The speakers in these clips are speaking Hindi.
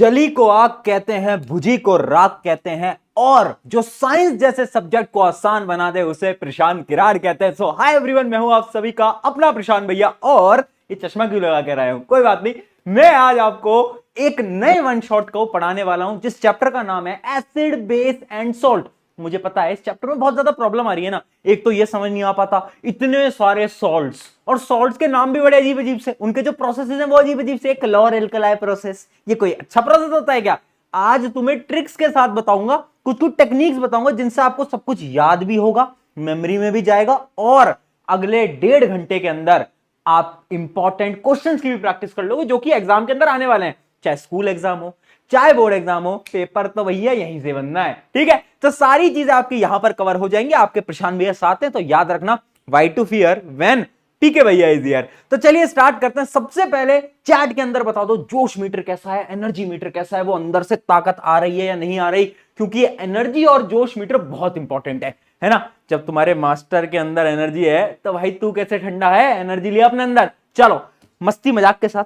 जली को आग कहते हैं, भुजी को राख कहते हैं, और जो साइंस जैसे सब्जेक्ट को आसान बना दे उसे प्रशांत किरार कहते हैं। सो हाय एवरीवन, मैं हूं आप सभी का अपना प्रशांत भैया। और ये चश्मा क्यों लगा के रहा हूं, कोई बात नहीं, मैं आज आपको एक नए वन शॉट को पढ़ाने वाला हूं जिस चैप्टर का नाम है एसिड बेस एंड सॉल्ट। मुझे पता है इस चैप्टर में बहुत ज्यादा प्रॉब्लम आ रही है ना। एक तो ये समझ नहीं आ पाता इतने सारे सॉल्ट्स, और सॉल्ट्स के नाम भी बड़े अजीब अजीब से, उनके जो प्रोसेसेस हैं वो अजीब अजीब से। क्लोर एल्कलाई प्रोसेस, ये कोई अच्छा प्रोसेस होता है क्या? आज तुम्हें ट्रिक्स के साथ बताऊंगा, कुछ कुछ टेक्निक्स बताऊंगा जिनसे आपको सब कुछ याद भी होगा, मेमोरी में भी जाएगा, और अगले 1.5 घंटे के अंदर आप इंपॉर्टेंट क्वेश्चंस की भी प्रैक्टिस कर लोगे जो कि एग्जाम के अंदर आने वाले हैं। चाहे स्कूल एग्जाम हो, चाहे बोर्ड एग्जाम हो, पेपर तो भैया यहीं से बनना है। ठीक है, तो सारी चीजें आपकी यहां पर कवर हो जाएंगी। आपके प्रशांत भैया साथ हैं, तो याद रखना, वाई टू फियर व्हेन पीके भैया इज हियर। तो चलिए स्टार्ट करते हैं। सबसे पहले चैट के अंदर बता दो जोश मीटर कैसा है, एनर्जी मीटर कैसा है, वो अंदर से ताकत आ रही है या नहीं आ रही, क्योंकि ये एनर्जी और जोश मीटर बहुत इंपॉर्टेंट है ना। जब तुम्हारे मास्टर के अंदर एनर्जी है तो भाई तू कैसे ठंडा है, एनर्जी लिया अपने अंदर। चलो मस्ती मजाक के साथ,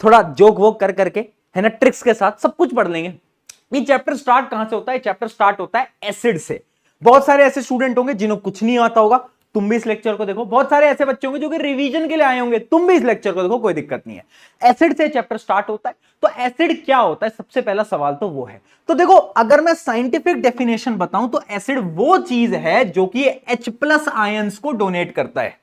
थोड़ा जोक वोक कर करके, है ना, ट्रिक्स के साथ सब कुछ पढ़ लेंगे। ये चैप्टर स्टार्ट कहां से होता है? चैप्टर स्टार्ट होता है एसिड से। बहुत सारे ऐसे स्टूडेंट होंगे जिन्हें कुछ नहीं आता होगा, तुम भी इस लेक्चर को देखो। बहुत सारे ऐसे बच्चे होंगे जो कि रिवीजन के लिए आए होंगे, तुम भी इस लेक्चर को देखो, कोई दिक्कत नहीं है। एसिड से चैप्टर स्टार्ट होता है। तो एसिड क्या होता है, सबसे पहला सवाल तो वो है। तो देखो, अगर मैं साइंटिफिक डेफिनेशन बताऊं तो एसिड वो चीज है जो कि H+ आयंस को डोनेट करता है।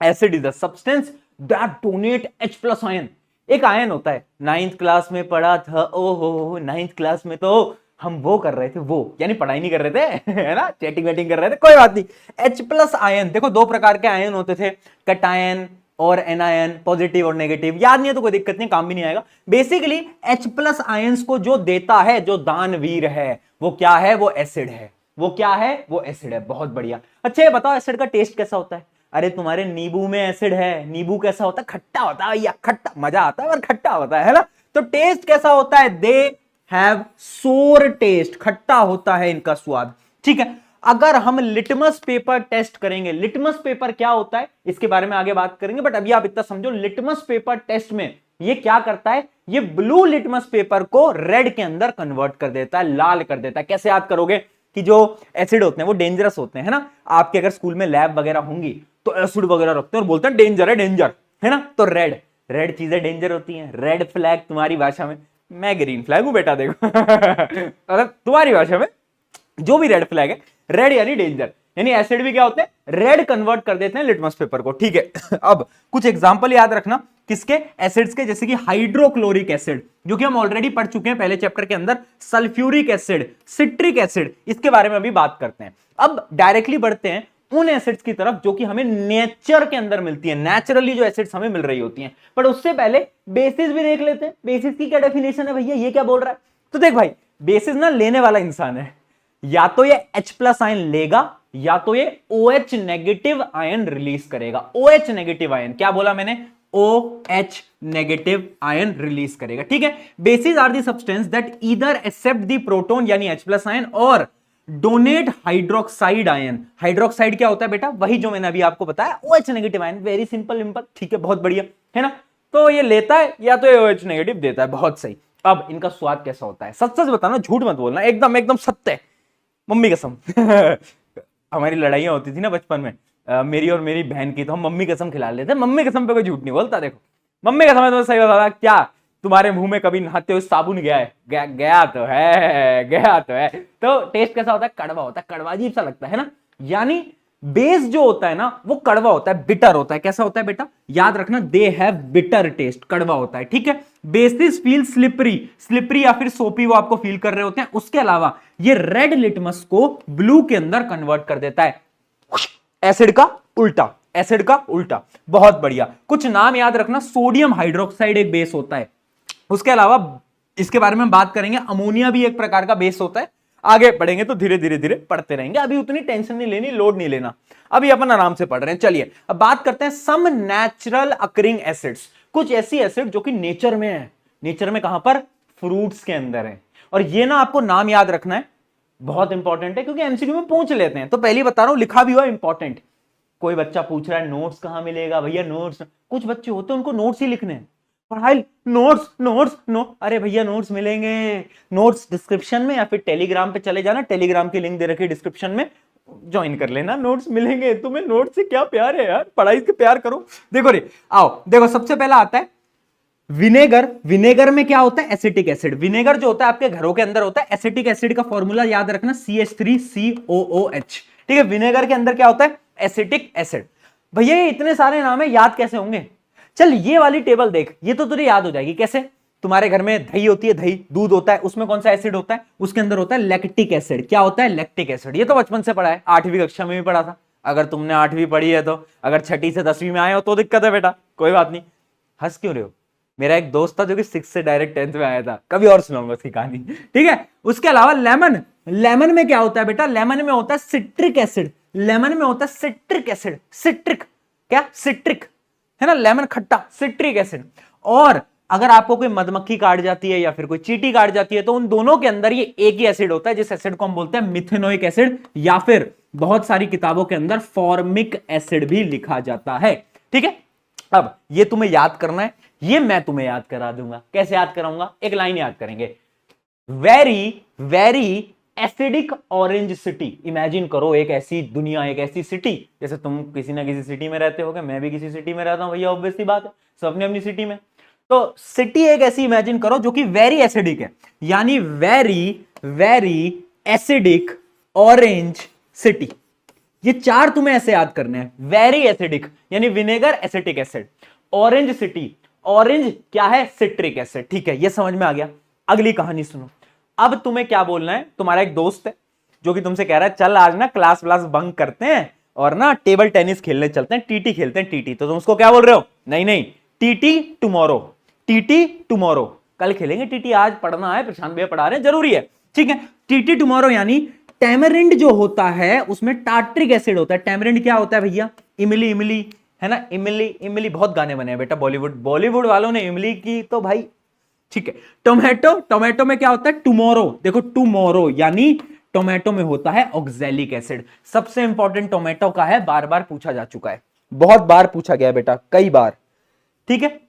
Acid is the substance that donate H+ ion. एक आयन होता है, 9th क्लास में पढ़ा था, ओहो 9th क्लास में तो हम वो कर रहे थे, वो यानी पढ़ाई नहीं कर रहे थे है ना, चैटिंग वेटिंग कर रहे थे, कोई बात नहीं। H+ आयन, देखो 2 प्रकार के आयन होते थे, कटायन और एनायन, पॉजिटिव और नेगेटिव। याद नहीं है तो कोई दिक्कत नहीं, काम भी नहीं आएगा। बेसिकली H+ आयंस को जो देता है, जो दानवीर है, वो क्या है? वो एसिड है। वो क्या है? वो एसिड है। बहुत बढ़िया। अच्छा ये बताओ एसिड का टेस्ट कैसा होता है? अरे तुम्हारे नींबू में एसिड है, नींबू कैसा होता है? खट्टा होता है या खट्टा, मजा आता है और खट्टा होता है ना। तो टेस्ट कैसा होता है? दे हैव सोर टेस्ट, खट्टा होता है इनका स्वाद। ठीक है, अगर हम लिटमस पेपर टेस्ट करेंगे, लिटमस पेपर क्या होता है इसके बारे में आगे बात करेंगे, बट अभी आप इतना समझो, लिटमस पेपर टेस्ट में ये क्या करता है? ये ब्लू लिटमस पेपर को रेड के अंदर कन्वर्ट कर देता है, लाल कर देता है। कैसे याद करोगे कि जो एसिड होते हैं वो डेंजरस होते हैं ना। आपके अगर स्कूल में लैब वगैरह होंगी तो एसिड वगैरह रखते हैं और बोलते हैं डेंजर है, डेंजर है ना। तो रेड रेड चीजें डेंजर होती हैं। रेड फ्लैग तुम्हारी भाषा में, मैं ग्रीन फ्लैग हूं बेटा, देखो अगर तुम्हारी भाषा में जो भी रेड फ्लैग है, रेड यानी डेंजर, यानी एसिड भी क्या होते हैं? रेड कन्वर्ट कर देते हैं लिटमस पेपर को। ठीक है अब कुछ एग्जांपल याद रखना किसके? एसिड्स के, जैसे कि हाइड्रोक्लोरिक एसिड जो कि हम ऑलरेडी पढ़ चुके हैं पहले चैप्टर के अंदर, सल्फ्यूरिक एसिड, सिट्रिक एसिड, इसके बारे में अभी बात करते हैं। अब डायरेक्टली बढ़ते हैं उन एसिड्स की तरफ जो कि हमें नेचर के अंदर मिलती है, नेचुरली जो एसिड्स हमें मिल रही होती हैं। पर उससे पहले बेसिस भी देख लेते हैं। बेसिस की क्या डेफिनेशन है भैया, ये क्या बोल रहा है? तो देख भाई, बेसिस ना लेने वाला इंसान है, या तो ये H+ आयन लेगा या तो ये OH नेगेटिव आयन रिलीज करेगा। OH नेगेटिव आयन, क्या बोला मैंने? OH नेगेटिव आयन रिलीज करेगा। ठीक है, bases are the substance that either accept the proton यानी H+ आयन और डोनेट हाइड्रोक्साइड आयन। हाइड्रोक्साइड क्या होता है बेटा? वही जो मैंने अभी आपको बताया, OH negative ion. Very simple simple, ठीक है, बहुत बढ़िया है ना। तो ये लेता है या तो ये OH नेगेटिव देता है। बहुत सही। अब इनका स्वाद कैसा होता है? सच सच बताना, झूठ मत बोलना, एकदम एकदम सत्य है, मम्मी कसम हमारी लड़ाइयां होती थी ना बचपन में, मेरी और मेरी बहन की, तो हम मम्मी कसम खिला लेते। मम्मी कसम पे कोई झूठ नहीं बोलता। देखो मम्मी कसम है तो सही बता, क्या तुम्हारे मुंह में कभी नहाते हुए साबुन गया है? गया तो है, गया तो है। तो टेस्ट कैसा होता है? कड़वा होता है, कड़वा अजीब सा लगता है ना। यानी बेस जो होता है ना वो कड़वा होता है, बिटर होता है। कैसा होता है बेटा? याद रखना, दे हैव बिटर टेस्ट, कड़वा होता है। ठीक है, बेसिस फील स्लिपरी, स्लिपरी या फिर सोपी वो आपको फील कर रहे होते हैं। उसके अलावा ये रेड लिटमस को ब्लू के अंदर कन्वर्ट कर देता है। एसिड का उल्टा, एसिड का उल्टा। बहुत बढ़िया। कुछ नाम याद रखना, सोडियम हाइड्रोक्साइड एक बेस होता है। उसके अलावा इसके बारे में बात करेंगे, अमोनिया भी एक प्रकार का बेस होता है। आगे पढ़ेंगे तो धीरे धीरे धीरे पढ़ते रहेंगे, अभी उतनी टेंशन नहीं लेनी, लोड नहीं लेना, अभी अपन आराम से पढ़ रहे हैं। चलिए अब बात करते हैं सम नेचुरल अकरिंग एसिड्स। कुछ ऐसी एसिड जो कि नेचर में है। नेचर में कहां पर? फ्रूट्स के अंदर है। और ये ना आपको नाम याद रखना है, बहुत इंपॉर्टेंट है, क्योंकि एमसीक्यू में पूछ लेते हैं। तो पहले बता रहा हूं, लिखा भी हुआ इंपॉर्टेंट। कोई बच्चा पूछ रहा है नोट्स कहां मिलेगा भैया? नोट्स, कुछ बच्चे होते हैं उनको नोट्स ही लिखने हैं, पढ़ाई, नोट्स नोट्स नो, अरे भैया नोट्स मिलेंगे, नोट्स डिस्क्रिप्शन में या फिर टेलीग्राम पे चले जाना, टेलीग्राम की लिंक दे रखी है डिस्क्रिप्शन में, ज्वाइन कर लेना, नोट्स मिलेंगे। तुम्हें नोट्स से क्या प्यार है यार, पढ़ाई से प्यार करो। देखो रे, आओ देखो, सबसे पहला आता है विनेगर। विनेगर में क्या होता है? Acetic acid. विनेगर जो होता है आपके घरों के अंदर होता है। एसिटिक एसिड का फॉर्मूला याद रखना, CH3COOH। ठीक है, विनेगर के अंदर क्या होता है? Acetic acid. भैया ये इतने सारे नाम है, याद कैसे होंगे? चल ये वाली टेबल देख, ये तो तुझे याद हो जाएगी। कैसे? तुम्हारे घर में दही होती है, दही दूध होता है, उसमें कौन सा एसिड होता है? उसके अंदर होता है लैक्टिक एसिड। क्या होता है? Lactic acid. ये तो बचपन से पढ़ा है, 8वीं कक्षा में भी पढ़ा था। अगर तुमने 8वीं पढ़ी है तो, अगर 6ठी से 10वीं में आए हो तो दिक्कत है बेटा, कोई बात नहीं। हंस क्यों रहे हो? मेरा एक दोस्त था जो कि 6 से डायरेक्ट 10th में आया था, कभी और सुनाऊंगा उसकी कहानी। ठीक है, उसके अलावा लेमन। लेमन में क्या होता है बेटा? लेमन में होता है सिट्रिक एसिड। लेमन में होता है सिट्रिक एसिड। सिट्रिक, क्या? सिट्रिक है ना, लेमन खट्टा, सिट्रिक एसिड। और अगर आपको कोई मधुमक्खी काट जाती है या फिर कोई चींटी काट जाती है तो उन दोनों के अंदर ये एक ही एसिड होता है, जिस एसिड को हम बोलते हैं मिथेनोइक एसिड, या फिर बहुत सारी किताबों के अंदर फॉर्मिक एसिड भी लिखा जाता है। ठीक है, अब ये तुम्हें याद करना है, ये मैं तुम्हें याद करा दूंगा। कैसे याद कराऊंगा? एक लाइन याद करेंगे, very very acidic orange city. Imagine करो एक ऐसी दुनिया, एक ऐसी सिटी, जैसे तुम किसी ना किसी सिटी में रहते होगे, मैं भी किसी सिटी में रहता हूं भैया, ऑब्वियस सी बात है, सब अपनी अपनी सिटी में। तो सिटी एक ऐसी इमेजिन करो जो कि वेरी एसिडिक है, यानी very very acidic orange city. ये चार तुम्हें ऐसे याद करने हैं, वेरी एसिडिक यानी vinegar acetic acid, orange city, orange क्या है? Citric acid. ठीक है, ये समझ में आ गया। अगली कहानी सुनो। अब तुम्हें क्या बोलना है? तुम्हारा एक दोस्त है जो कि तुमसे कह रहा है चल आज ना क्लास व्लास बंक करते हैं और ना टेबल टेनिस खेलने चलते हैं, टीटी खेलते हैं, टीटी। तो तुम उसको क्या बोल रहे हो? नहीं नहीं, टीटी टुमारो, टीटी टुमारो, कल खेलेंगे टीटी, आज पढ़ना है, प्रशांत भैया पढ़ा रहे हैं, जरूरी है। ठीक है, टीटी टुमारो यानी टैमरिंड जो होता है उसमें टार्ट्रिक एसिड होता है। टैमरिंड क्या होता है भैया? इमली, इमली है ना, इमली, इमली बहुत गाने बने हैं बेटा, बॉलीवुड वालों ने इमली की तो भाई। ठीक है, टोमेटो, टोमेटो में क्या होता है? टुमारो। देखो टुमारो यानी टोमेटो में होता है ऑक्सैलिक एसिड। सबसे इंपॉर्टेंट टोमेटो का है, बार बार पूछा जा चुका है, बहुत बार पूछा गया बेटा, कई बार। ठीक है,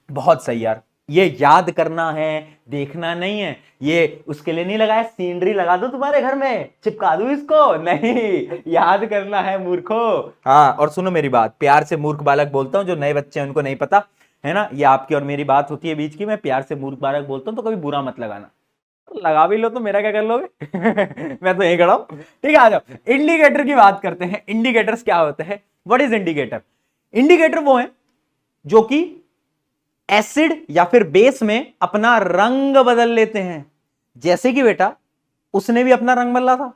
बहुत सही यार, ये याद करना है, देखना नहीं है। ये उसके लिए नहीं लगाया, सीनरी लगा दो तुम्हारे घर में, चिपका दू इसको? नहीं, याद करना है मूर्खो। हाँ, और सुनो मेरी बात, प्यार से मूर्ख बालक बोलता हूं, जो नए बच्चे हैं उनको नहीं पता है ना, ये आपकी और मेरी बात होती है बीच की, मैं प्यार से मूर्ख बालक बोलता हूं, तो कभी बुरा मत लगाना। लगा भी लो तो मेरा क्या कर लोगे? मैं तो यही खड़ा हूं। ठीक है, आ जाओ, इंडिकेटर की बात करते हैं। इंडिकेटर्स क्या होते हैं? What is indicator? इंडिकेटर वो है जो कि एसिड या फिर बेस में अपना रंग बदल लेते हैं। जैसे कि बेटा उसने भी अपना रंग बदला था,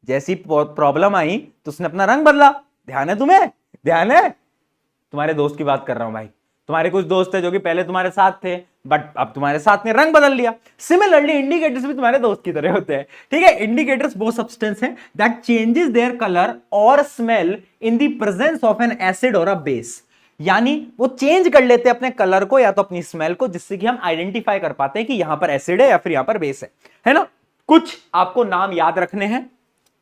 जैसी प्रॉब्लम आई तो उसने अपना रंग बदला। ध्यान है तुम्हें? ध्यान है? तुम्हारे दोस्त की बात कर रहा हूं भाई। तुम्हारे कुछ दोस्त है जो कि पहले तुम्हारे साथ थे बट अब तुम्हारे साथ ने रंग बदल लिया। सिमिलरली इंडिकेटर्स भी तुम्हारे दोस्त की तरह होते हैं। ठीक है, इंडिकेटर्स वो सब्सटेंस है दैट चेंजेस देयर कलर और smell in the presence of N acid और अ बेस। यानी वो चेंज कर लेते हैं अपने कलर को या तो अपनी स्मेल को, जिससे कि हम आइडेंटिफाई कर पाते हैं कि यहां पर एसिड है या फिर यहां पर बेस है ना। कुछ आपको नाम याद रखने हैं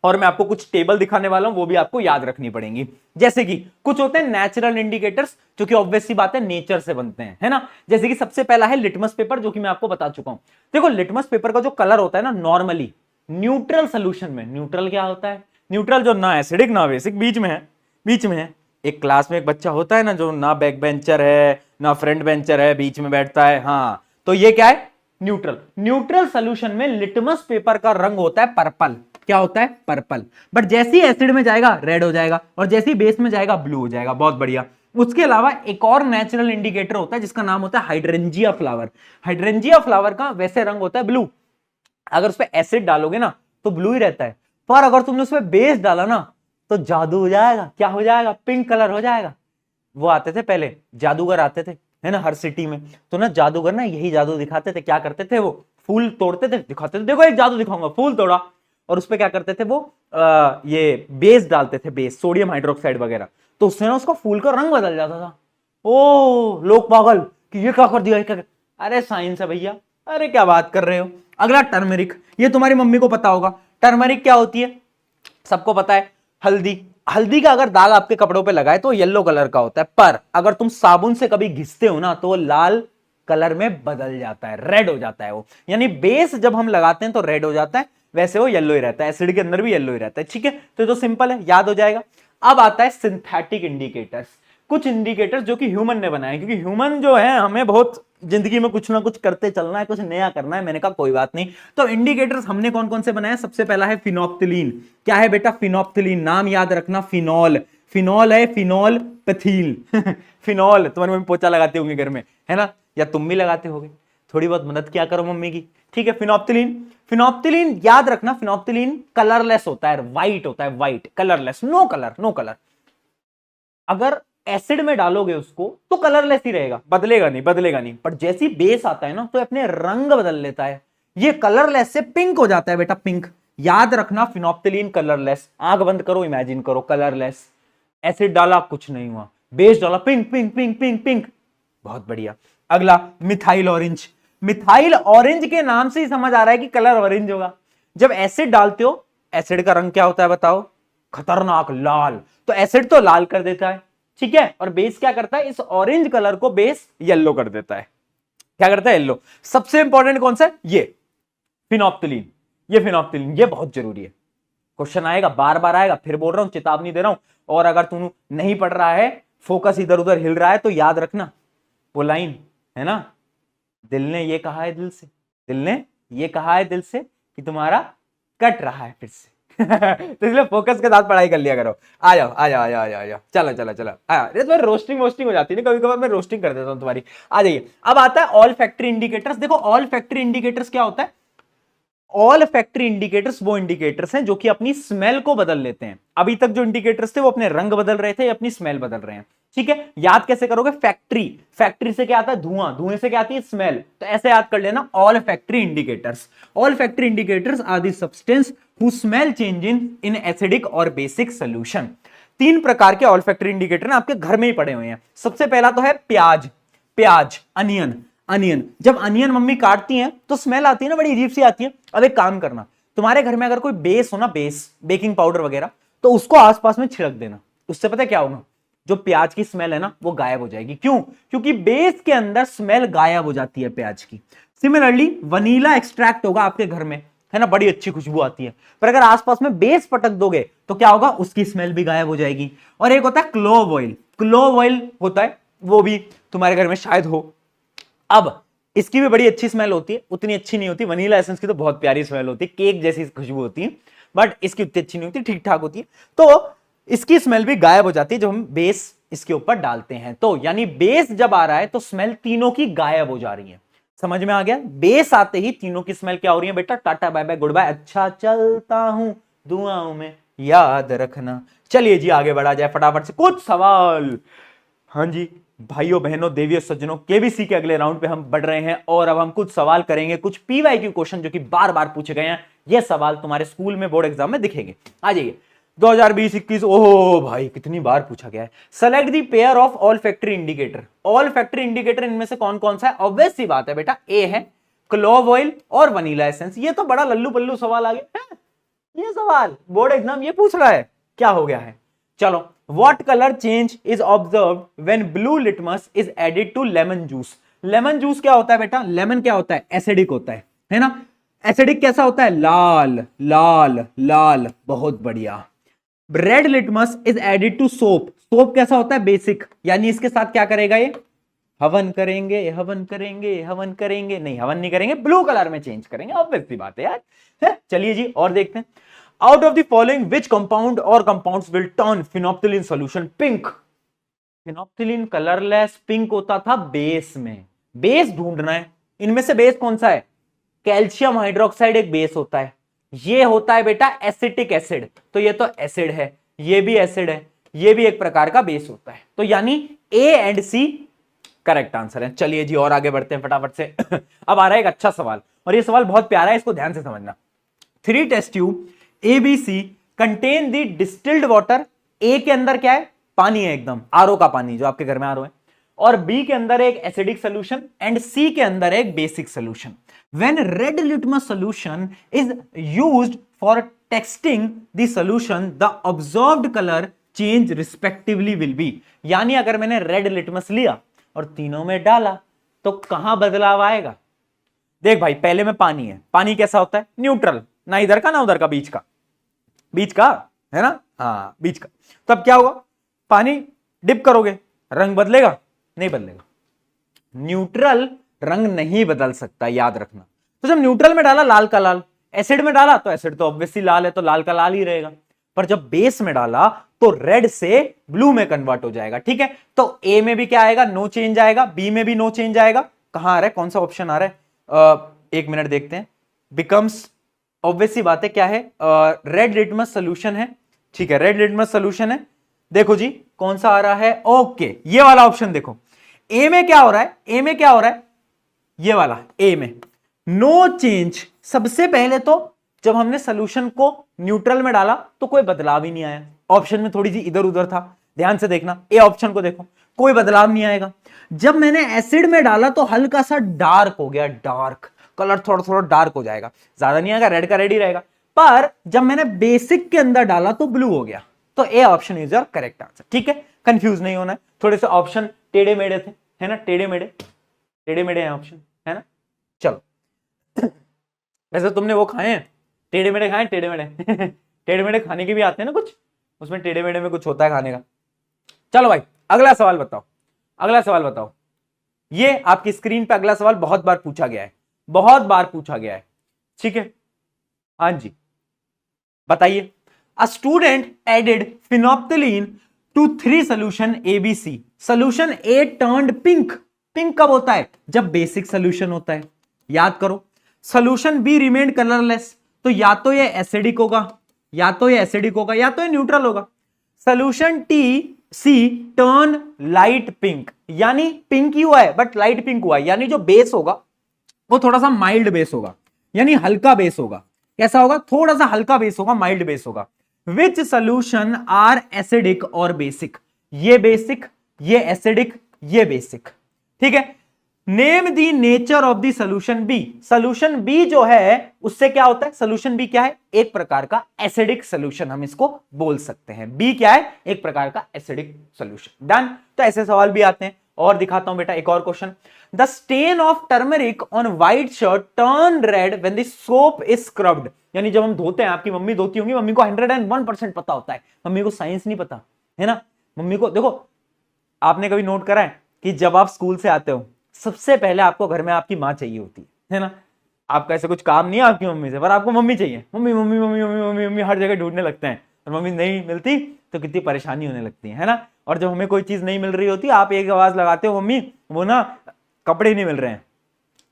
और मैं आपको कुछ टेबल दिखाने वाला हूं, वो भी आपको याद रखनी पड़ेंगी। जैसे कि कुछ होते हैं नेचुरल इंडिकेटर्स, जो कि ऑब्वियस सी बात है नेचर से बनते हैं, है ना। जैसे कि सबसे पहला है लिटमस पेपर, जो कि मैं आपको बता चुका हूं। देखो लिटमस पेपर का जो कलर होता है ना, नॉर्मली न्यूट्रल सोल्यूशन में, न्यूट्रल क्या होता है? न्यूट्रल जो ना एसिडिक ना बेसिक, बीच में है, बीच में है। एक क्लास में एक बच्चा होता है ना जो ना बैक बेंचर है ना फ्रंट बेंचर है, बीच में बैठता है, हाँ, तो ये क्या है? न्यूट्रल। न्यूट्रल सोल्यूशन में लिटमस पेपर का रंग होता है पर्पल। क्या होता है? पर्पल। बट जैसे ही एसिड में जाएगा रेड हो जाएगा, और जैसे ही बेस में जाएगा ब्लू हो जाएगा। बहुत बढ़िया। उसके अलावा एक और नेचुरल इंडिकेटर होता है जिसका नाम होता है हाइड्रेंजिया फ्लावर। हाइड्रेंजिया फ्लावर का वैसे रंग होता है ब्लू। अगर उस पर एसिड डालोगे ना तो ब्लू ही रहता है, पर अगर तुमने उसमें बेस डाला ना तो जादू हो जाएगा। क्या हो जाएगा? पिंक कलर हो जाएगा। वो आते थे पहले, जादूगर आते थे, है ना, हर सिटी में। तो ना जादूगर ना यही जादू दिखाते थे। क्या करते थे? वो फूल तोड़ते थे, दिखाते थे, देखो एक जादू दिखाऊंगा, फूल तोड़ा, और उस पर क्या करते थे वो ये बेस डालते थे, बेस सोडियम हाइड्रोक्साइड वगैरह, तो उससे ना उसका फूल का रंग बदल जाता था। ओ लोग पागल कि ये क्या कर दिया, क्या? अरे साइंस है भैया, अरे क्या बात कर रहे हो। अगला टर्मरिक, ये तुम्हारी मम्मी को पता होगा। टर्मरिक क्या होती है? सबको पता है। हल्दी, हल्दी का अगर दाग आपके कपड़ों पे लगाए तो येलो कलर का होता है, पर अगर तुम साबुन से कभी घिसते हो ना तो वो लाल कलर में बदल जाता है, रेड हो जाता है वो। यानी बेस जब हम लगाते हैं तो रेड हो जाता है, वैसे वो येलो ही रहता है, एसिड के अंदर भी येलो ही रहता है। ठीक है, तो ये तो सिंपल है, याद हो जाएगा। अब आता है सिंथेटिक इंडिकेटर्स, कुछ इंडिकेटर्स जो कि ह्यूमन ने बनाए, क्योंकि ह्यूमन जो है हमें बहुत जिंदगी में कुछ ना कुछ करते चलना है, कुछ नया करना है। मैंने कहा कोई बात नहीं। तो इंडिकेटर्स हमने कौन कौन से बनाए? सबसे पहला है फिनोप्थिलीन। क्या है बेटा? फिनोप्थिलीन। नाम याद रखना, फिनॉल। फिनॉल है, फिनॉल पैथिल फिनॉल। तुम्हारी मम्मी पोछा लगाते होंगे घर में, है ना, या तुम भी लगाते होगे, थोड़ी बहुत मदद किया करो मम्मी की। ठीक है, फिनोप्थिलीन। फिनोप्थिलीन याद रखना, फिनोप्थिलीन कलरलेस होता है, व्हाइट होता है, white, colourless, no colour, no colour. अगर एसिड में डालोगे उसको तो कलरलेस ही रहेगा, बदलेगा नहीं, बदलेगा नहीं। पर जैसी बेस आता है ना तो अपने रंग बदल लेता है, ये कलरलेस से पिंक हो जाता है बेटा, पिंक। याद रखना, फिनोप्थिलीन कलरलेस। आंख बंद करो, इमेजिन करो, कलरलेस। एसिड डाला, कुछ नहीं हुआ, बेस डाला, pink pink pink pink pink. बहुत बढ़िया। अगला मिथाइल ऑरेंज। मिथाइल ऑरेंज के नाम से ही समझ आ रहा है कि कलर ऑरेंज होगा। जब एसिड डालते हो, एसिड का रंग क्या होता है बताओ? खतरनाक लाल। तो एसिड तो लाल कर देता है, ठीक है, और बेस क्या करता है? इस ऑरेंज कलर को बेस येलो कर देता है। क्या करता है? येलो। सबसे इंपॉर्टेंट कौन सा है? ये फिनोप्थिलीन। ये फिनोप्थिलीन, ये बहुत जरूरी है। क्वेश्चन आएगा, बार बार आएगा, फिर बोल रहा हूं, चेतावनी दे रहा हूं। और अगर तू नहीं पढ़ रहा है, फोकस इधर उधर हिल रहा है, तो याद रखना वो लाइन, है ना, दिल ने ये कहा है दिल से, दिल ने ये कहा है दिल से कि तुम्हारा कट रहा है फिर से तो इसलिए फोकस के साथ पढ़ाई कर लिया करो। आ जाओ आ जाओ आ जाओ आ जाओ, चलो चलो चलो। अरे तुम्हारी रोस्टिंग वोस्टिंग हो जाती है ना, कभी कभार मैं रोस्टिंग कर देता हूं तुम्हारी। आ जाइए। अब आता है ऑल फैक्ट्री इंडिकेटर्स। देखो ऑल फैक्ट्री इंडिकेटर्स क्या होता है? ऑल फैक्ट्री इंडिकेटर्स वो इंडिकेटर्स हैं जो कि अपनी स्मेल को बदल लेते हैं। अभी तक जो इंडिकेटर्स थे वो अपने रंग बदल रहे थे, अपनी स्मेल बदल रहे हैं। ठीक है, याद कैसे करोगे? फैक्ट्री, फैक्ट्री से क्या आता है? धुआं, धुएं से क्या आती है? स्मेल। तो ऐसे याद कर लेना, olfactory indicators. Olfactory indicators are the substance who smell change in acidic और बेसिक सोल्यूशन। तीन प्रकार के ऑल फैक्ट्री इंडिकेटर आपके घर में ही पड़े हुए हैं। सबसे पहला तो है प्याज, प्याज, अनियन। अनियन, जब अनियन मम्मी काटती हैं तो स्मेल आती है ना, बड़ी अजीब सी आती है। अब एक काम करना, तुम्हारे घर में अगर कोई बेस हो ना, बेस, बेकिंग पाउडर वगैरह, तो उसको आसपास में छिड़क देना। उससे पता है क्या होगा? जो प्याज की स्मेल है ना वो गायब हो जाएगी। क्यों? क्योंकि बेस के अंदर स्मेल गायब हो जाती है प्याज की। सिमिलरली वनीला एक्सट्रैक्ट होगा आपके घर में, है ना, बड़ी अच्छी खुशबू आती है, पर अगर आसपास में बेस पटक दोगे तो क्या होगा? उसकी स्मेल भी गायब हो जाएगी। और एक होता है क्लोव ऑयल। क्लोव ऑयल होता है, वो भी तुम्हारे घर में शायद हो। अब इसकी भी बड़ी अच्छी स्मेल होती है, उतनी अच्छी नहीं होती। वनीला एसेंस की तो बहुत प्यारी स्मेल होती है, केक जैसी खुशबू होती है, बट इसकी उतनी अच्छी नहीं होती, ठीक ठाक होती है। तो इसकी स्मेल भी गायब हो जाती है जब हम बेस इसके ऊपर डालते हैं। तो यानी बेस जब आ रहा है तो स्मेल तीनों की गायब हो जा रही है। समझ में आ गया? बेस आते ही तीनों की स्मेल क्या हो रही है बेटा? Tata bye bye goodbye, अच्छा चलता हूं दुआओं में याद रखना। चलिए जी आगे बढ़ा जाए फटाफट से, कुछ सवाल। हाँ जी भाइयों बहनों देवियों सज्जनों, केबीसी के अगले राउंड पे हम बढ़ रहे हैं और अब हम कुछ सवाल करेंगे, कुछ पीवाईक्यू क्वेश्चन जो कि बार बार पूछे गए हैं। ये सवाल तुम्हारे स्कूल में बोर्ड एग्जाम में दिखेंगे। आ जाइए 2020-21। ओह भाई कितनी बार पूछा गया है। Select the pair of all factory indicator. All factory indicator इनमें से कौन कौन सा है? ऑब्वियस सी बात है बेटा, ए है क्लोव ऑयल और वनीला एसेंस। ये तो बड़ा लल्लू पल्लू सवाल आ गया है। ये सवाल बोर्ड एग्जाम ये पूछ रहा है, क्या हो गया है? चलो, what color change is observed when blue litmus is added to lemon juice? Lemon juice क्या होता है बेटा? लेमन क्या होता है? एसिडिक होता है ना? एसिडिक कैसा होता है? लाल लाल लाल। बहुत बढ़िया। Red litmus is added to soap. Soap कैसा होता है? बेसिक। यानी इसके साथ क्या करेगा ये? हवन करेंगे, हवन करेंगे, हवन करेंगे, नहीं हवन नहीं करेंगे, ब्लू कलर में चेंज करेंगे। ऑब्वियस सी बात है यार। चलिए जी और देखते हैं। Out of the following, which compound or compounds will turn phenolphthalein solution pink? Phenolphthalein colorless pink होता था बेस में। बेस ढूंढना है, इनमें से बेस कौन सा है? कैल्शियम हाइड्रोक्साइड एक बेस होता है, ये होता है बेटा एसिटिक एसिड। तो ये तो एसिड है, ये भी एसिड है, ये भी एक प्रकार का बेस होता है। तो यानी A and C correct answer है। चलिए जी और आगे बढ़ते हैं फटाफट से अब आ रहा है एक अच्छा सवाल, और ये सवाल बहुत प्यारा है, इसको ध्यान से समझना। 3 test tube ABC contain the distilled water. A के अंदर क्या है? पानी है, एकदम आरओ का पानी, जो आपके घर में आरओ है। और बी के अंदर एक एसिडिक सोल्यूशन एंड सी के अंदर एक basic solution. When red litmus solution is used for texting the solution, the observed colour change respectively will be. यानी अगर मैंने रेड लिटमस लिया और तीनों में डाला तो कहां बदलाव आएगा? देख भाई, पहले में पानी है, पानी कैसा होता है? न्यूट्रल, ना इधर का ना उधर का, बीच का, बीच का है ना, हाँ बीच का। तो अब क्या होगा? पानी डिप करोगे, रंग बदलेगा? नहीं बदलेगा। न्यूट्रल रंग नहीं बदल सकता, याद रखना। तो जब न्यूट्रल में डाला लाल का लाल, एसिड में डाला तो एसिड तो ऑब्वियसली लाल है, तो लाल का लाल ही रहेगा। पर जब बेस में डाला तो रेड से ब्लू में कन्वर्ट हो जाएगा, ठीक है। तो ए में भी क्या आएगा? नो चेंज आएगा, बी में भी नो चेंज आएगा। कहां आ रहा है, कौन सा ऑप्शन आ रहा है? एक मिनट देखते हैं। बिकम्स, ऑब्वियस सी बात है, क्या है? रेड लिटमस सोल्यूशन है, ठीक है, रेड लिटमस सोल्यूशन है। देखो जी कौन सा आ रहा है, ओके ये वाला ऑप्शन देखो। ए में क्या हो रहा है? ए में क्या हो रहा है? ये वाला ए में नो चेंज। सबसे पहले तो जब हमने सोल्यूशन को न्यूट्रल में डाला तो कोई बदलाव ही नहीं आया, ऑप्शन में थोड़ी सी इधर उधर था, ध्यान से देखना, ए ऑप्शन को देखो, कोई बदलाव नहीं आएगा। जब मैंने एसिड में डाला तो हल्का सा डार्क हो गया, डार्क कलर थोड़ा थोड़ा डार्क हो जाएगा, ज्यादा नहीं आएगा, रेड का रेड ही रहेगा। पर जब मैंने बेसिक के अंदर डाला तो ब्लू हो गया। तो A option is your correct answer, ठीक है। कंफ्यूज नहीं होना है, थोड़े से ऑप्शन टेढ़े मेढ़े थे, है ना, टेढ़े मेढ़े हैं ऑप्शन, है ना। चलो वैसे तुमने वो खाए हैं टेढ़े मेढ़े, खाए टेढ़े मेढ़े टेढ़े मेढ़े खाने के भी आते हैं ना कुछ, उसमें टेढ़े मेढ़े में कुछ होता है खाने का। चलो भाई अगला सवाल बताओ, अगला सवाल बताओ। ये आपकी स्क्रीन पे अगला सवाल बहुत बार पूछा गया है, बहुत बार पूछा गया है, ठीक है। हाँ जी बताइए। A student added phenolphthalein to 3 solution ABC। Solution A turned pink, pink कब होता है? जब बेसिक सोल्यूशन होता है, याद करो। सोल्यूशन बी रिमेन्ड कलरलेस, तो या तो ये एसिडिक होगा, या तो ये एसिडिक होगा, या तो ये न्यूट्रल होगा। सोल्यूशन सी टर्न लाइट पिंक, यानी पिंक ही हुआ है बट लाइट पिंक हुआ है, यानी जो बेस होगा वो थोड़ा सा माइल्ड बेस होगा, यानी हल्का बेस होगा। कैसा होगा? थोड़ा सा हल्का बेस होगा, माइल्ड बेस होगा। विच सोल्यूशन आर एसिडिक और बेसिक? ये बेसिक, ये एसिडिक, ये बेसिक, ठीक है। Name the nature of the solution B. Solution B जो है उससे क्या होता है? सोल्यूशन बी क्या है? एक प्रकार का एसिडिक सोल्यूशन, हम इसको बोल सकते हैं। बी क्या है? एक प्रकार का एसिडिक सोल्यूशन। डन। तो ऐसे सवाल भी आते हैं। और दिखाता हूं बेटा एक और question. The stain of turmeric on white shirt turn red when the soap is scrubbed. यानी जब हम धोते हैं, आपकी मम्मी धोती होंगी, मम्मी को 101% पता होता है, मम्मी को साइंस नहीं पता है ना। मम्मी को देखो, आपने कभी नोट करा है कि जब आप स्कूल से आते हो सबसे पहले आपको घर में आपकी माँ चाहिए होती है ना। आपका ऐसे कुछ काम नहीं है आपकी मम्मी से, पर आपको मम्मी चाहिए। Mummy mummy mummy mummy mummy mummy हर जगह ढूंढने लगते हैं, और मम्मी नहीं मिलती तो कितनी परेशानी होने लगती है ना। और जब हमें कोई चीज नहीं मिल रही होती, आप एक आवाज लगाते हो, मम्मी वो ना कपड़े नहीं मिल रहे हैं।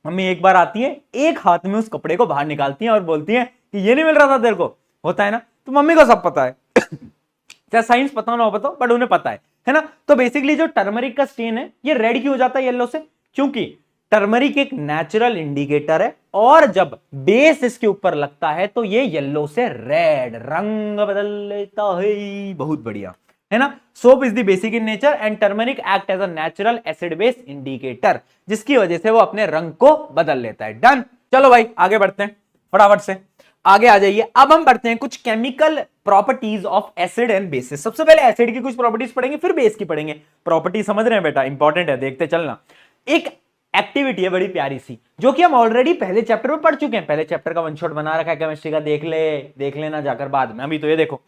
मम्मी एक बार आती है, एक हाथ में उस कपड़े को बाहर निकालती है और बोलती है कि ये नहीं मिल रहा था तेरे को, होता है ना। तो मम्मी को सब पता है चाहे साइंस पता ना पता, बट उन्हें पता है ना। तो बेसिकली जो टर्मरिक का स्टेन है ये रेड क्यों हो जाता है येलो से? क्योंकि टर्मरिक एक नेचुरल इंडिकेटर है, और जब बेस इसके ऊपर लगता है तो ये येलो से रेड रंग बदल लेता है। बहुत बढ़िया, है ना। Soap is the basic in nature and turmeric act as a natural acid base indicator, जिसकी वजह से वो अपने रंग को बदल लेता है। डन। चलो भाई आगे बढ़ते हैं, फटाफट से आगे आ जाइए। अब हम पढ़ते हैं कुछ chemical properties of acid and basis. सबसे पहले एसिड की कुछ प्रॉपर्टीज पढ़ेंगे, फिर बेस की पढ़ेंगे। प्रॉपर्टी समझ रहे हैं बेटा, इंपॉर्टेंट है, देखते चलना। एक एक्टिविटी है बड़ी प्यारी सी, जो कि हम ऑलरेडी पहले चैप्टर में पढ़ चुके हैं। पहले चैप्टर का वन शॉट बना रखा है केमिस्ट्री का, देख लेना जाकर बाद में। अभी तो ये देखो,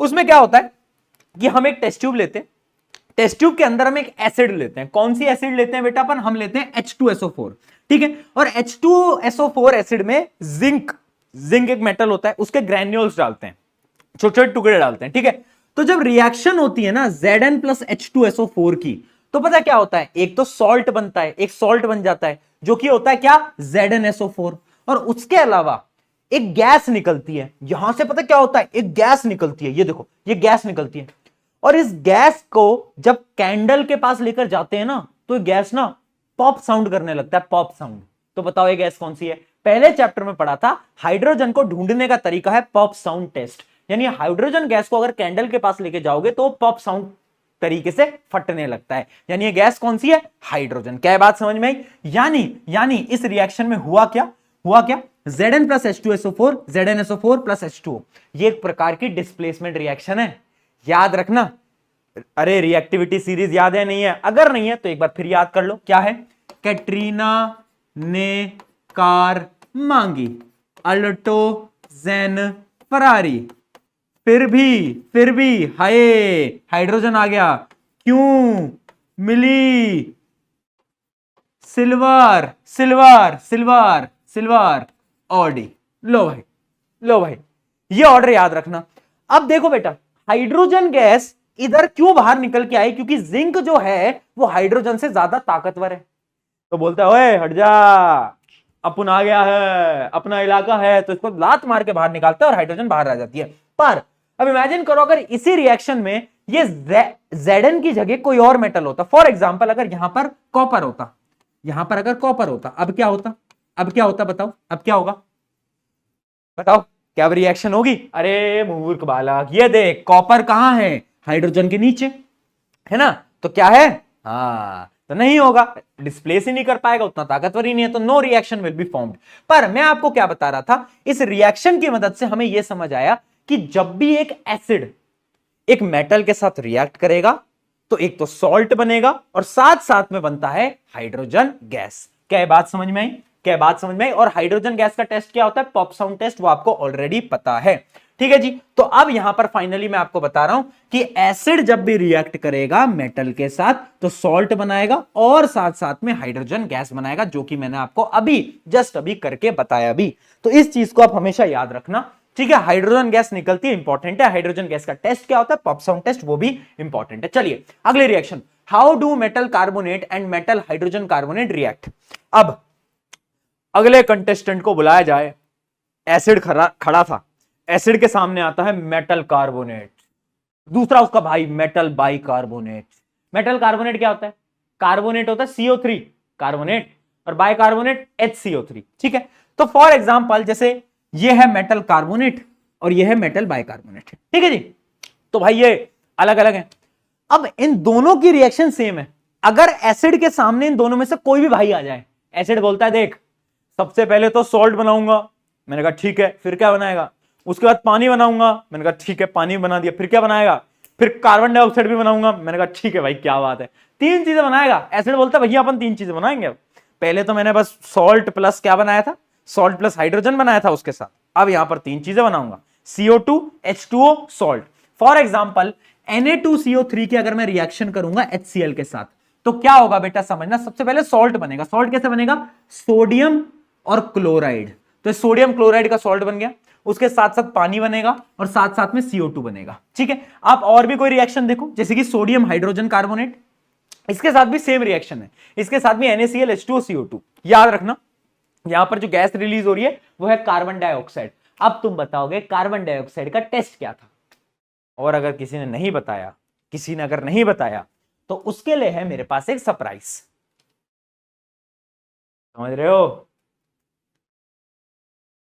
उसमें क्या होता है कि हम एक टेस्ट ट्यूब लेते हैं, टेस्ट ट्यूब के अंदर हम एक एसिड लेते हैं। कौन सी एसिड लेते हैं बेटा? अपन हम लेते हैं H2SO4, ठीक है। और H2SO4 एसिड में जिंक एक मेटल होता है, उसके ग्रैन्यूल्स डालते हैं, छोटे छोटे टुकड़े डालते हैं, ठीक है। तो जब रिएक्शन होती है ना Zn प्लस H2SO4 की, तो पता क्या होता है? एक तो सॉल्ट बनता है, एक सॉल्ट बन जाता है, जो कि होता है क्या? ZnSO4। और उसके अलावा एक गैस निकलती है यहां से, पता क्या होता है? एक गैस निकलती है, ये देखो, ये गैस निकलती है। और इस गैस को जब कैंडल के पास लेकर जाते हैं ना, तो गैस ना पॉप साउंड करने लगता है, पॉप साउंड। तो बताओ ये गैस कौन सी है? पहले चैप्टर में पढ़ा था, हाइड्रोजन को ढूंढने का तरीका है पॉप साउंड टेस्ट। यानी हाइड्रोजन गैस को अगर कैंडल के पास लेके जाओगे तो पॉप साउंड तरीके से फटने लगता है। यानी ये गैस कौन सी है? हाइड्रोजन। क्या बात समझ में आई? यानी इस रिएक्शन में हुआ क्या? Zn plus H2SO4, ZnSO4 plus H2O। ये एक प्रकार की डिस्प्लेसमेंट रिएक्शन है, याद रखना। अरे रिएक्टिविटी सीरीज याद है नहीं है? अगर नहीं है तो एक बार फिर याद कर लो। क्या है कैटरीना ने कार मांगी, अल्टो जेन फरारी। फिर भी हाय हाइड्रोजन आ गया, क्यों मिली silver silver silver silver Audi. लो भाई ये ऑर्डर याद रखना। अब देखो बेटा, हाइड्रोजन गैस इधर क्यों बाहर निकल के आई, क्योंकि जिंक जो है वो हाइड्रोजन से ज्यादा ताकतवर है। तो बोलता है ओए हट जा, अपन आ गया है, अपना इलाका है, तो इसको लात मार के बाहर निकालता है और हाइड्रोजन बाहर आ जाती है। पर अब इमेजिन करो अगर इसी रिएक्शन में ये Zn की जगह कोई और मेटल होता। फॉर एग्जांपल अगर यहां पर कॉपर होता, यहां पर अगर कॉपर होता, अब क्या होता बताओ, अब क्या होगा बताओ, क्या रिएक्शन होगी? अरे मूर्ख बालक, ये देख कॉपर कहां है, हाइड्रोजन के नीचे है ना, तो क्या है, हाँ तो नहीं होगा, डिस्प्लेस ही नहीं कर पाएगा, उतना ताकतवर ही नहीं है, तो no reaction will be formed. पर मैं आपको क्या बता रहा था, इस रिएक्शन की मदद से हमें यह समझ आया कि जब भी एक एसिड एक मेटल के साथ रिएक्ट करेगा तो एक तो सॉल्ट बनेगा और साथ साथ में बनता है हाइड्रोजन गैस। क्या बात समझ में आई? और हाइड्रोजन गैस का टेस्ट क्या होता है? पॉप साउंड टेस्ट, वो आपको ऑलरेडी पता है। ठीक है जी, तो अब यहां पर फाइनली मैं आपको बता रहा हूं कि एसिड जब भी रिएक्ट करेगा मेटल के साथ तो सॉल्ट बनाएगा और साथ साथ में हाइड्रोजन गैस बनाएगा, जो कि मैंने आपको जस्ट अभी करके बताया भी। तो इस चीज को आप हमेशा याद रखना। ठीक है, हाइड्रोजन गैस निकलती है, इंपॉर्टेंट है। हाइड्रोजन गैस का टेस्ट क्या होता है? पॉप साउंड टेस्ट, वो भी इंपॉर्टेंट है। चलिए अगले reaction, how do metal carbonate and metal hydrogen carbonate react. अब अगले कंटेस्टेंट को बुलाया जाए। एसिड खड़ा था, एसिड के सामने आता है मेटल कार्बोनेट, दूसरा उसका भाई मेटल बाइकार्बोनेट। मेटल कार्बोनेट क्या होता है? कार्बोनेट होता है CO3 कार्बोनेट और बाइकार्बोनेट HCO3। ठीक है, तो फॉर एग्जांपल जैसे ये है मेटल कार्बोनेट और ये है मेटल बाइकार्बोनेट। ठीक है जी, तो भाई ये अलग अलग है। अब इन दोनों की रिएक्शन सेम है। अगर एसिड के सामने इन दोनों में से कोई भी भाई आ जाए, एसिड बोलता है देख सबसे पहले तो सॉल्ट बनाऊंगा, मैंने कहा ठीक है, फिर क्या बनाएगा? उसके बाद पानी बनाऊंगा, मैंने कहा ठीक है, पानी बना दिया, फिर क्या बनाएगा? फिर कार्बन डाइऑक्साइड भी बनाऊंगा, मैंने कहा ठीक है भाई क्या बात है, 3 चीजें बनाएगा। एसिड बोलता है भैया अपन 3 चीजें बनाएंगे। पहले तो मैंने बस सॉल्ट प्लस क्या बनाया था, सॉल्ट प्लस हाइड्रोजन बनाया था उसके साथ, अब यहां पर 3 चीजें बनाऊंगा, CO2 H2O salt. For example Na2CO3 की अगर मैं रिएक्शन करूंगा HCl के साथ तो क्या होगा बेटा, समझना। सबसे पहले सॉल्ट बनेगा। सॉल्ट कैसे बनेगा? सोडियम और क्लोराइड, तो सोडियम क्लोराइड का सॉल्ट बन गया। उसके साथ साथ पानी बनेगा और साथ साथ में CO2 बनेगा। ठीक है, आप और भी कोई रिएक्शन देखो, जैसे कि सोडियम हाइड्रोजन कार्बोनेट, इसके साथ भी सेम रिएक्शन है, इसके साथ भी NaCl H2O CO2। याद रखना यहां पर जो गैस रिलीज हो रही है वो है कार्बन डाइऑक्साइड। अब तुम बताओगे कार्बन डाइऑक्साइड का टेस्ट क्या था, और अगर किसी ने नहीं बताया तो उसके लिए है मेरे पास एक सरप्राइज। समझ रहे हो?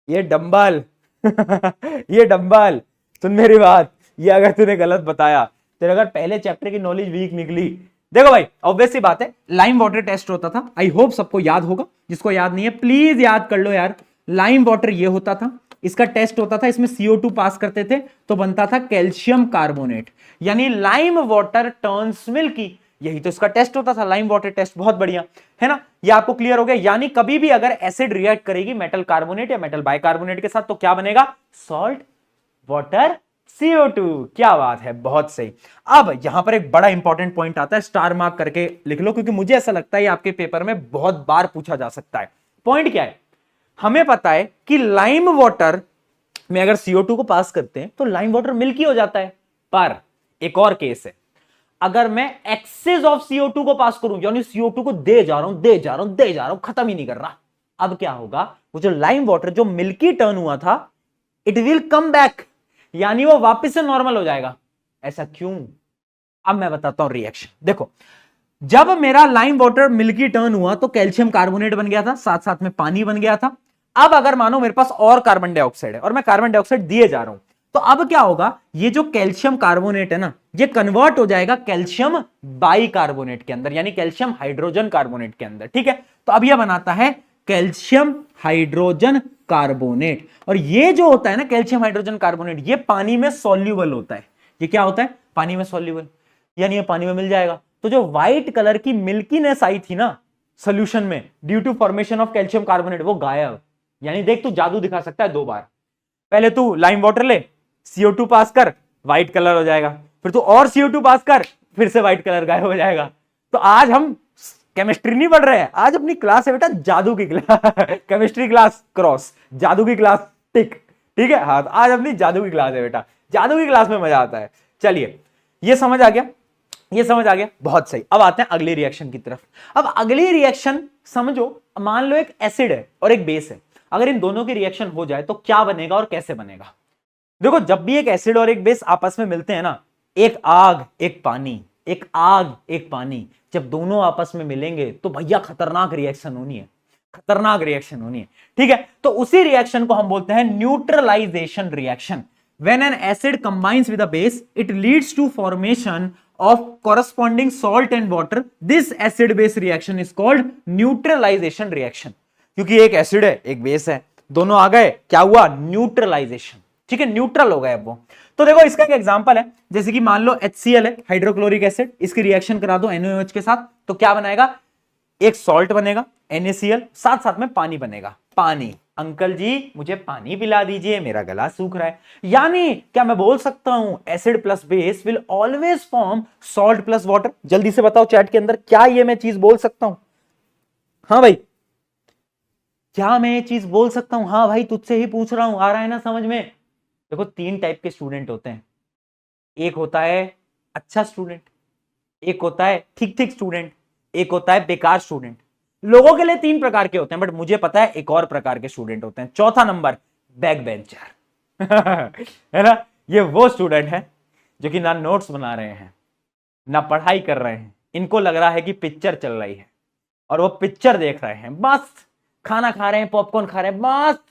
ये डंबल ये डंबल, सुन मेरी बात, ये अगर तूने गलत बताया, तेरे अगर पहले चैप्टर की नॉलेज वीक निकली। देखो भाई ऑब्वियस सी बात है, लाइम वाटर टेस्ट होता था, आई होप सबको याद होगा, जिसको याद नहीं है प्लीज याद कर लो यार। लाइम वाटर ये होता था, इसका टेस्ट होता था, इसमें CO2 पास करते थे तो बनता था कैल्शियम कार्बोनेट, यानी लाइम वाटर टर्न्स मिल्की, यही तो इसका टेस्ट होता था, लाइम वाटर टेस्ट। बहुत बढ़िया है ना, ये आपको क्लियर हो गया। यानी कभी भी अगर एसिड रिएक्ट करेगी मेटल कार्बोनेट या मेटल बाइकार्बोनेट के साथ तो क्या बनेगा? Salt water CO2। क्या बात है, बहुत सही। अब यहां पर एक बड़ा इंपॉर्टेंट पॉइंट आता है, स्टार मार्क करके लिख लो, क्योंकि मुझे ऐसा लगता है आपके पेपर में बहुत बार पूछा जा सकता है। पॉइंट क्या है? हमें पता है कि लाइम वाटर में अगर CO2 को पास करते हैं तो लाइम वाटर मिल्की हो जाता है, पर एक और केस है, अगर मैं एक्सेस ऑफ CO2 को पास करूं, यानी CO2 को दे जा रहा हूं, खत्म ही नहीं कर रहा, अब क्या होगा? वो जो लाइम वाटर जो मिल्की टर्न हुआ था, इट विल कम बैक, यानी वो वापस से नॉर्मल हो जाएगा। ऐसा क्यों? अब मैं बताता हूं रिएक्शन। देखो, जब मेरा लाइम वाटर मिल्की टर्न हुआ तो कैल्शियम कार्बोनेट बन गया था, साथ साथ में पानी बन गया था। अब अगर मानो मेरे पास और कार्बन डाइऑक्साइड है और मैं कार्बन डाइऑक्साइड दिए जा रहा हूं, तो अब क्या होगा? ये जो कैल्शियम कार्बोनेट है ना, ये कन्वर्ट हो जाएगा कैल्शियम बाइकार्बोनेट के अंदर, यानी कैल्शियम हाइड्रोजन कार्बोनेट के अंदर। ठीक है, तो अब यह बनाता है कैल्शियम हाइड्रोजन कार्बोनेट। और ये जो होता है ना कैल्शियम हाइड्रोजन कार्बोनेट, ये पानी में सॉल्यूबल होता है। ये क्या होता है? पानी में सॉल्यूबल, यानी ये पानी में मिल जाएगा। तो जो व्हाइट कलर की मिल्कीनेस आई थी ना सोल्यूशन में due to formation of calcium carbonate, वो गायब। यानी देख, तू जादू दिखा सकता है 2 बार। पहले तू लाइम वाटर ले, CO2 पास कर, व्हाइट कलर हो जाएगा, फिर तू और CO2 पास कर, फिर से व्हाइट कलर गायब हो जाएगा। तो आज हम केमिस्ट्री नहीं पढ़ रहे हैं, आज अपनी क्लास है बेटा जादू की क्लास केमिस्ट्री क्लास क्रॉस, जादू की क्लास टिक। ठीक है, हाँ, तो आज अपनी जादू की क्लास है बेटा, जादू की क्लास में मजा आता है। चलिए, ये समझ आ गया, ये समझ आ गया, बहुत सही। अब आते हैं अगली रिएक्शन की तरफ। अब अगली रिएक्शन समझो, मान लो एक एसिड है और एक बेस है, अगर इन दोनों की रिएक्शन हो जाए तो क्या बनेगा और कैसे बनेगा। देखो, जब भी एक एसिड और एक बेस आपस में मिलते हैं ना, एक आग एक पानी, एक आग एक पानी, जब दोनों आपस में मिलेंगे तो भैया खतरनाक रिएक्शन होनी है, खतरनाक रिएक्शन होनी है। ठीक है, तो उसी रिएक्शन को हम बोलते हैं neutralisation reaction. When an acid combines with a base, it leads to formation of corresponding salt and water. This acid-base reaction is called neutralization reaction. क्योंकि एक एसिड है एक बेस है, दोनों आ गए, क्या हुआ, न्यूट्रलाइजेशन। ठीक है, न्यूट्रल हो गए अब वो। तो देखो, इसका एक एग्जांपल है, जैसे कि मान लो HCl है, हाइड्रोक्लोरिक एसिड, इसकी रिएक्शन करा दो NaOH के साथ, तो क्या बनेगा, एक सॉल्ट बनेगा NaCl, साथ साथ में पानी बनेगा, पानी। अंकल जी मुझे पानी पिला दीजिए, मेरा गला सूख रहा है। यानी क्या मैं बोल सकता हूं acid plus base will always form salt plus water. जल्दी से बताओ चैट के अंदर, क्या ये मैं चीज बोल सकता हूं? हाँ भाई, क्या मैं ये चीज बोल सकता हूं? हाँ भाई, तुझसे ही पूछ रहा हूं, आ रहा है ना समझ में? देखो, 3 टाइप के स्टूडेंट होते हैं, एक होता है अच्छा स्टूडेंट, एक होता है ठीक ठीक स्टूडेंट, एक होता है बेकार स्टूडेंट। लोगों के लिए 3 प्रकार के होते हैं, बट मुझे पता है एक और प्रकार के स्टूडेंट होते हैं। चौथा नंबर, बैक बेंचर है ना, ये वो स्टूडेंट है जो कि ना नोट्स बना रहे हैं ना पढ़ाई कर रहे हैं, इनको लग रहा है कि पिक्चर चल रही है और वो पिक्चर देख रहे हैं, मस्त खाना खा रहे हैं, पॉपकॉर्न खा रहे हैं, मस्त।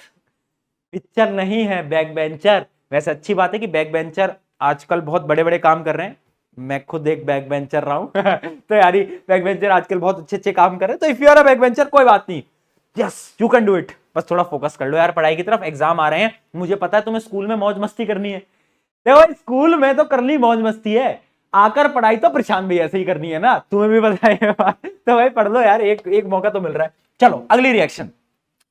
पिक्चर नहीं है बैक बेंचर। वैसे अच्छी बात है कि बैक बेंचर आजकल बहुत बड़े बड़े काम कर रहे हैं, मैं खुद एक बैक बेंचर रहा हूं तो यारी बैक बेंचर आजकल बहुत अच्छे अच्छे काम कर रहे हैं। तो if you are a back bencher, कोई बात नहीं, yes you can do it, बस थोड़ा फोकस कर लो यार पढ़ाई की तरफ, एग्जाम आ रहे हैं। मुझे पता है तुम्हें स्कूल में मौज मस्ती करनी है, देखो स्कूल में तो करनी मौज मस्ती है, आकर पढ़ाई तो प्रशांत भी ऐसे ही करनी है ना, तुम्हें भी पता है तो भाई पढ़ लो यार, एक मौका तो मिल रहा है। चलो अगली रिएक्शन।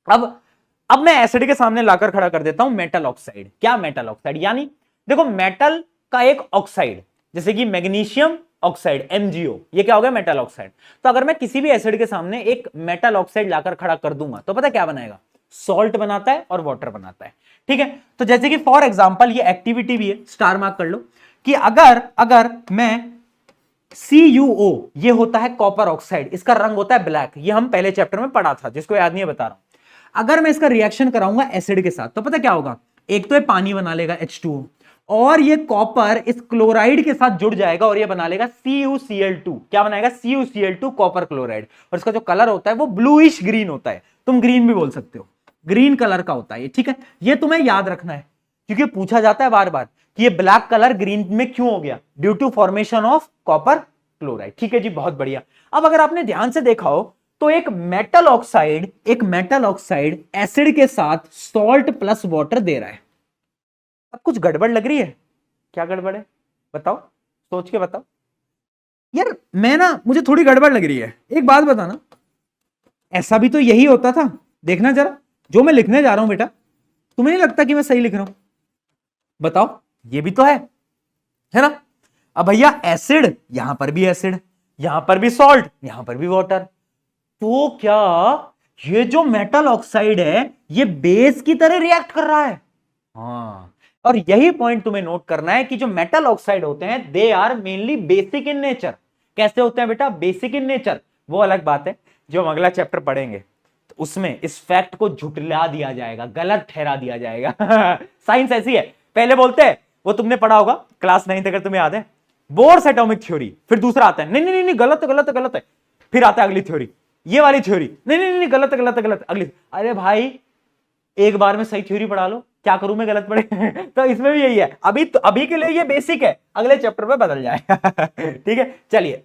अब मैं एसिड के सामने लाकर खड़ा कर देता हूं मेटल ऑक्साइड। क्या मेटल ऑक्साइड? यानी देखो, मेटल का एक ऑक्साइड, जैसे कि मैग्नीशियम ऑक्साइड MgO, ये क्या हो गया, मेटल ऑक्साइड। तो अगर मैं किसी भी एसिड के सामने एक मेटल ऑक्साइड लाकर खड़ा कर दूंगा तो पता क्या बनाएगा, सॉल्ट बनाता है और वाटर बनाता है। ठीक है, तो जैसे कि फॉर एग्जांपल ये एक्टिविटी भी है, स्टार मार्क कर लो, कि अगर मैं CuO, ये होता है कॉपर ऑक्साइड, इसका रंग होता है ब्लैक, ये हम पहले चैप्टर में पढ़ा था, जिसको याद नहीं है बता रहा हूं। अगर मैं इसका रिएक्शन कराऊंगा एसिड के साथ तो पता क्या होगा, एक तो ये पानी बना लेगा H2O, और ये कॉपर इस क्लोराइड के साथ जुड़ जाएगा और ये बना लेगा CuCl2। क्या बनाएगा, CuCl2 कॉपर क्लोराइड। और इसका जो कलर होता है वो ब्लूइश ग्रीन होता है, तुम ग्रीन भी बोल सकते हो, ग्रीन कलर का होता है ये। ठीक है, ये तुम्हें याद रखना है क्योंकि पूछा जाता है बार बार कि ये ब्लैक कलर ग्रीन में क्यों हो गया, due to formation of copper chloride. ठीक है जी, बहुत बढ़िया। अब अगर आपने ध्यान से देखा हो तो एक मेटल ऑक्साइड एसिड के साथ सॉल्ट प्लस वाटर दे रहा है। अब कुछ गड़बड़ लग रही है? क्या गड़बड़ है बताओ, सोच के बताओ यार। मुझे थोड़ी गड़बड़ लग रही है, एक बात बताना, ऐसा भी तो यही होता था। देखना जरा, जो मैं लिखने जा रहा हूं बेटा, तुम्हें नहीं लगता कि मैं सही लिख रहा हूं? बताओ, ये भी तो है ना। अब भैया एसिड, यहां पर भी एसिड, यहां पर भी सॉल्ट, यहां पर भी वाटर, तो क्या ये जो मेटल ऑक्साइड है ये बेस की तरह रिएक्ट कर रहा है? हाँ, और यही पॉइंट तुम्हें नोट करना है कि जो मेटल ऑक्साइड होते हैं they are mainly basic in nature. कैसे होते हैं बेटा, बेसिक इन नेचर। वो अलग बात है, जो हम अगला चैप्टर पढ़ेंगे तो उसमें इस फैक्ट को झुटला दिया जाएगा, गलत ठहरा दिया जाएगा साइंस ऐसी है, पहले बोलते हैं, वो तुमने पढ़ा होगा क्लास 9 अगर तुम्हें याद है, बोर्स एटॉमिक थ्योरी, फिर दूसरा आता है नहीं नहीं नहीं गलत गलत गलत है, फिर आता है अगली थ्योरी, ये वाली थ्योरी, नहीं नहीं नहीं गलत गलत गलत, अगली। अरे भाई एक बार में सही थ्योरी पढ़ा लो, क्या करूं मैं गलत पढ़े तो इसमें भी यही है। अभी के लिए ये बेसिक है, अगले चैप्टर में बदल जाएगा ठीक है, चलिए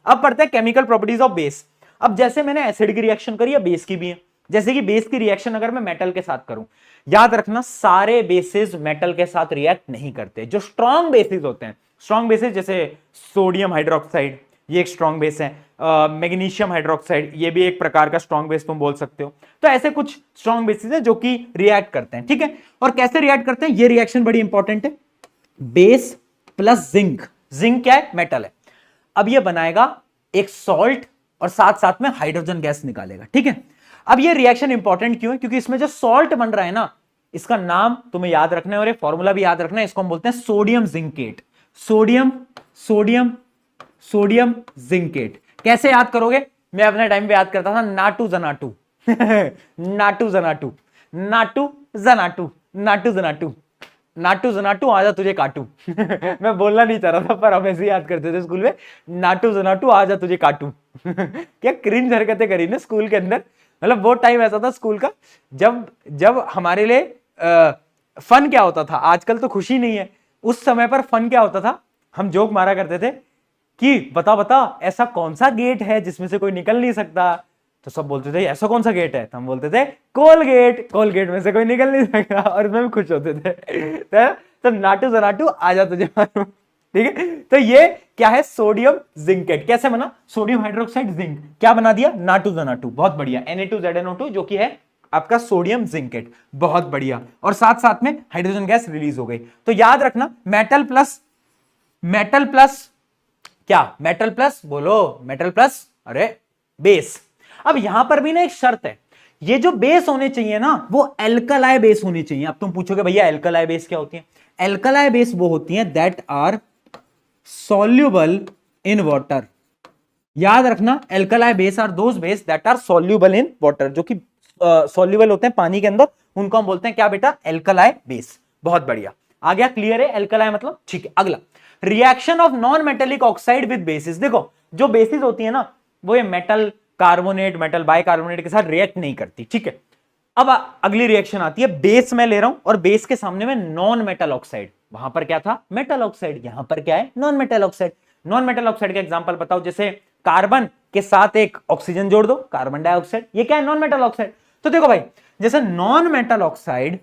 अब पढ़ते हैं केमिकल प्रॉपर्टीज ऑफ बेस। अब जैसे मैंने एसिड की रिएक्शन करी है, बेस की भी है। जैसे कि बेस की रिएक्शन अगर मैं मेटल के साथ करूं, याद रखना सारे बेसिस मेटल के साथ रिएक्ट नहीं करते। जो स्ट्रॉन्ग बेसिस होते हैं, स्ट्रॉन्ग बेसिस जैसे सोडियम हाइड्रोक्साइड, ये एक स्ट्रॉन्ग बेस है। मैग्नीशियम हाइड्रोक्साइड, ये भी एक प्रकार का स्ट्रॉन्ग बेस तुम बोल सकते हो। तो ऐसे कुछ स्ट्रॉन्ग बेसिस है जो कि रिएक्ट करते हैं, ठीक है। और कैसे रिएक्ट करते हैं, ये रिएक्शन बड़ी इंपॉर्टेंट है। बेस प्लस जिंक, जिंक क्या है, मेटल है। अब ये बनाएगा एक सॉल्ट और साथ साथ में हाइड्रोजन गैस निकालेगा, ठीक है। अब ये रिएक्शन इंपॉर्टेंट क्यों है, क्योंकि इसमें जो सॉल्ट बन रहा है ना, इसका नाम तुम्हें याद रखना है और ये फॉर्मूला भी याद रखना है। इसको हम बोलते हैं sodium zincate. Sodium sodium sodium zincate. कैसे याद करोगे, मैं अपने टाइम पे याद करता था नाटू जनाटू नाटू जनाटू नाटू जनाटू नाटू जनाटू नाटू जनाटू आजा तुझे काटू मैं बोलना नहीं चाह रहा था पर हम ऐसे याद करते थे स्कूल में, नाटू जनाटू आजा तुझे काटू क्या क्रिंज हरकतें करी ना स्कूल के अंदर। मतलब वो टाइम ऐसा था स्कूल का जब जब हमारे लिए फन क्या होता था, आजकल तो खुशी नहीं है, उस समय पर फन क्या होता था, हम जोक मारा करते थे कि बता बता ऐसा कौन सा गेट है जिसमें से कोई निकल नहीं सकता। तो सब बोलते थे ऐसा कौन सा गेट है, तो हम बोलते थे कोलगेट, कोलगेट में से कोई निकल नहीं सकता और इसमें भी खुश होते थे। तो नाटू जनाटू आजा तुझे मारू, ठीक है। तो ये क्या है, सोडियम जिंकेट। कैसे बना, सोडियम हाइड्रोक्साइड जिंक, क्या बना दिया, नाटू जनाटू, बहुत बढ़िया। Na2ZNO2 जो कि है आपका सोडियम जिंकेट, बहुत बढ़िया। और साथ साथ में हाइड्रोजन गैस रिलीज हो गई। तो याद रखना मेटल प्लस क्या, मेटल प्लस बोलो, मेटल प्लस अरे बेस। अब यहां पर भी ना एक शर्त है, ये जो बेस होने चाहिए ना वो एल्कलाई बेस होनी चाहिए। अब तुम पूछोगे भैया एल्कलाई बेस क्या होती है, एल्कलाई बेस वो होती है that are soluble in water. याद रखना alkali base are those base that are soluble in water, जो कि सॉल्यूबल होते हैं पानी के अंदर, उनको हम बोलते हैं क्या बेटा, एल्कलाई बेस। बहुत बढ़िया, आ गया, क्लियर है एल्कलाई मतलब, ठीक है। अगला reaction of non metallic oxide with basis. देखो जो बेसिस होती है ना वो ये मेटल कार्बोनेट, मेटल बाइकार्बोनेट के साथ रिएक्ट नहीं करती, ठीक है। अब अगली रिएक्शन आती है, बेस में ले रहा हूं और बेस के सामने में नॉन मेटल ऑक्साइड, वहां पर क्या था, मेटल ऑक्साइड, यहां पर क्या है, non metal oxide. Non metal oxide का एग्जांपल बताओ, जैसे कार्बन के साथ एक ऑक्सीजन जोड़ दो, कार्बन डाइऑक्साइड, ये क्या है, नॉन मेटल ऑक्साइड। तो देखो भाई, जैसे नॉन मेटल ऑक्साइड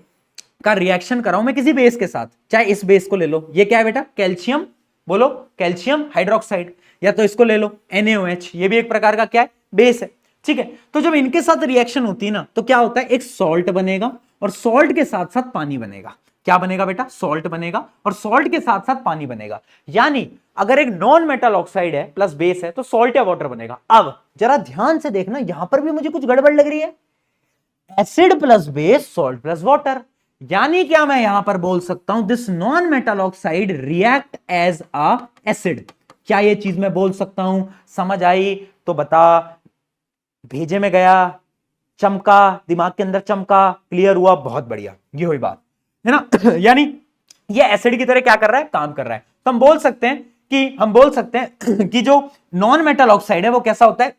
का रिएक्शन कराऊं मैं किसी बेस के साथ, चाहे इस बेस को ले लो, ये क्या है बेटा, कैल्शियम, बोलो कैल्शियम हाइड्रोक्साइड, या तो इसको ले लो NaOH, ये भी एक प्रकार का क्या है, बेस है, ठीक है। तो जब इनके साथ रिएक्शन होती है ना तो क्या होता है, एक सॉल्ट बनेगा और सॉल्ट के साथ साथ पानी बनेगा। क्या बनेगा बेटा, सॉल्ट बनेगा और सॉल्ट के साथ साथ पानी बनेगा। यानी अगर एक नॉन मेटल ऑक्साइड है प्लस बेस है तो सॉल्ट या वाटर बनेगा। अब जरा ध्यान से देखना, यहां पर भी मुझे कुछ गड़बड़ लग रही है, acid plus base, salt plus water. यानी क्या मैं यहां पर बोल सकता हूं, this non metal oxide react as a acid. क्या ये चीज मैं बोल सकता हूं, समझ आई तो बता, भेजे में गया, चमका, दिमाग के अंदर चमका, क्लियर हुआ, बहुत बढ़िया, ये हुई बात है ना यानी ये एसिड की तरह क्या कर रहा है, काम कर रहा है। तो हम बोल सकते हैं कि जो नॉन मेटल ऑक्साइड है वो कैसा होता है,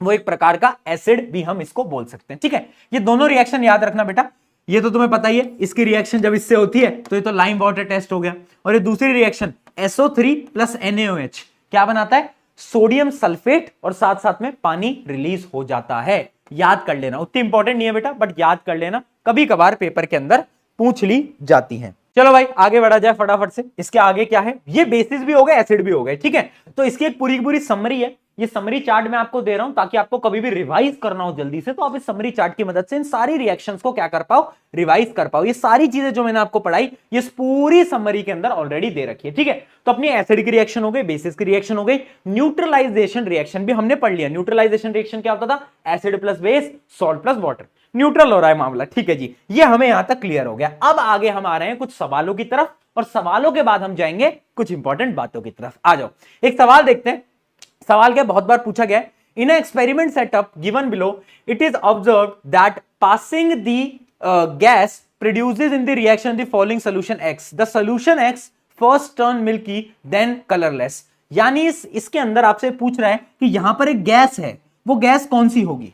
वो एक प्रकार का एसिड भी हम इसको बोल सकते हैं, ठीक है। ये दोनों रिएक्शन याद रखना बेटा, ये तो तुम्हें पता ही है, इसकी रिएक्शन जब इससे होती है तो ये तो लाइम वाटर टेस्ट हो गया। और ये दूसरी रिएक्शन SO3 प्लस NaOH क्या बनाता है, सोडियम सल्फेट, और साथ साथ में पानी रिलीज हो जाता है। याद कर लेना, उतनी इंपॉर्टेंट नहीं है बेटा बट याद कर लेना, कभी कभार पेपर के अंदर पूछ ली जाती है। चलो भाई आगे बढ़ा जाए फटाफट से। इसके आगे क्या है, ये बेसिस भी हो गए, एसिड भी हो गए, ठीक है। तो इसकी एक पूरी पूरी समरी है, ये समरी चार्ट मैं आपको दे रहा हूं ताकि आपको कभी भी रिवाइज करना हो जल्दी से तो आप इस समरी चार्ट की मदद से इन सारी रिएक्शंस को क्या कर पाओ, रिवाइज कर पाओ। ये सारी चीजें जो मैंने आपको पढ़ाई ये पूरी समरी के अंदर ऑलरेडी दे रखी है, ठीक है। तो अपनी एसिड की रिएक्शन हो गई, बेसिस की रिएक्शन हो गई, न्यूट्रलाइजेशन रिएक्शन भी हमने पढ़ लिया। न्यूट्रलाइजेशन रिएक्शन क्या होता था, acid plus base, salt plus water, neutral हो रहा है मामला, ठीक है जी। ये हमें यहां तक क्लियर हो गया। अब आगे हम आ रहे हैं कुछ सवालों की तरफ, और सवालों के बाद हम जाएंगे कुछ इंपॉर्टेंट बातों की तरफ। आ जाओ एक सवाल देखते हैं। सवाल क्या बहुत बार पूछा गया है, in experiment setup given below it is observed that passing the gas produces in the reaction the following solution X, the solution X first turn milky then colourless. यानी इसके अंदर आपसे पूछ रहा है कि यहां पर एक गैस है, वो गैस कौन सी होगी,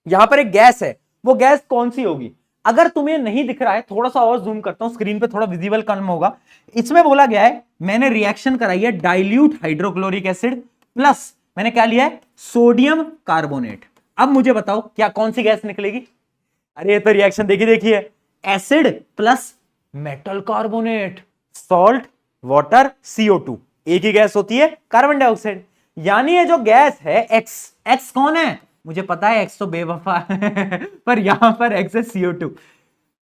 यहां पर एक गैस है, वो गैस कौन सी होगी। अगर तुम्हें नहीं दिख रहा है, थोड़ा सा और जूम करता हूं, स्क्रीन पे थोड़ा विजिबल कम होगा। इसमें बोला गया है मैंने रिएक्शन कराई है डाइल्यूट हाइड्रोक्लोरिक एसिड प्लस मैंने क्या लिया है, सोडियम कार्बोनेट। अब मुझे बताओ क्या कौन सी गैस निकलेगी। अरे ये तो रिएक्शन देखिए, acid plus metal carbonate, salt, water, CO2, एक ही गैस होती है कार्बन डाइऑक्साइड। यानी ये जो गैस है एक्स, एक्स कौन है? मुझे पता है एक्स तो बेवफा है पर यहां पर एक्स है CO2,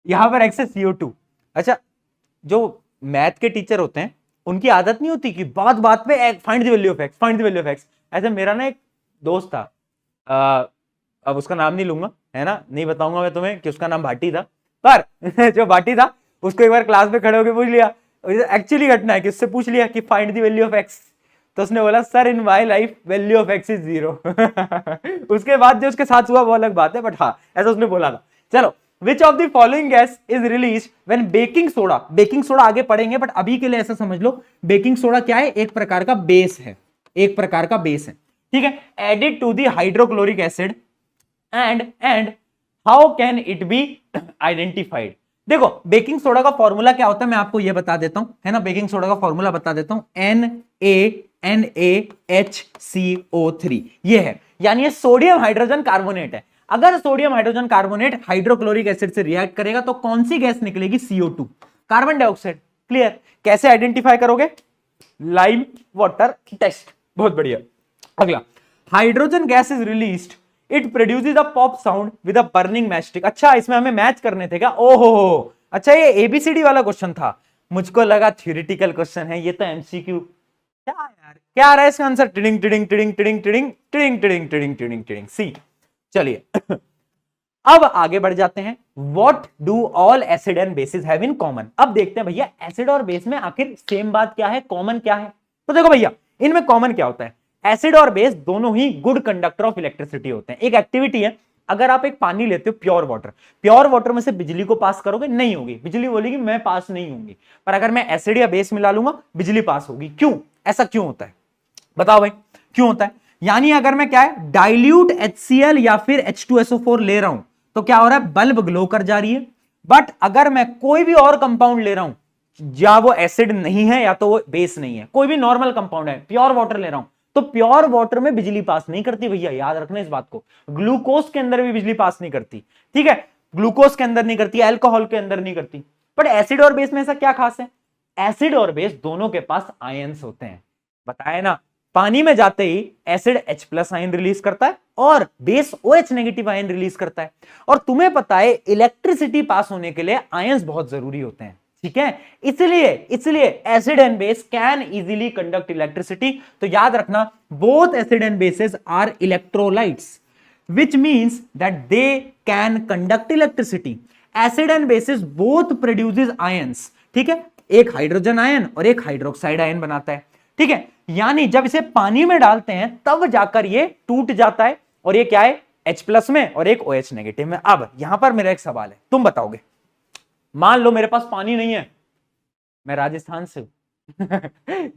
यहां पर एक्स है CO2। अच्छा, जो मैथ के टीचर होते हैं उनकी आदत नहीं होती कि बात बात पे find the value of x, find the value of x. ऐसे मेरा ना एक दोस्त था, अब उसका नाम नहीं लूंगा, है ना, नहीं बताऊंगा मैं तुम्हें कि उसका नाम भाटी था, पर जो भाटी था उसको एक बार क्लास में खड़े होकर पूछ लिया, एक्चुअली घटना है कि उससे पूछ लिया कि find the value of x, तो उसने बोला sir in my life value of x is 0। उसके बाद जो उसके साथ हुआ वो अलग बात है, बट हाँ ऐसा उसने बोला था। चलो, which of the following gas is release when baking soda, baking soda आगे पढ़ेंगे बट अभी के लिए ऐसा समझ लो बेकिंग सोडा क्या है, एक प्रकार का बेस है, एक प्रकार का बेस है, ठीक है, added to the hydrochloric acid and how can it be identified. देखो बेकिंग सोडा का फॉर्मूला क्या होता है मैं आपको ये बता देता हूं, है ना, बेकिंग सोडा का फॉर्मूला बता देता हूं, NaNaHCO3 ये है, यानी ये सोडियम हाइड्रोजन कार्बोनेट है। अगर sodium hydrogen carbonate hydrochloric acid से रिएक्ट करेगा तो कौन सी गैस निकलेगी? CO2, carbon dioxide. क्लियर? कैसे आइडेंटिफाई करोगे? Lime water test. बहुत बढ़िया। अगला, hydrogen gas is released, it produces a pop sound with a burning matchstick. अच्छा, इसमें हमें मैच करने थे क्या? ओहो, अच्छा ये ABCD वाला क्वेश्चन था, मुझको लगा थ्योरेटिकल क्वेश्चन है, ये तो MCQ। क्या यार, क्या आ रहा है इसका आंसर? टिडिंग टिडिंग टिडिंग टिडिंग टिडिंग टिडिंग टिडिंग टिडिंग टिडिंग टिडिंग सी। चलिए अब आगे बढ़ जाते हैं। What do all acid and bases have in common. अब देखते हैं भैया एसिड और बेस में आखिर सेम बात क्या है, कॉमन क्या है। तो देखो भैया इनमें कॉमन क्या होता है, एसिड और बेस दोनों ही गुड कंडक्टर ऑफ इलेक्ट्रिसिटी होते हैं। एक एक्टिविटी है, अगर आप एक पानी लेते हो प्योर वाटर, प्योर वाटर में से बिजली को पास करोगे, नहीं होगी, बिजली बोलेगी मैं पास नहीं होंगी। पर अगर मैं एसिड या बेस मिला लूंगा बिजली पास होगी। क्यों? ऐसा क्यों होता है बताओ भाई, क्यों होता है? यानी अगर मैं क्या है डाइल्यूट HCl या फिर H2SO4 ले रहा हूं तो क्या हो रहा है, बल्ब ग्लो कर जा रही है। बट अगर मैं कोई भी और कंपाउंड ले रहा हूं, या वो एसिड नहीं है या तो वो बेस नहीं है, कोई भी नॉर्मल कंपाउंड है, प्योर वाटर ले रहा हूं, तो प्योर वाटर में बिजली पास नहीं करती भैया, याद रखना इस बात को। ग्लूकोज के अंदर भी बिजली पास नहीं करती, ठीक है, ग्लूकोज के अंदर नहीं करती, अल्कोहल के अंदर नहीं करती। बट एसिड और बेस में ऐसा क्या खास है? एसिड और बेस दोनों के पास आयंस होते हैं, बताया ना। पानी में जाते ही एसिड H+ आयन रिलीज करता है और base OH negative ion release करता है। और तुम्हें पता है इलेक्ट्रिसिटी पास होने के लिए आयंस बहुत जरूरी होते हैं, ठीक है, इसलिए acid and base can easily conduct electricity. तो याद रखना both acid and bases are electrolytes which means that they can conduct electricity. Acid and bases both produces ions, ठीक है, एक हाइड्रोजन आयन और एक हाइड्रोक्साइड आयन बनाता है, ठीक है। यानी जब इसे पानी में डालते हैं तब जाकर ये टूट जाता है, और ये क्या है, H+ में और एक OH नेगेटिव में। अब यहां पर मेरा एक सवाल है, तुम बताओगे, मान लो मेरे पास पानी नहीं है, मैं राजस्थान से हूं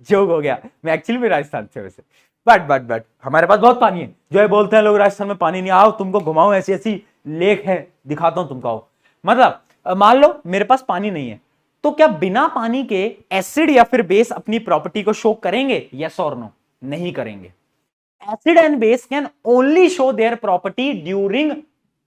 जोक हो गया, मैं एक्चुअली में राजस्थान से वैसे, बट हमारे पास बहुत पानी है। जो है बोलते हैं लोग राजस्थान में पानी नहीं, आओ तुमको घुमाऊं, ऐसी ऐसी लेक है दिखाता हूं तुमको। मतलब मान लो मेरे पास पानी नहीं है, तो क्या बिना पानी के एसिड या फिर बेस अपनी प्रॉपर्टी को शो करेंगे? यस और नो? नहीं करेंगे। Acid and base can only show their property during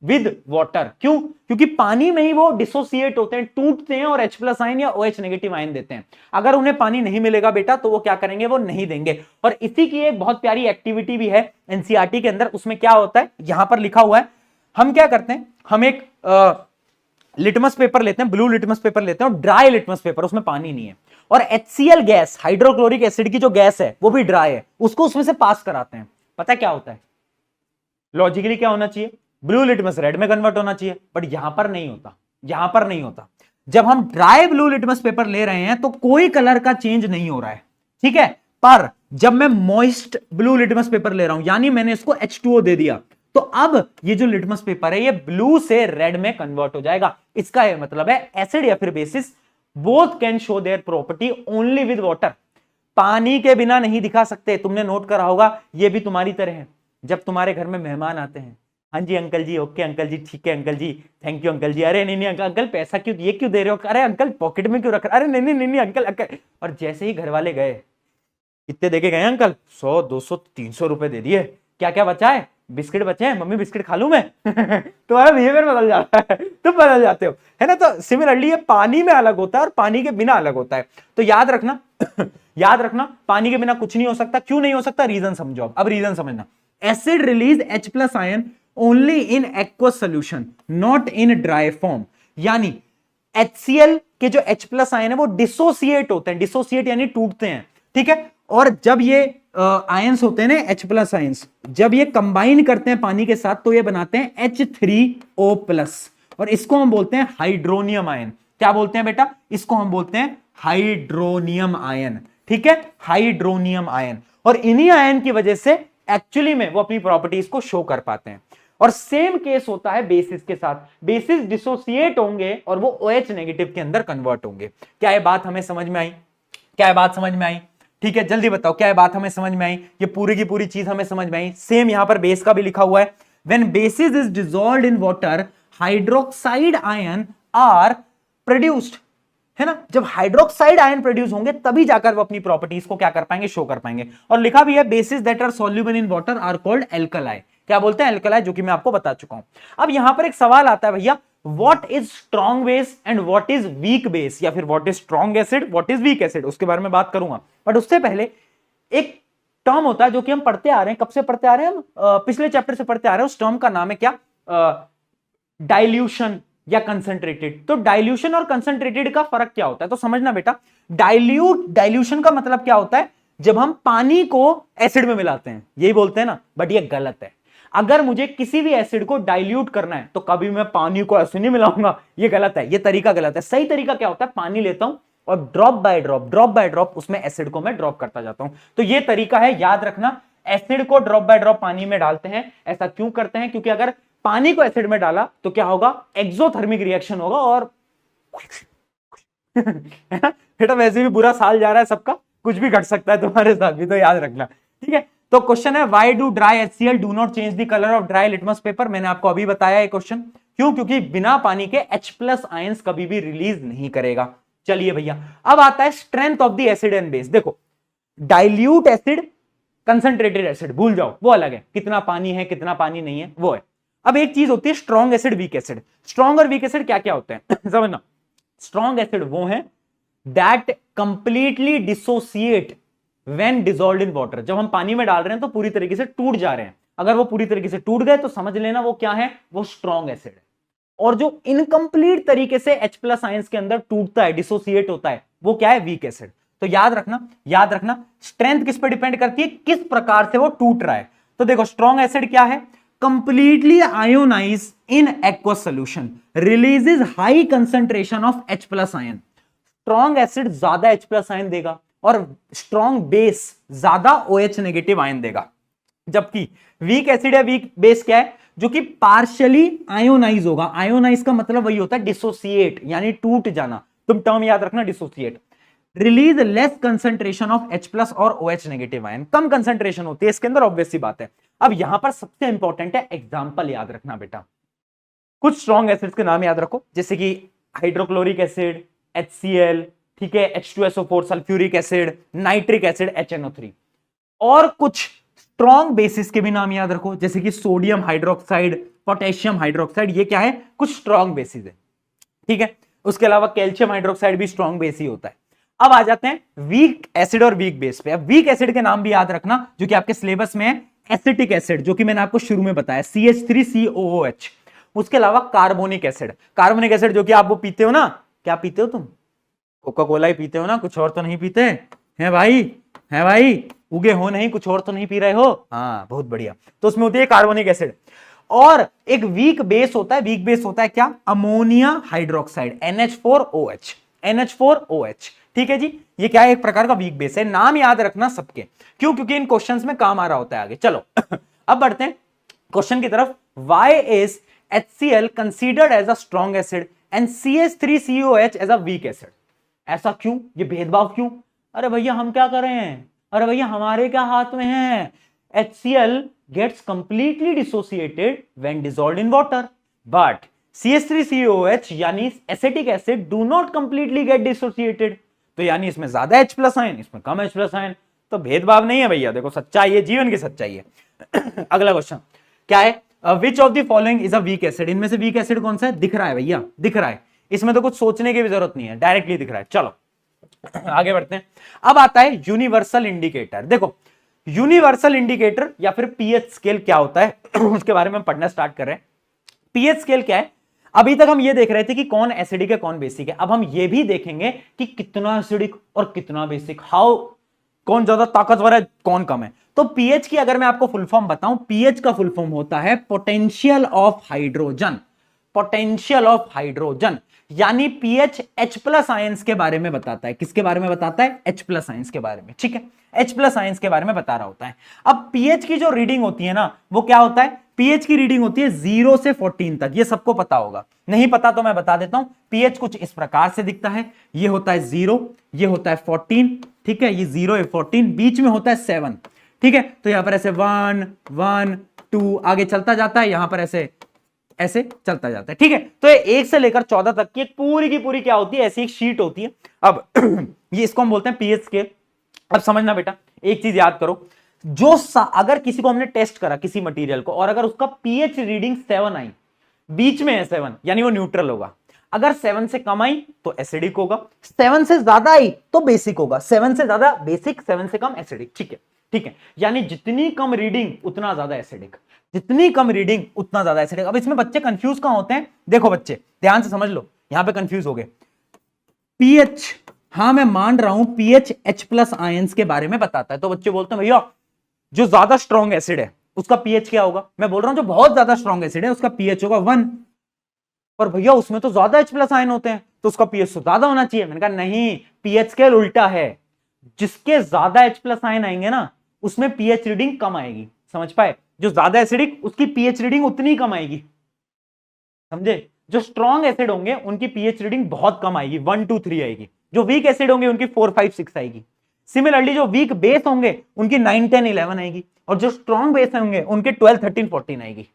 with water. क्यों? क्योंकि पानी में ही वो डिसोसिएट होते हैं, टूटते हैं और H+ आयन या OH नेगेटिव आयन देते हैं। अगर उन्हें पानी नहीं मिलेगा बेटा तो वो क्या करेंगे, वो नहीं देंगे। और इसी की एक बहुत प्यारी एक्टिविटी भी है NCERT के अंदर, उसमें क्या होता है, यहां पर लिखा हुआ है, हम क्या करते हैं, हम एक लिटमस पेपर लेते हैं, ब्लू लिटमस पेपर लेते हैं और ड्राई लिटमस पेपर, उसमें पानी नहीं है, और HCl गैस, हाइड्रोक्लोरिक एसिड की जो गैस है वो भी ड्राई है, उसको उसमें से पास कराते हैं। पता है क्या होता है, लॉजिकली क्या होना चाहिए, ब्लू लिटमस रेड में कन्वर्ट होना चाहिए, बट यहां पर नहीं होता, यहां पर नहीं होता। जब हम ड्राई ब्लू लिटमस पेपर ले रहे हैं तो कोई कलर का चेंज नहीं हो रहा है, ठीक है। पर जब मैं मॉइस्ट ब्लू लिटमस पेपर ले रहा हूं, यानी मैंने इसको H2O दे दिया, तो अब ये जो लिटमस पेपर है ये ब्लू से रेड में कन्वर्ट हो जाएगा। इसका यह मतलब है एसिड या फिर basis both can show their property only with water, पानी के बिना नहीं दिखा सकते। तुमने नोट करा होगा, ये भी तुम्हारी तरह है, जब तुम्हारे घर में मेहमान आते हैं, हाँ जी uncle ji, okay uncle ji, ठीक है uncle ji, thank you uncle ji, अरे नहीं अंकल, अंकल पैसा क्यों, ये क्यों दे रहे हो, अरे अंकल पॉकेट में क्यों रख रहे, अरे नहीं अंकल अंकल। और जैसे ही घर वाले गए, कितने देके गए अंकल, 100 200 300 रुपए दे दिए, क्या क्या बचा है, बिस्किट बचे हैं, मम्मी बिस्किट खा लूं मैं तुम्हारा बिहेवियर बदल जाता है, तुम बदल जाते हो, है ना। तो सिमिलरली ये पानी में अलग होता है और पानी के बिना अलग होता है। तो याद रखना याद रखना, पानी के बिना कुछ नहीं हो सकता। क्यों नहीं हो सकता, रीजन समझो। अब रीजन समझना, acid release H plus ion only in aqueous solution, not in dry form. यानी HCl के जो H प्लस आयन है वो डिसोसिएट होते हैं, डिसोसिएट यानी टूटते हैं, ठीक है। और जब ये आयंस होते हैं ना, H प्लस आयंस, जब ये कंबाइन करते हैं पानी के साथ तो ये बनाते हैं H3O प्लस, और इसको हम बोलते हैं हाइड्रोनियम आयन। क्या बोलते हैं बेटा, इसको हम बोलते हैं हाइड्रोनियम आयन, ठीक है, हाइड्रोनियम आयन। और इन्हीं आयन की वजह से एक्चुअली में वो अपनी प्रॉपर्टीज को शो कर पाते हैं। और सेम केस होता है बेसिस के साथ, बेसिस डिसोसिएट होंगे और वो OH नेगेटिव के अंदर कन्वर्ट होंगे। क्या ये बात हमें समझ में आई, क्या ये बात समझ में आई, ठीक है, जल्दी बताओ क्या ये बात हमें समझ में आई, ये पूरी की पूरी चीज हमें समझ में आई। सेम यहां पर बेस का भी लिखा हुआ है, when bases is dissolved in water hydroxide ion are produced, है ना। जब हाइड्रोक्साइड आयन प्रोड्यूस होंगे तभी जाकर वो अपनी प्रॉपर्टीज को क्या कर पाएंगे, शो कर पाएंगे। और लिखा भी है bases that are soluble in water are called alkali. क्या बोलते हैं, एल्कलाई, जो कि मैं आपको बता चुका हूं। अब यहां पर एक सवाल आता है भैया, what is strong base and what is weak base, या फिर what is strong acid, what is weak acid, उसके बारे में बात करूंगा। बट उससे पहले एक टर्म होता है जो कि हम पढ़ते आ रहे हैं, कब से पढ़ते आ रहे हैं हम, पिछले चैप्टर से पढ़ते आ रहे हैं। उस टर्म का नाम है क्या, डाइल्यूशन या कंसंट्रेटेड। तो डाइल्यूशन और कंसंट्रेटेड का फर्क क्या होता है, तो समझना बेटा। डाइल्यूशन का मतलब क्या होता है, जब हम पानी को एसिड में मिलाते हैं, यही बोलते हैं ना, बट ये गलत है। अगर मुझे किसी भी एसिड को डाइल्यूट करना है तो कभी मैं पानी को ऐसे नहीं मिलाऊंगा, ये गलत है, ये तरीका गलत है। सही तरीका क्या होता है, पानी लेता हूं और ड्रॉप बाय ड्रॉप उसमें एसिड को मैं ड्रॉप करता जाता हूं। तो ये तरीका है, याद रखना। एसिड को ड्रॉप बाय ड्रॉप पानी में डालते हैं, ऐसा क्यों करते हैं, क्योंकि अगर पानी को एसिड में डाला तो क्या होगा, एक्सोथर्मिक रिएक्शन होगा और बेटा वैसे भी बुरा साल जा रहा है सबका, कुछ भी घट सकता है तुम्हारे साथ भी, तो याद रखना, ठीक है। तो क्वेश्चन है, why do dry HCl do not change the colour of dry litmus paper. मैंने आपको अभी बताया ये क्वेश्चन, क्यों, क्योंकि बिना पानी के H प्लस आयंस कभी भी रिलीज नहीं करेगा। चलिए भैया, अब आता है strength of the acid and base. देखो, डाइल्यूट एसिड, कंसंट्रेटेड एसिड भूल जाओ, वो अलग है, कितना पानी है कितना पानी नहीं है वो है। अब एक चीज होती है strong acid, weak acid. Strong और वीक एसिड क्या क्या होते हैं समझना। स्ट्रॉन्ग एसिड वो है that completely dissociate when dissolved in water. जब हम पानी में डाल रहे हैं तो पूरी तरीके से टूट जा रहे हैं, अगर वो पूरी तरीके से टूट गए तो समझ लेना वो क्या है, वो स्ट्रॉन्ग एसिड है। और जो इनकंप्लीट तरीके से H प्लस आयंस के अंदर टूटता है, डिसोसिएट होता है, वो क्या है, वीक एसिड। तो याद रखना, याद रखना, स्ट्रेंथ किस पर डिपेंड करती है, किस प्रकार से वो टूट रहा है। तो देखो, स्ट्रॉन्ग एसिड क्या है, completely ionise in aqueous solution, releases high concentration of H plus ion. Strong acid ज्यादा H प्लस आयन देगा और स्ट्रॉन्ग बेस ज्यादा OH नेगेटिव आयन देगा। जबकि वीक एसिड या वीक बेस क्या है, जो कि पार्शियली आयोनाइज होगा। आयोनाइज का मतलब वही होता है डिसोसिएट, यानी टूट जाना। तुम टर्म याद रखना, dissociate. Release less concentration of H plus और OH नेगेटिव आयन, कम कंसंट्रेशन होती है इसके अंदर, ऑब्वियस सी बात है। अब यहां पर सबसे इंपॉर्टेंट है एग्जाम्पल याद रखना बेटा। कुछ स्ट्रॉन्ग एसिड्स के नाम याद रखो, जैसे कि हाइड्रोक्लोरिक एसिड, HCl, ठीक है, H2SO4 sulphuric acid, nitric acid, HNO3। और कुछ स्ट्रॉन्ग बेसिस के भी नाम याद रखो, जैसे कि सोडियम हाइड्रोक्साइड, पोटेशियम हाइड्रोक्साइड, ये क्या है, कुछ स्ट्रॉन्ग बेसिस है, ठीक है। उसके अलावा कैल्शियम हाइड्रोक्साइड भी स्ट्रॉन्ग बेस ही होता है। अब आ जाते हैं वीक एसिड और वीक बेस पे। अब वीक एसिड के नाम भी याद रखना, जो कि आपके सिलेबस में है। एसिटिक एसिड, जो कि मैंने आपको शुरू में बताया, CH3COOH। उसके अलावा कार्बोनिक एसिड, कार्बोनिक एसिड जो कि आप वो पीते हो ना, क्या पीते हो तुम, कोका कोला ही पीते हो ना, कुछ और तो नहीं पीते हैं भाई, है भाई, उगे हो नहीं, कुछ और तो नहीं पी रहे हो, हाँ बहुत बढ़िया। तो उसमें होती है कार्बोनिक एसिड। और एक वीक बेस होता है, वीक बेस होता है क्या, अमोनिया हाइड्रोक्साइड, NH4OH, NH4OH, ठीक है जी। ये क्या है, एक प्रकार का वीक बेस है। नाम याद रखना सबके, क्यों, क्योंकि इन क्वेश्चंस में काम आ रहा होता है आगे। चलो अब बढ़ते हैं क्वेश्चन की तरफ। Why is HCl considered as a strong acid and CH3COH as a weak acid? ऐसा क्यों, ये भेदभाव क्यों? अरे भैया हम क्या कर रहे हैं, अरे भैया हमारे क्या हाथ में है। HCl gets completely dissociated when dissolved in water, but CH3COH यानी acetic acid do not completely get dissociated। तो यानी इसमें ज्यादा H प्लस आयन, इसमें कम H प्लस आयन। तो भेदभाव नहीं है भैया, देखो सच्चाई है, जीवन की सच्चाई है। अगला क्वेश्चन, क्या है, which of the following is a weak acid, इनमें से वीक एसिड कौन सा है, दिख रहा है भैया, दिख रहा है, इसमें तो कुछ सोचने की भी जरूरत नहीं है, डायरेक्टली दिख रहा है। चलो आगे बढ़ते हैं। अब आता है यूनिवर्सल इंडिकेटर। देखो यूनिवर्सल इंडिकेटर या फिर पीएच स्केल क्या होता है उसके बारे में हम पढ़ना स्टार्ट कर रहे हैं। पीएच स्केल क्या है, अभी तक हम ये देख रहे थे कि कौन एसिडिक है कौन बेसिक है, अब हम ये भी देखेंगे कि कितना एसिडिक और कितना बेसिक, हाउ, कौन ज्यादा ताकतवर है कौन कम है। तो पीएच की अगर मैं आपको फुल फॉर्म बताऊं, पीएच का फुल फॉर्म होता है potential of hydrogen, potential of hydrogen, यानी पीएच H प्लस आयंस के बारे में बताता है। किसके बारे में बताता है, H प्लस आयंस के बारे में, ठीक है, H प्लस आयंस के बारे में बता रहा होता है। अब पीएच की जो रीडिंग होती है ना, वो क्या होता है, पीएच की रीडिंग होती है 0 से 14 तक, ये सबको पता होगा, नहीं पता तो मैं बता देता हूं। पीएच कुछ इस प्रकार से दिखता है, ये होता है 0, ये होता है 14, ठीक है, ये 0 है 14, बीच में होता है 7, ठीक है, तो यहां पर ऐसे 1 1 2 आगे चलता जाता है, यहां पर ऐसे ऐसे चलता जाता है, ठीक है। तो ये 1 से लेकर 14 तक की पूरी की पूरी क्या होती है, ऐसी एक शीट होती है। अब ये इसको हम बोलते हैं पीएच स्केल। अब समझना बेटा, एक चीज याद करो, जो अगर किसी को हमने टेस्ट करा किसी मटेरियल को और अगर उसका पीएच रीडिंग 7 आई, बीच में है 7, यानी वो न्यूट्रल होगा। अगर 7 से कम आई तो एसिडिक होगा, 7 से ज्यादा आई तो बेसिक होगा, 7 से ज्यादा बेसिक, 7 से कम एसिडिक, ठीक है, ठीक है। यानी जितनी कम रीडिंग उतना ज्यादा एसिडिक, जितनी कम रीडिंग उतना ज्यादा एसिडिक। अब इसमें बच्चे कंफ्यूज कहां होते हैं, देखो बच्चे ध्यान से समझ लो, यहां पे कंफ्यूज हो गए। पीएच, हां मैं मान रहा हूं पीएच H प्लस आयंस के बारे में बताता है, तो बच्चे बोलते हैं भैया जो ज्यादा स्ट्रॉन्ग एसिड है उसका पीएच क्या होगा, मैं बोल रहा हूं जो बहुत ज्यादा स्ट्रॉन्ग एसिड है उसका पीएच होगा 1, पर भैया उसमें तो ज्यादा H प्लस आयन होते हैं तो उसका पीएच तो ज्यादा होना चाहिए। मैंने कहा नहीं, पीएच स्केल उल्टा है, जिसके ज्यादा H प्लस आयन आएंगे ना उसमें पीएच रीडिंग कम आएगी, समझ पाए, जो ज्यादा एसिडिक उसकी पीएच रीडिंग उतनी कम आएगी, समझे। जो स्ट्रॉन्ग एसिड होंगे उनकी पीएच रीडिंग बहुत कम आएगी, 1 2 3 आएगी। जो वीक एसिड होंगे उनकी 4 5 6 आएगी। सिमिलरली जो वीक बेस होंगे उनकी 9 10 11 आएगी, और जो स्ट्रॉन्ग बेस होंगे उनके 12 13 14 आएगी।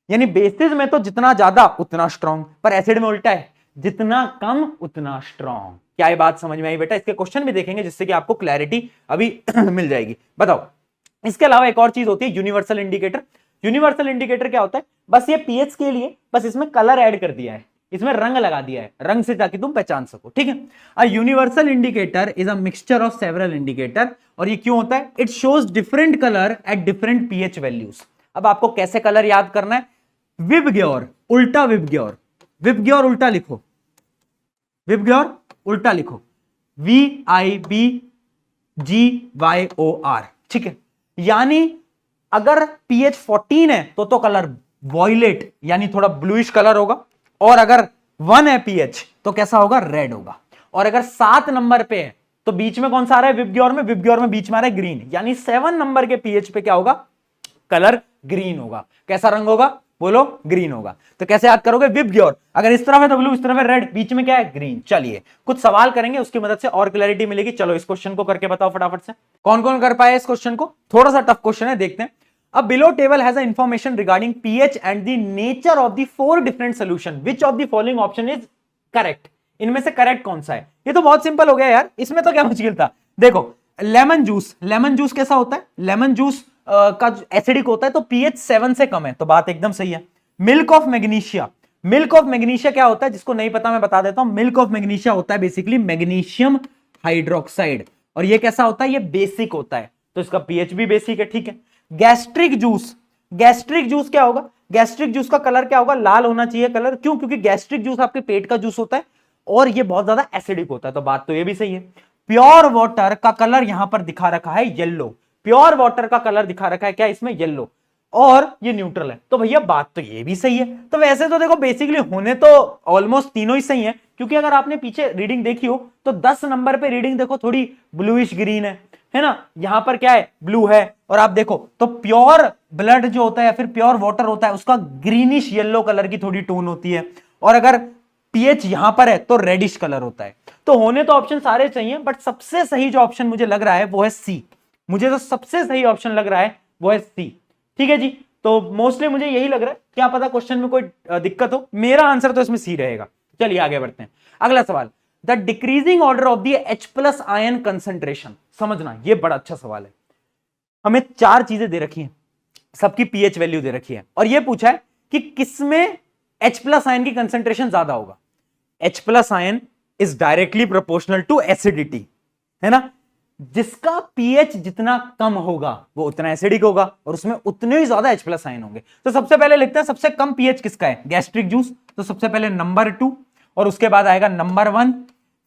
यानी बेसिस में तो जितना ज्यादा उतना स्ट्रॉन्ग, पर एसिड में उल्टा है, जितना कम उतना स्ट्रॉन्ग। क्या ये बात समझ में आई बेटा, इसके क्वेश्चन भी देखेंगे जिससे कि आपको क्लैरिटी अभी मिल जाएगी। बताओ, इसके अलावा एक और चीज होती है यूनिवर्सल इंडिकेटर। यूनिवर्सल इंडिकेटर क्या होता है, बस ये पीएच के लिए बस इसमें कलर ऐड कर दिया है, इसमें रंग लगा दिया है, रंग से ताकि तुम पहचान सको, ठीक है। अ universal indicator is a mixture of several indicator, और ये क्यों होता है, it shows different colour at different pH values. अब आपको कैसे कलर याद करना है, विबग्योर उल्टा विबग्योर, विबग्योर उल्टा लिखो, विबग्योर उल्टा लिखो, VIBGYOR, ठीक है। यानी अगर पीएच 14 है तो कलर वॉयलेट यानी थोड़ा ब्लूइश कलर होगा, और अगर 1 है पीएच तो कैसा होगा, रेड होगा। और अगर 7 नंबर पे है तो बीच में कौन सा आ रहा है, विबग्योर में, विबग्योर में बीच में आ रहा है ग्रीन, यानी 7 नंबर के पीएच पे क्या होगा, कलर ग्रीन होगा। कैसा रंग होगा, बोलो, ग्रीन होगा। तो कैसे याद करोगे, विबग्योर अगर इस तरफ है तो ब्लू, इस तरफ है रेड, बीच में क्या है, ग्रीन। चलिए कुछ सवाल करेंगे, उसकी मदद से और क्लैरिटी मिलेगी। चलो इस क्वेश्चन को करके बताओ फटाफट से, कौन कौन कर पाए इस क्वेश्चन को, थोड़ा सा टफ क्वेश्चन है, देखते हैं। अब below table has information regarding pH and the nature of the 4 different solution, which of the following option is correct, इनमें से करेक्ट कौन सा है। ये तो बहुत सिंपल हो गया यार, इसमें तो क्या मुश्किल था। देखो लेमन जूस, लेमन जूस कैसा होता है, लेमन जूस का एसिडिक होता है तो पीएच 7 से कम है, तो बात एकदम सही है। Milk of magnesia, milk of magnesia क्या होता है, जिसको नहीं पता मैं बता देता हूं। मिल्क ऑफ मैग्नीशिया होता है बेसिकली मैग्नीशियम हाइड्रोक्साइड, और ये कैसा होता है, ये बेसिक होता है, तो इसका पीएच भी बेसिक है, ठीक है। गैस्ट्रिक जूस, गैस्ट्रिक जूस क्या होगा, गैस्ट्रिक जूस का कलर क्या होगा, लाल होना चाहिए कलर, क्यों, क्योंकि गैस्ट्रिक जूस आपके पेट का जूस होता है और ये बहुत ज्यादा एसिडिक होता है, तो बात तो ये भी सही है। प्योर वाटर का कलर यहां पर दिखा रखा है येलो, प्योर वाटर का कलर दिखा रखा है क्या इसमें, येलो, और ये न्यूट्रल है, तो भैया बात तो ये भी सही है। तो वैसे तो देखो बेसिकली होने तो ऑलमोस्ट तीनों ही सही है, क्योंकि अगर आपने पीछे रीडिंग देखी हो तो 10 नंबर पे रीडिंग देखो थोड़ी ब्लूइश ग्रीन है ना, यहां पर क्या है, ब्लू है, और आप देखो तो प्योर ब्लड जो होता है या फिर प्योर वाटर होता है उसका ग्रीनिश येलो कलर की थोड़ी टोन होती है, और अगर पीएच यहां पर है तो रेडिश कलर होता है। तो होने तो ऑप्शन सारे चाहिए, बट सबसे सही जो ऑप्शन मुझे लग रहा है वो है सी, मुझे जो सबसे सही ऑप्शन लग रहा है वो है सी, ठीक है जी। तो मोस्टली मुझे यही लग रहा है, क्या पता क्वेश्चन में कोई दिक्कत हो, मेरा आंसर तो इसमें सी रहेगा। चलिए आगे बढ़ते हैं, अगला सवाल, the decreasing order of the H plus ion concentration, समझना ये बड़ा अच्छा सवाल है। हमें 4 चीजें दे रखी हैं, सबकी पीएच वैल्यू दे रखी है और ये पूछा है कि किसमें H प्लस आयन की कंसेंट्रेशन ज्यादा होगा। H plus ion is directly proportional to acidity, है ना। जिसका पीएच जितना कम होगा वो उतना एसिडिक होगा और उसमें उतने ही ज्यादा H प्लस आयन होंगे। तो सबसे पहले लिखते हैं सबसे कम पीएच किसका है, गैस्ट्रिक जूस। तो सबसे पहले नंबर 2 और उसके बाद आएगा नंबर 1,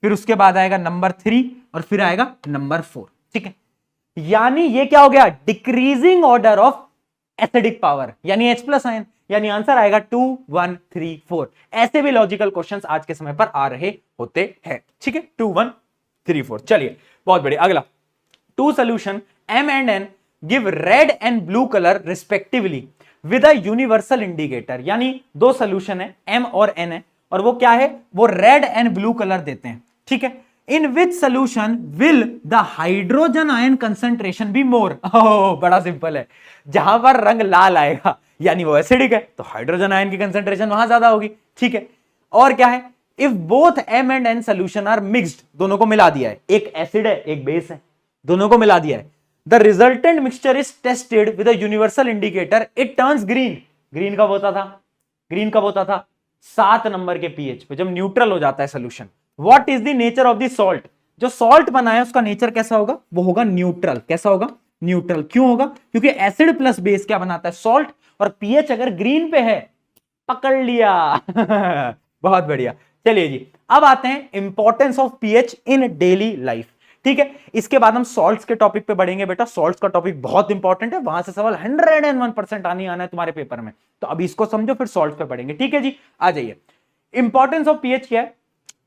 फिर उसके बाद आएगा नंबर 3 और फिर आएगा नंबर 4। ठीक है, यानी ये क्या हो गया, decreasing order of acidic power, यानी H प्लस आयन, यानी आंसर आएगा 2 1 3 4। ऐसे भी लॉजिकल क्वेश्चंस आज के समय पर आ रहे होते हैं। ठीक है, 2 1 3 4। चलिए बहुत बढ़िया। अगला, two solution M and N give red and blue colour respectively with a universal indicator, यानी दो सोल्यूशन है M और N है और वो क्या है, वो रेड एंड ब्लू कलर देते हैं। ठीक है, in which solution will the hydrogen ion concentration be more. बड़ा सिंपल है, जहां पर रंग लाल आएगा यानी वो एसिडिक है, तो हाइड्रोजन आयन की कंसेंट्रेशन वहां ज्यादा होगी। ठीक है, और क्या है, if both M and N solution are mixed, दोनों को मिला दिया है, एक एसिड है एक बेस है, दोनों को मिला दिया है, the resultant mixture is tested with a universal indicator, it turns green. Green कब होता था, ग्रीन कब होता था, 7 नंबर के पीएच पे, जब न्यूट्रल हो जाता है solution. What is the nature of the salt, जो सॉल्ट बना है उसका नेचर कैसा होगा, वो होगा न्यूट्रल। कैसा होगा, न्यूट्रल। क्यों होगा, क्योंकि एसिड प्लस बेस क्या बनाता है, सॉल्ट, और पीएच अगर ग्रीन पे है, पकड़ लिया। बहुत बढ़िया। चलिए जी, अब आते हैं importance of pH in daily life. ठीक है, इसके बाद हम सॉल्ट्स के टॉपिक पे बढ़ेंगे। बेटा सॉल्ट्स का टॉपिक बहुत इंपॉर्टेंट है, वहां से सवाल 101% आने आना है तुम्हारे पेपर में, तो अभी इसको समझो फिर सॉल्ट्स पे पढ़ेंगे। ठीक है जी, आ जाइए। इंपॉर्टेंस ऑफ पीएच क्या है,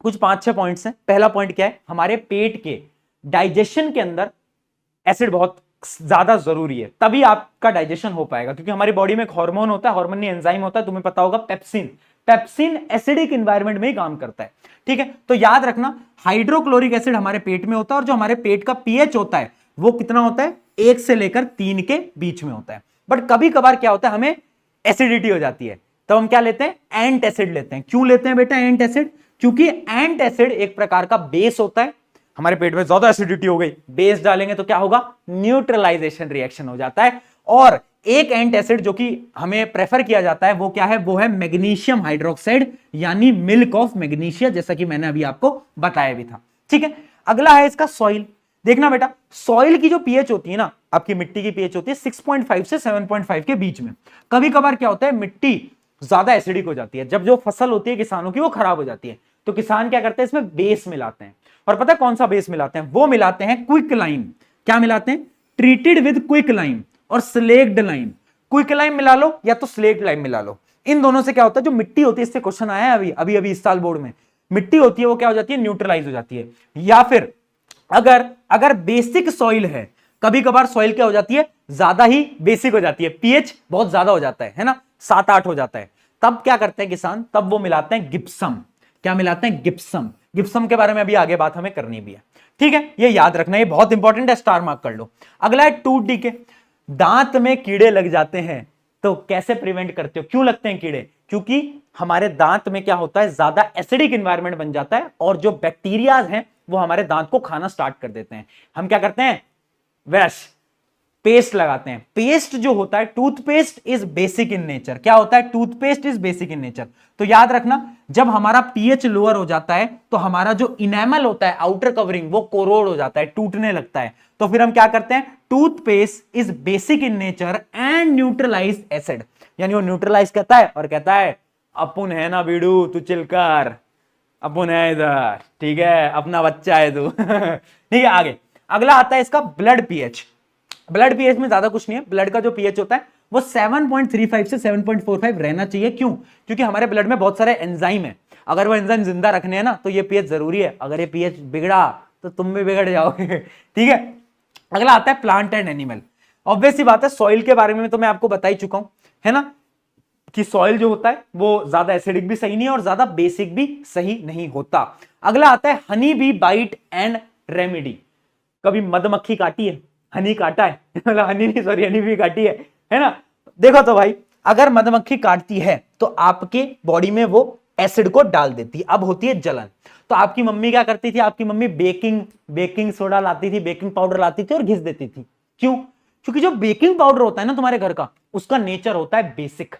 कुछ 5-6 पॉइंट्स हैं। पहला पॉइंट क्या है, हमारे पेट के डाइजेशन के अंदर एसिड बहुत ज्यादा जरूरी है, तभी आपका डाइजेशन हो पाएगा, क्योंकि हमारी बॉडी में एक हार्मोन होता है, हार्मोन नहीं एंजाइम होता है, तुम्हें पता होगा, पेप्सिन। पेप्सिन एसिडिक एनवायरनमेंट में ही काम करता है। ठीक है, तो याद रखना हाइड्रोक्लोरिक एसिड हमारे पेट में होता है और जो हमारे पेट का पीएच होता है वो कितना होता है, 1 से लेकर 3 के बीच में होता है। बट कभी कभार क्या होता है, हमें एसिडिटी हो जाती है, तो हम क्या लेते हैं, एंट एसिड लेते हैं। क्यों लेते हैं बेटा एंट एसिड, क्योंकि एंट एसिड एक प्रकार का बेस होता है। हमारे पेट में ज्यादा एसिडिटी हो गई, बेस डालेंगे तो क्या होगा, न्यूट्रलाइजेशन रिएक्शन हो जाता है। और एक एंट एसिड जो कि हमें प्रेफर किया जाता है वो क्या है, वो है मैग्नीशियम हाइड्रोक्साइड, यानी मिल्क ऑफ मैग्नीशिया, जैसा कि मैंने अभी आपको बताया भी था। ठीक है, अगला है इसका सॉइल। देखना बेटा, सॉइल की जो पीएच होती है ना, आपकी मिट्टी की पीएच होती है 6.5 से 7.5 के बीच में। कभी कभार क्या होता है, मिट्टी ज्यादा एसिडिक हो जाती है, जब जो फसल होती है किसानों की वो खराब हो जाती है, तो किसान क्या करते हैं, इसमें बेस मिलाते हैं। और पता है कौन सा बेस मिलाते हैं, वो मिलाते हैं क्विक लाइम। क्या मिलाते हैं, ट्रीटेड विद क्विक लाइम और स्लेक्ड लाइम। क्विक लाइम मिला लो या तो स्लेक्ड लाइम मिला लो। इन दोनों से क्या होता है, जो मिट्टी होती है, इससे क्वेश्चन आया है अभी इस साल बोर्ड में, मिट्टी होती है वो क्या हो जाती है, न्यूट्रलाइज हो जाती है। या फिर अगर बेसिक सॉइल है, कभी कभार सॉइल क्या हो जाती है, ज्यादा ही बेसिक हो जाती है, पीएच बहुत ज्यादा हो जाता है ना, 7-8 हो जाता है, तब क्या करते हैं किसान, तब वो मिलाते हैं गिप्सम। क्या मिलाते हैं, गिप्सम। गिप्सम के बारे में अभी आगे बात हमें करनी भी है। ठीक है, ये याद रखना, ये बहुत इंपॉर्टेंट है, स्टार मार्क कर लो। अगला है 2D के, दांत में कीड़े लग जाते हैं तो कैसे प्रिवेंट करते हो। क्यों लगते हैं कीड़े, क्योंकि हमारे दांत में क्या होता है, ज्यादा एसिडिक एनवायरनमेंट बन जाता है और जो बैक्टीरियाज हैं वो हमारे दांत को खाना स्टार्ट कर देते हैं। हम क्या करते हैं, वैश पेस्ट लगाते हैं। पेस्ट जो होता है, toothpaste is basic in nature. क्या होता है, toothpaste is basic in nature. तो याद रखना, जब हमारा पीएच लोअर हो जाता है तो हमारा जो इनेमल होता है, आउटर कवरिंग, वो कोरोड हो जाता है, टूटने लगता है। तो फिर हम क्या करते हैं, toothpaste is basic in nature and neutralise acid, यानी वो न्यूट्रलाइज करता है और कहता है अपुन है ना बीड़ू, तू चिलकर, अपुन है इधर, ठीक है, अपना बच्चा है तू। ठीक है, आगे अगला आता है इसका ब्लड पीएच। ब्लड पीएच में ज्यादा कुछ नहीं है, ब्लड का जो पीएच होता है वो 7.35 से 7.45 रहना चाहिए। क्यों, क्योंकि हमारे ब्लड में बहुत सारे एंजाइम है, अगर वो एंजाइम जिंदा रखने हैं ना तो ये पीएच जरूरी है, अगर ये पीएच बिगड़ा तो तुम भी बिगड़ जाओगे। ठीक है, अगला आता है प्लांट एंड एनिमल। ऑब्वियस सी बात है, सॉइल के बारे में तो मैं आपको बता ही चुका हूं, है ना, कि सॉइल जो होता है वो ज्यादा एसिडिक भी सही नहीं है और ज्यादा बेसिक भी सही नहीं होता। अगला आता है honey bee bite and remedy. कभी मधुमक्खी काटी है, हनी काटा है, मतलब हनी नहीं, सॉरी, हनी भी काटी है ना। देखो तो भाई, अगर मधुमक्खी काटती है तो आपके बॉडी में वो एसिड को डाल देती है, अब होती है जलन। तो आपकी मम्मी क्या करती थी, आपकी मम्मी बेकिंग सोडा लाती थी, बेकिंग पाउडर लाती थी और घिस देती थी। क्यों, क्योंकि जो बेकिंग पाउडर होता है ना तुम्हारे घर का, उसका नेचर होता है बेसिक।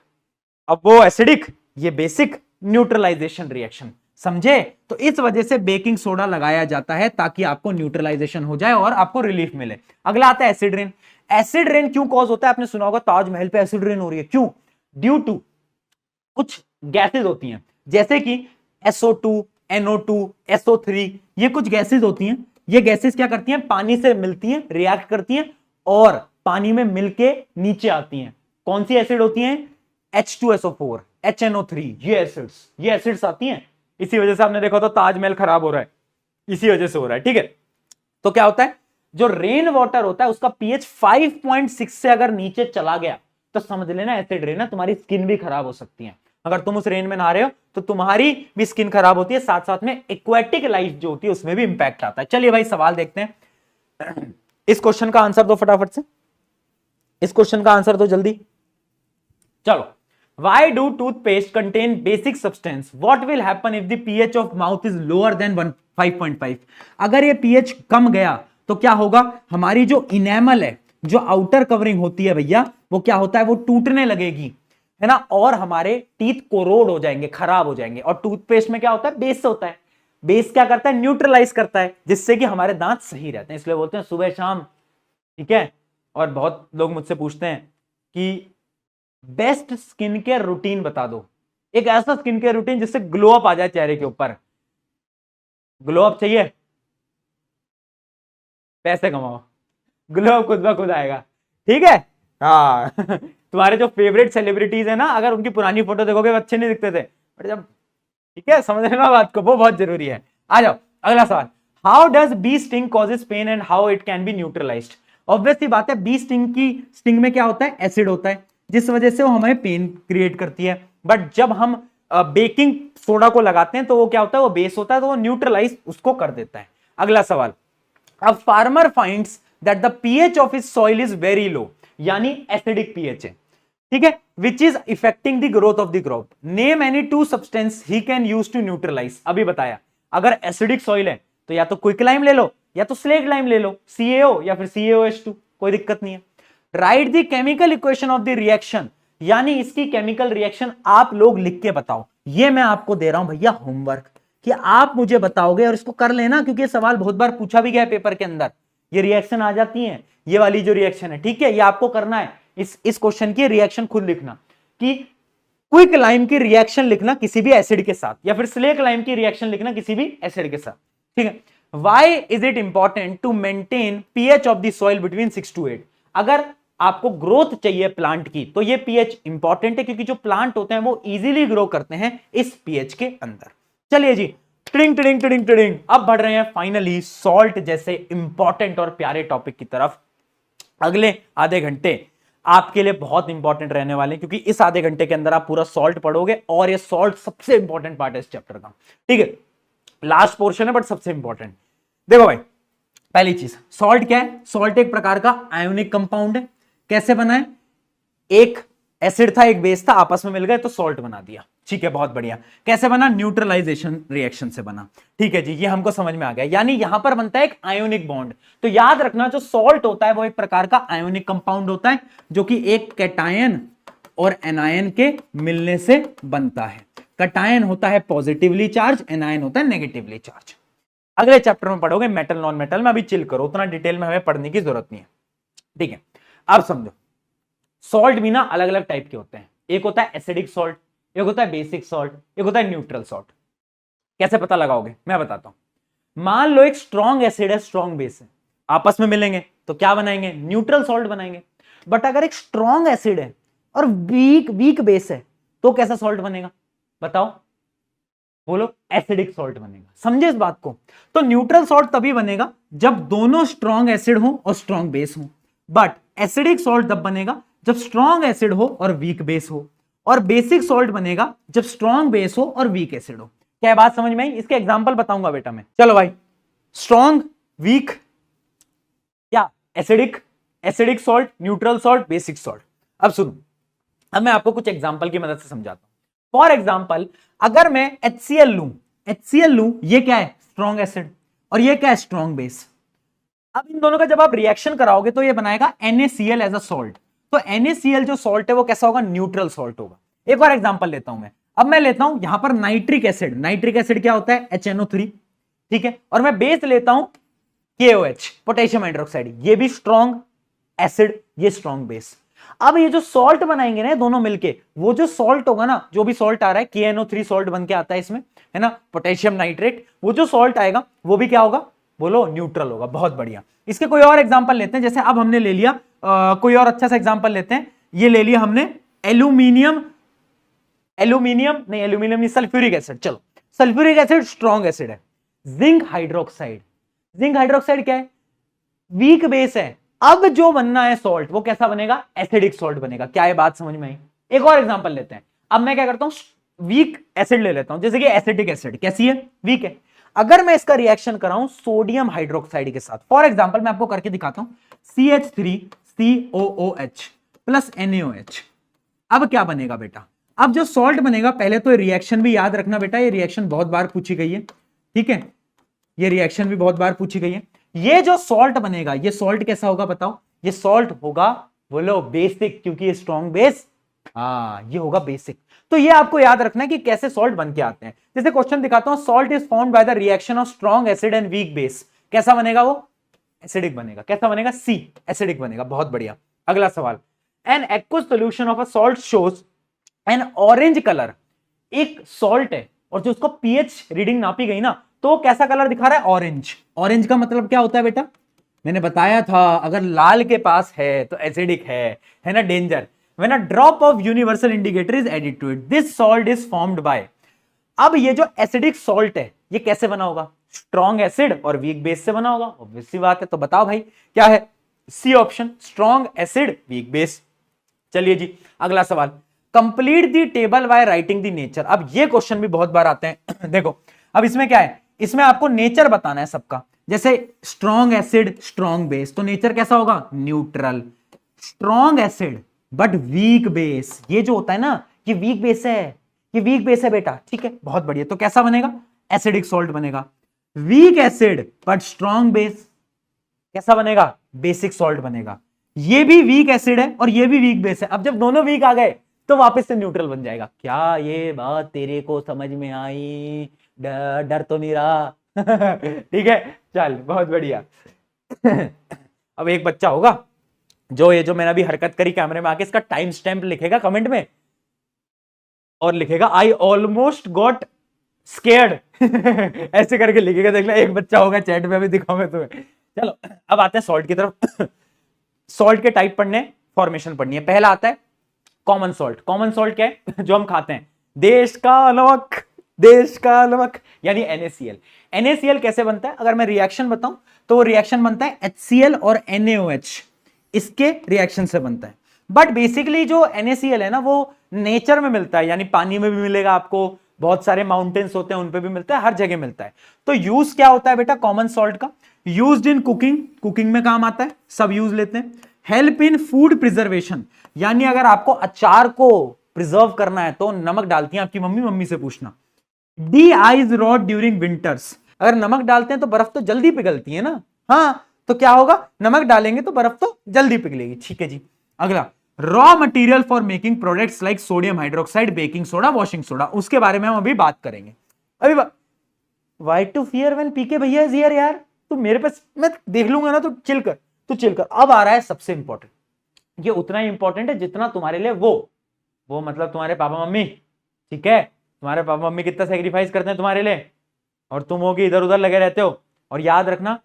अब वो एसिडिक, ये बेसिक, न्यूट्रलाइजेशन रिएक्शन, समझे? तो इस वजह से बेकिंग सोडा लगाया जाता है ताकि आपको न्यूट्रलाइजेशन हो जाए और आपको रिलीफ मिले। अगला आता है एसिड रेन। एसिड रेन क्यों कॉज होता है? आपने सुना होगा ताजमहल पे एसिड रेन हो रही है, क्यों? ड्यू टू कुछ गैसेज होती हैं, जैसे कि SO2, NO2, SO3, ये कुछ गैसेज होती हैं। ये गैसेज क्या करती हैं? पानी से मिलती हैं, रिएक्ट करती हैं और पानी में मिलके नीचे आती हैं। कौन सी एसिड होती हैं? H2SO4, HNO3, ये एसिड्स आती हैं। इसी वजह से आपने देखा तो ताजमहल खराब हो रहा है, इसी वजह से हो रहा है, ठीक है? तो क्या होता है, जो रेन वाटर होता है उसका पीएच 5.6 से अगर नीचे चला गया तो समझ लेना एसिड रेन है, तुम्हारी स्किन भी खराब हो सकती है। अगर तुम उस रेन में नहा रहे हो तो तुम्हारी भी स्किन खराब होती है, साथ साथ में एक्वेटिक लाइफ जो होती है उसमें भी इंपैक्ट आता है। चलिए भाई सवाल देखते हैं। इस क्वेश्चन का आंसर दो फटाफट से, इस क्वेश्चन का आंसर दो जल्दी। चलो, why do toothpaste contain basic substance? What will happen if the pH of mouth is lower than 5.5? अगर ये pH कम गया तो क्या होगा? हमारी जो इनेमल है, जो आउटर कवरिंग होती है भैया, वो क्या होता है? वो टूटने लगेगी, है ना? और हमारे टीथ कोरोड हो जाएंगे, खराब हो जाएंगे। और टूथपेस्ट में क्या होता है? बेस होता है। बेस क्या करता है? न्यूट्रलाइज करता है, जिससे कि हमारे दांत सही रहते हैं। इसलिए बोलते हैं सुबह शाम, ठीक है? और बहुत लोग मुझसे पूछते हैं कि बेस्ट स्किन केयर रूटीन बता दो, एक ऐसा स्किन केयर रूटीन जिससे ग्लो अप आ जाए चेहरे के ऊपर। ग्लो अप चाहिए? पैसे कमाओ, ग्लो अप खुद ब खुद आएगा, ठीक है? हाँ। तुम्हारे जो फेवरेट सेलिब्रिटीज है ना, अगर उनकी पुरानी फोटो देखोगे अच्छे नहीं दिखते थे, बट जब, ठीक है, समझ लेना बात को, वो बहुत जरूरी है। आ जाओ अगला सवाल। How does bee sting causes pain and how it can be neutralised? Obviously बात है, बी स्टिंग की स्टिंग में क्या होता है? एसिड होता है, जिस वजह से वो हमें पेन क्रिएट करती है। बट जब हम बेकिंग सोडा को लगाते हैं तो वो क्या होता है? वो बेस होता है, तो वो न्यूट्रलाइज उसको कर देता है। अगला सवाल। अब farmer finds that the pH of his soil is very low, यानी एसिडिक पीएच है, ठीक है, which is affecting the growth of the crop. Name any two substance he can use to neutralise. अभी बताया, अगर एसिडिक सॉइल है तो या तो क्विक लाइम ले लो या तो स्लेट लाइम ले लो, CaO या फिर CaOH2, कोई दिक्कत नहीं है। Right the chemical equation of the reaction, यानी इसकी केमिकल रिएक्शन आप लोग लिख के बताओ। ये मैं आपको दे रहा हूं भैया होमवर्क, कि आप मुझे बताओगे और इसको कर लेना, क्योंकि ये सवाल बहुत बार पूछा भी गया है पेपर के अंदर। ये रिएक्शन आ जाती है, ये वाली जो रिएक्शन है, ठीक है, ये आपको करना है। इस क्वेश्चन की रिएक्शन खुद लिखना, कि क्विक लाइम की रिएक्शन लिखना किसी भी एसिड के साथ, या फिर स्लेक लाइम की रिएक्शन लिखना किसी भी एसिड के साथ, ठीक है। Why is it important to maintain pH of the soil between 6 to 8? अगर आपको ग्रोथ चाहिए प्लांट की तो ये पीएच इंपॉर्टेंट है, क्योंकि जो प्लांट होते हैं वो इजीली ग्रो करते हैं इस पीएच के अंदर। चलिए जी, टिडिंग टिडिंग टिडिंग टिडिंग, अब बढ़ रहे हैं फाइनली सॉल्ट जैसे इंपॉर्टेंट और प्यारे टॉपिक की तरफ। अगले आधे घंटे आपके लिए बहुत इंपॉर्टेंट रहने वाले हैं, क्योंकि इस आधे घंटे के अंदर आप पूरा सॉल्ट पढ़ोगे, और ये सॉल्ट सबसे इंपॉर्टेंट पार्ट है इस चैप्टर का, ठीक है। लास्ट पोर्शन है बट सबसे इंपॉर्टेंट। देखो भाई, पहली चीज, सॉल्ट क्या है? सॉल्ट एक प्रकार का आयोनिक कंपाउंड है। कैसे बना है? एक एसिड था, एक बेस था, आपस में मिल गए तो सॉल्ट बना दिया, ठीक है, बहुत बढ़िया। कैसे बना? न्यूट्रलाइजेशन रिएक्शन से बना, ठीक है जी, ये हमको समझ में आ गया। यानी यहां पर बनता है एक आयोनिक बॉन्ड। तो याद रखना, जो सॉल्ट होता है वो एक प्रकार का आयोनिक कंपाउंड होता है, जो कि एक कैटायन और एनायन के मिलने से बनता है। कैटायन होता है पॉजिटिवली चार्ज, एनायन होता है नेगेटिवली चार्ज। अगले चैप्टर में पढ़ोगे मेटल नॉन मेटल में, अभी चिल करो, उतना डिटेल में हमें पढ़ने की जरूरत नहीं है, ठीक है। अब समझो, सॉल्ट भी ना अलग अलग टाइप के होते हैं। एक होता है एसिडिक सॉल्ट, एक होता है बेसिक सॉल्ट, एक होता है न्यूट्रल सॉल्ट। कैसे पता लगाओगे? मैं बताता हूं। मान लो एक स्ट्रॉन्ग एसिड है, स्ट्रॉन्ग बेस है, आपस में मिलेंगे तो क्या बनाएंगे? न्यूट्रल सॉल्ट बनाएंगे। बट अगर एक स्ट्रॉन्ग एसिड है और वीक बेस है तो कैसा सॉल्ट बनेगा? बताओ, बोलो। एसिडिक सॉल्ट बनेगा। समझे इस बात को? तो न्यूट्रल सॉल्ट तभी बनेगा जब दोनों स्ट्रॉन्ग एसिड हो और स्ट्रॉन्ग बेस हो। बट एसिडिक सॉल्ट तब बनेगा जब स्ट्रॉन्ग एसिड हो और वीक बेस हो, और बेसिक सॉल्ट बनेगा जब स्ट्रॉन्ग बेस हो और वीक एसिड हो। क्या बात समझ में आई? इसके एग्जांपल बताऊंगा बेटा मैं। चलो भाई, स्ट्रॉन्ग, वीक, क्या acidic, acidic salt, neutral salt, basic salt. अब सुनो, अब मैं आपको कुछ एग्जांपल की मदद से समझाता हूं। फॉर एग्जांपल, अगर मैं HCl लूं, ये क्या है? स्ट्रॉन्ग एसिड, और ये क्या है? Strong base. अब इन दोनों का जब आप रिएक्शन कराओगे तो ये बनाएगा NaCl एज अ सॉल्ट। तो NaCl जो सॉल्ट है वो कैसा होगा, न्यूट्रल सॉल्ट होगा। एक और एग्जांपल लेता हूं मैं, अब मैं लेता हूं यहां पर नाइट्रिक एसिड। नाइट्रिक एसिड क्या होता है, HNO3, ठीक है। और मैं बेस लेता हूं KOH, पोटेशियम हाइड्रोक्साइड, ये भी स्ट्रॉन्ग एसिड, ये स्ट्रॉन्ग बेस। अब ये जो सॉल्ट बनाएंगे ना दोनों मिलके, वो जो सॉल्ट होगा ना, जो भी सॉल्ट आ रहा है, KNO3 सॉल्ट बन के आता है इसमें, है ना, पोटेशियम नाइट्रेट, वो जो सॉल्ट आएगा वो भी क्या होगा, बोलो, न्यूट्रल होगा। बहुत बढ़िया। इसके कोई और एग्जांपल लेते हैं, जैसे अब हमने ले लिया कोई और अच्छा सा एग्जांपल लेते हैं। ये ले लिया हमने एल्यूमिनियम, एल्यूमिनियम नहीं, एल्यूमिनियम नहीं, सल्फ्यूरिक एसिड। चलो, सल्फ्यूरिक एसिड स्ट्रॉन्ग एसिड है। जिंक हाइड्रोक्साइड, जिंक हाइड्रोक्साइड क्या है, वीक बेस है। अब जो बनना है सॉल्ट वो कैसा बनेगा, एसिडिक सॉल्ट बनेगा। क्या ये बात समझ में आई? एक और एग्जांपल लेते हैं। अब मैं क्या करता हूं, वीक एसिड ले लेता हूं, जैसे कि एसिटिक एसिड कैसी है, वीक है। अगर मैं इसका रिएक्शन कराऊं सोडियम हाइड्रोक्साइड के साथ, फॉर एग्जांपल मैं आपको करके दिखाता हूं, CH3COOH प्लस NaOH। अब क्या बनेगा बेटा, अब जो सॉल्ट बनेगा, पहले तो रिएक्शन भी याद रखना बेटा, ये रिएक्शन बहुत बार पूछी गई है, ठीक है, ये रिएक्शन भी बहुत बार पूछी गई है। ये जो सॉल्ट बनेगा, ये सॉल्ट कैसा होगा बताओ, ये सॉल्ट होगा, बोलो, बेसिक, क्योंकि ये स्ट्रॉन्ग बेस, ये होगा बेसिक। तो ये आपको याद रखना है कि कैसे सॉल्ट बन के आते हैं। जैसे क्वेश्चन दिखाता हूं, salt is formed by the reaction of strong acid and weak base. कैसा बनेगा वो, एसिडिक बनेगा। कैसा बनेगा, सी, एसिडिक बनेगा। बहुत बढ़िया। अगला सवाल, an aqueous solution of a salt shows N orange colour. एक सॉल्ट है और जो उसको पीएच रीडिंग नापी गई ना, तो कैसा कलर दिखा रहा है, ऑरेंज। ऑरेंज का मतलब क्या होता है बेटा, मैंने बताया था, अगर लाल के पास है तो एसिडिक है ना, danger. When a drop of universal indicator is added to it, this salt is formed by. अब ये जो एसिडिक सॉल्ट है ये कैसे बना होगा, स्ट्रॉन्ग एसिड और वीक बेस से बना होगा, ऑब्वियसली बात है। तो बताओ भाई क्या है, C option, strong acid weak base. चलिए जी, अगला सवाल, complete the table by writing the nature. अब ये क्वेश्चन भी बहुत बार आते हैं देखो, अब इसमें क्या है, इसमें आपको नेचर बताना है सबका। जैसे स्ट्रॉन्ग एसिड, स्ट्रॉन्ग बेस, तो नेचर कैसा होगा, neutral. Strong acid but weak base, ये जो होता है ना, ये वीक बेस है, ये वीक बेस है बेटा, ठीक है, बहुत बढ़िया। तो कैसा बनेगा, एसिडिक सॉल्ट बनेगा। Weak acid but strong base, कैसा बनेगा, बेसिक सॉल्ट बनेगा। ये भी वीक एसिड है और ये भी वीक बेस है। अब जब दोनों वीक आ गए तो वापस से न्यूट्रल बन जाएगा। क्या ये बात तेरे को समझ में आई, डर तो नहीं रहा ठीक है, चल, बहुत बढ़िया अब एक बच्चा होगा जो ये जो मैंने अभी हरकत करी कैमरे में आके, इसका टाइम स्टैम्प लिखेगा कमेंट में और लिखेगा आई ऑलमोस्ट गॉट स्केर्ड ऐसे करके लिखेगा, देख ले, एक बच्चा होगा चैट में, अभी दिखाऊंगा तुम्हें। चलो, अब आते हैं सॉल्ट की तरफ सॉल्ट के टाइप पढ़ने, फॉर्मेशन पढ़नी है। पहला आता है कॉमन सॉल्ट। कॉमन सॉल्ट क्या है, जो हम खाते हैं, देश का नमक, देश का नमक, यानी NaCl। NaCl कैसे बनता है, अगर मैं रिएक्शन बताऊं तो वो रिएक्शन बनता है HCl और NaOH, इसके रिएक्शन से बनता है। बट बेसिकली जो NaCl है ना, वो नेचर में मिलता है, यानी पानी में भी मिलेगा आपको, बहुत सारे माउंटेन्स होते हैं उन पे भी मिलता है, हर जगह मिलता है। तो यूज क्या होता है बेटा कॉमन सॉल्ट का, यूज्ड इन कुकिंग, कुकिंग में काम आता है, सब यूज लेते हैं। हेल्प इन फूड प्रिजर्वेशन, यानी अगर आपको अचार को प्रिजर्व करना है तो नमक डालती है आपकी मम्मी, मम्मी से पूछना। D eyes rot during winters, अगर नमक डालते हैं तो बर्फ तो जल्दी पिघलती है ना, हाँ, तो क्या होगा, नमक डालेंगे तो बर्फ तो जल्दी पिघलेगी। ठीक है जी। अगला, raw material for making products like sodium hydroxide, baking soda, washing soda, उसके बारे में हम अभी बात करेंगे। अभी वाई टू फियर व्हेन पीके भैया इज हियर, यार तू मेरे पास, मैं देख लूंगा ना, तो चिल कर, तू चिल कर। अब आ रहा है सबसे इंपॉर्टेंट, ये उतना ही इंपॉर्टेंट है जितना तुम्हारे लिए वो मतलब तुम्हारे पापा मम्मी, ठीक है, तुम्हारे पापा मम्मी कितना सेक्रीफाइस करते हैं तुम्हारे लिए, और तुम हो कि इधर उधर लगे रहते हो। और याद रखना,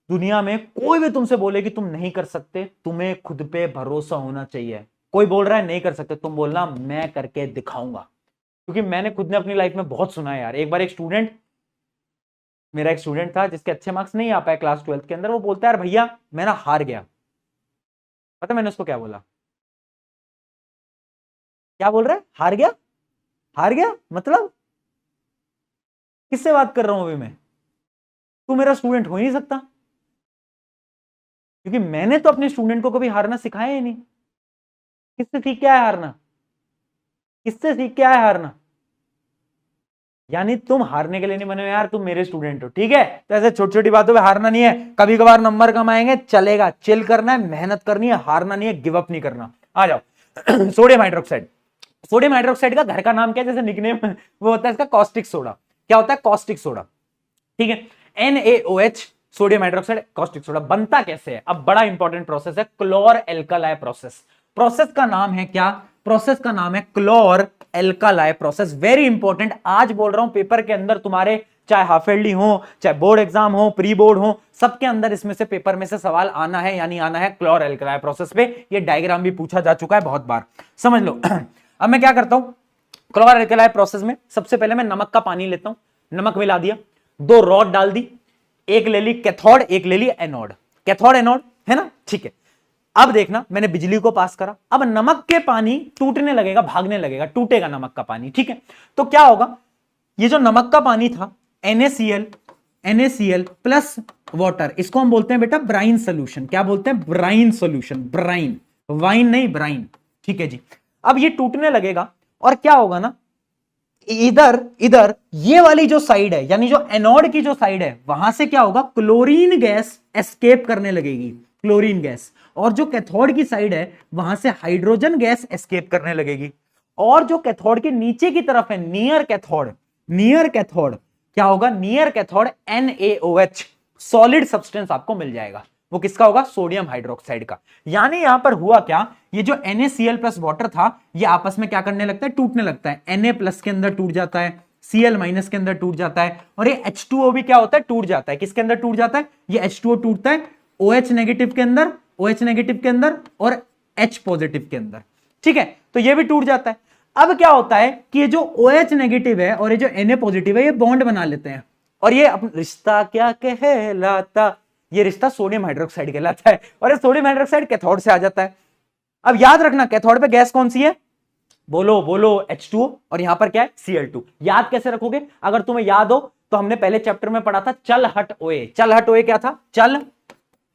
दुनिया में कोई भी तुमसे बोले कि तुम नहीं कर सकते, तुम्हें खुद पे भरोसा होना चाहिए। कोई बोल रहा है नहीं कर सकते, तुम बोलना मैं करके दिखाऊंगा, क्योंकि मैंने खुद ने अपनी लाइफ में बहुत सुना है यार। एक बार मेरा एक स्टूडेंट था जिसके अच्छे मार्क्स नहीं आ पाए क्लास 12 के अंदर, वो बोलता है यार भैया मैं ना हार गया। पता मैंने उसको क्या बोला, क्या बोल रहा है, हार गया, हार गया मतलब किससे बात कर रहा हूं अभी मैं, तू मेरा स्टूडेंट हो ही नहीं सकता, क्योंकि मैंने तो अपने स्टूडेंट को कभी हारना सिखाया ही नहीं। किससे सीख के आया हारना, किससे सीख के आया हारना, यानी तुम हारने के लिए नहीं बने हो यार, तुम मेरे स्टूडेंट हो, ठीक है। तो ऐसे छोटी छोटी बातों पे हारना नहीं है, कभी कभार नंबर कम आएंगे चलेगा, चिल करना है, मेहनत करनी है, हारना नहीं है, गिव अप नहीं करना। आ जाओ सोडियम हाइड्रोक्साइड। सोडियम हाइड्रोक्साइड का घर का नाम क्या है, जैसे निकनेम वो होता है इसका कॉस्टिक सोडा। क्या होता है, कॉस्टिक सोडा, ठीक है। NaOH sodium hydroxide caustic soda बनता कैसे है, अब बड़ा इंपॉर्टेंट प्रोसेस है, क्लोर एल्कालाई प्रोसेस। प्रोसेस का नाम है क्या, प्रोसेस का नाम है क्लोर एल्कालाई प्रोसेस। वेरी इंपॉर्टेंट, आज बोल रहा हूं पेपर के अंदर तुम्हारे चाहे हाफ ईयरली हो, चाहे बोर्ड एग्जाम हो, प्री बोर्ड हो, सबके अंदर इसमें से पेपर में से सवाल आना है, यानी आना है क्लोर एल्कालाई प्रोसेस पे। ये डायग्राम भी पूछा जा चुका है बहुत बार, समझ लो। अब मैं क्या करता हूं, क्लोर एल्कालाई प्रोसेस में सबसे पहले मैं नमक का पानी लेता हूं, नमक मिला दिया, 2 रॉड डाल दी, एक ले ली कैथोड, एक ले ली एनोड, कैथोड एनोड है ना, ठीक है। अब देखना मैंने बिजली को पास करा, अब नमक के पानी टूटने लगेगा, भागने लगेगा, टूटेगा नमक का पानी, ठीक है। तो क्या होगा, ये जो नमक का पानी था NaCl प्लस वाटर, इसको हम बोलते हैं बेटा ब्राइन सोल्यूशन। क्या बोलते हैं, ब्राइन सोल्यूशन, ब्राइन, वाइन नहीं ब्राइन, ठीक है जी। अब ये टूटने लगेगा और क्या होगा ना, इधर इधर ये वाली जो साइड है, यानी जो एनोड की जो साइड है, वहां से क्या होगा, क्लोरीन गैस एस्केप करने लगेगी, क्लोरीन गैस। और जो कैथोड की साइड है, वहां से हाइड्रोजन गैस एस्केप करने लगेगी। और जो कैथोड के नीचे की तरफ है, नियर कैथोड, नियर कैथोड क्या होगा, near cathode NaOH solid substance आपको मिल जाएगा। वो किसका होगा, सोडियम हाइड्रोक्साइड का। यानी यहां पर हुआ क्या, ये जो NaCl प्लस वाटर था, ये आपस में क्या करने लगता है, टूटने लगता है। Na प्लस के अंदर टूट जाता है, Cl माइनस के अंदर टूट जाता है, और ये H2O भी क्या होता है, टूट जाता है। किसके अंदर टूट जाता है, ये H2O टूटता है OH नेगेटिव के अंदर, OH नेगेटिव के अंदर और H पॉजिटिव के अंदर, ठीक है। तो ये भी टूट जाता है। अब क्या होता है कि ये जो OH नेगेटिव है और ये जो Na पॉजिटिव है, ये बॉन्ड बना लेते हैं, और ये रिश्ता क्या कहलाता, ये रिश्ता सोडियम हाइड्रोक्साइड कहलाता है। और ये सोडियम हाइड्रोक्साइड कैथोड से आ जाता है। अब याद रखना, कैथोड पे गैस कौन सी है, बोलो बोलो, H2O, और यहां पर क्या है, Cl2। याद कैसे रखोगे, अगर तुम्हें याद हो तो हमने पहले चैप्टर में पढ़ा था चल हट ओए। चल हट ओए क्या था, चल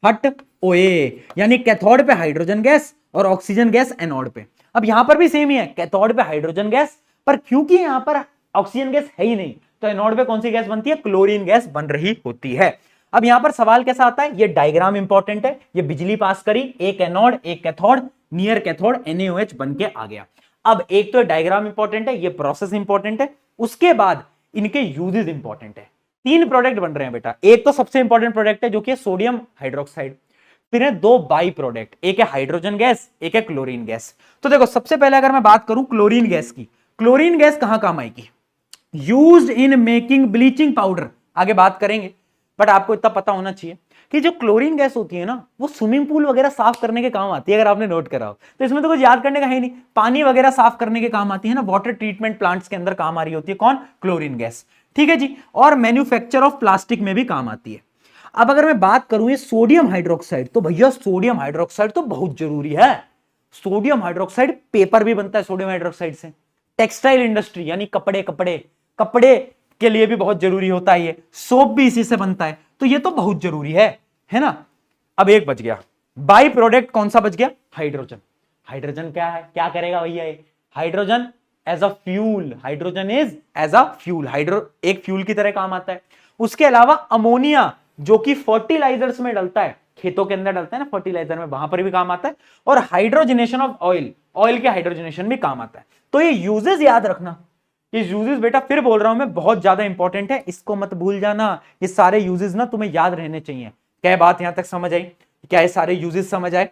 हट ओए, यानी कैथोड पे हाइड्रोजन गैस और ऑक्सीजन गैस एनोड पे। अब यहां पर भी सेम ही है, कैथोड पे हाइड्रोजन गैस, पर क्योंकि यहां पर ऑक्सीजन गैस है ही नहीं, तो एनोड पे कौन सी गैस बनती है, क्लोरीन गैस बन रही होती है। अब यहां पर सवाल कैसा आता है, ये डायग्राम इंपॉर्टेंट है, ये बिजली पास करी, एक एनोड एक कैथोड, नियर कैथोड NaOH बन के आ गया। अब एक तो डायग्राम इंपॉर्टेंट है, ये प्रोसेस इंपॉर्टेंट है, उसके बाद इनके यूजेस इंपॉर्टेंट है। 3 प्रोडक्ट बन रहे हैं बेटा, एक तो सबसे इंपॉर्टेंट प्रोडक्ट है जो कि सोडियम हाइड्रोक्साइड, फिर है 2 बाई प्रोडक्ट, एक है हाइड्रोजन गैस, एक है क्लोरीन गैस। तो देखो सबसे पहले अगर मैं बात करूं क्लोरीन गैस की, क्लोरीन गैस कहां काम आएगी, used in making bleaching powder, आगे बात करेंगे। बट आपको इतना पता होना चाहिए कि जो क्लोरीन गैस होती है ना, वो स्विमिंग पूल वगैरह साफ करने के काम आती है, अगर आपने नोट करा हो तो। इसमें तो कुछ याद करने का है नहीं, पानी वगैरह साफ करने के काम आती है ना, वाटर ट्रीटमेंट प्लांट्स के अंदर काम आ रही होती है कौन, क्लोरीन गैस, ठीक है जी। और मैन्युफैक्चर ऑफ प्लास्टिक में भी काम आती है। अब अगर मैं बात करूं ये सोडियम हाइड्रोक्साइड, तो भैया सोडियम हाइड्रोक्साइड तो बहुत जरूरी है। सोडियम हाइड्रोक्साइड, पेपर भी बनता है सोडियम हाइड्रोक्साइड से, टेक्सटाइल इंडस्ट्री यानी कपड़े कपड़े कपड़े के लिए भी बहुत जरूरी होता है, ये सोप भी इसी से बनता है, तो ये तो बहुत जरूरी है ना। अब एक बच गया, बाई प्रोडक्ट कौन सा बच गया, हाइड्रोजन। हाइड्रोजन क्या है, क्या करेगा भैया ये, hydrogen as a fuel, hydrogen is as a fuel, hydro एक फ्यूल की तरह काम आता है। उसके अलावा अमोनिया जो कि फर्टिलाइजर्स में डलता है, खेतों के अंदर डलता है ना फर्टिलाइजर में, वहां पर भी काम आता है। और हाइड्रोजनेशन ऑफ ऑयल, ऑयल के हाइड्रोजनेशन भी काम आता है। तो ये यूजेस याद रखना, ये यूजेस बेटा फिर बोल रहा हूं मैं, बहुत ज्यादा इंपॉर्टेंट है, इसको मत भूल जाना। ये सारे यूजेस ना तुम्हें याद रहने चाहिए। क्या बात यहां तक समझ आई, क्या ये सारे यूजेस समझ आए।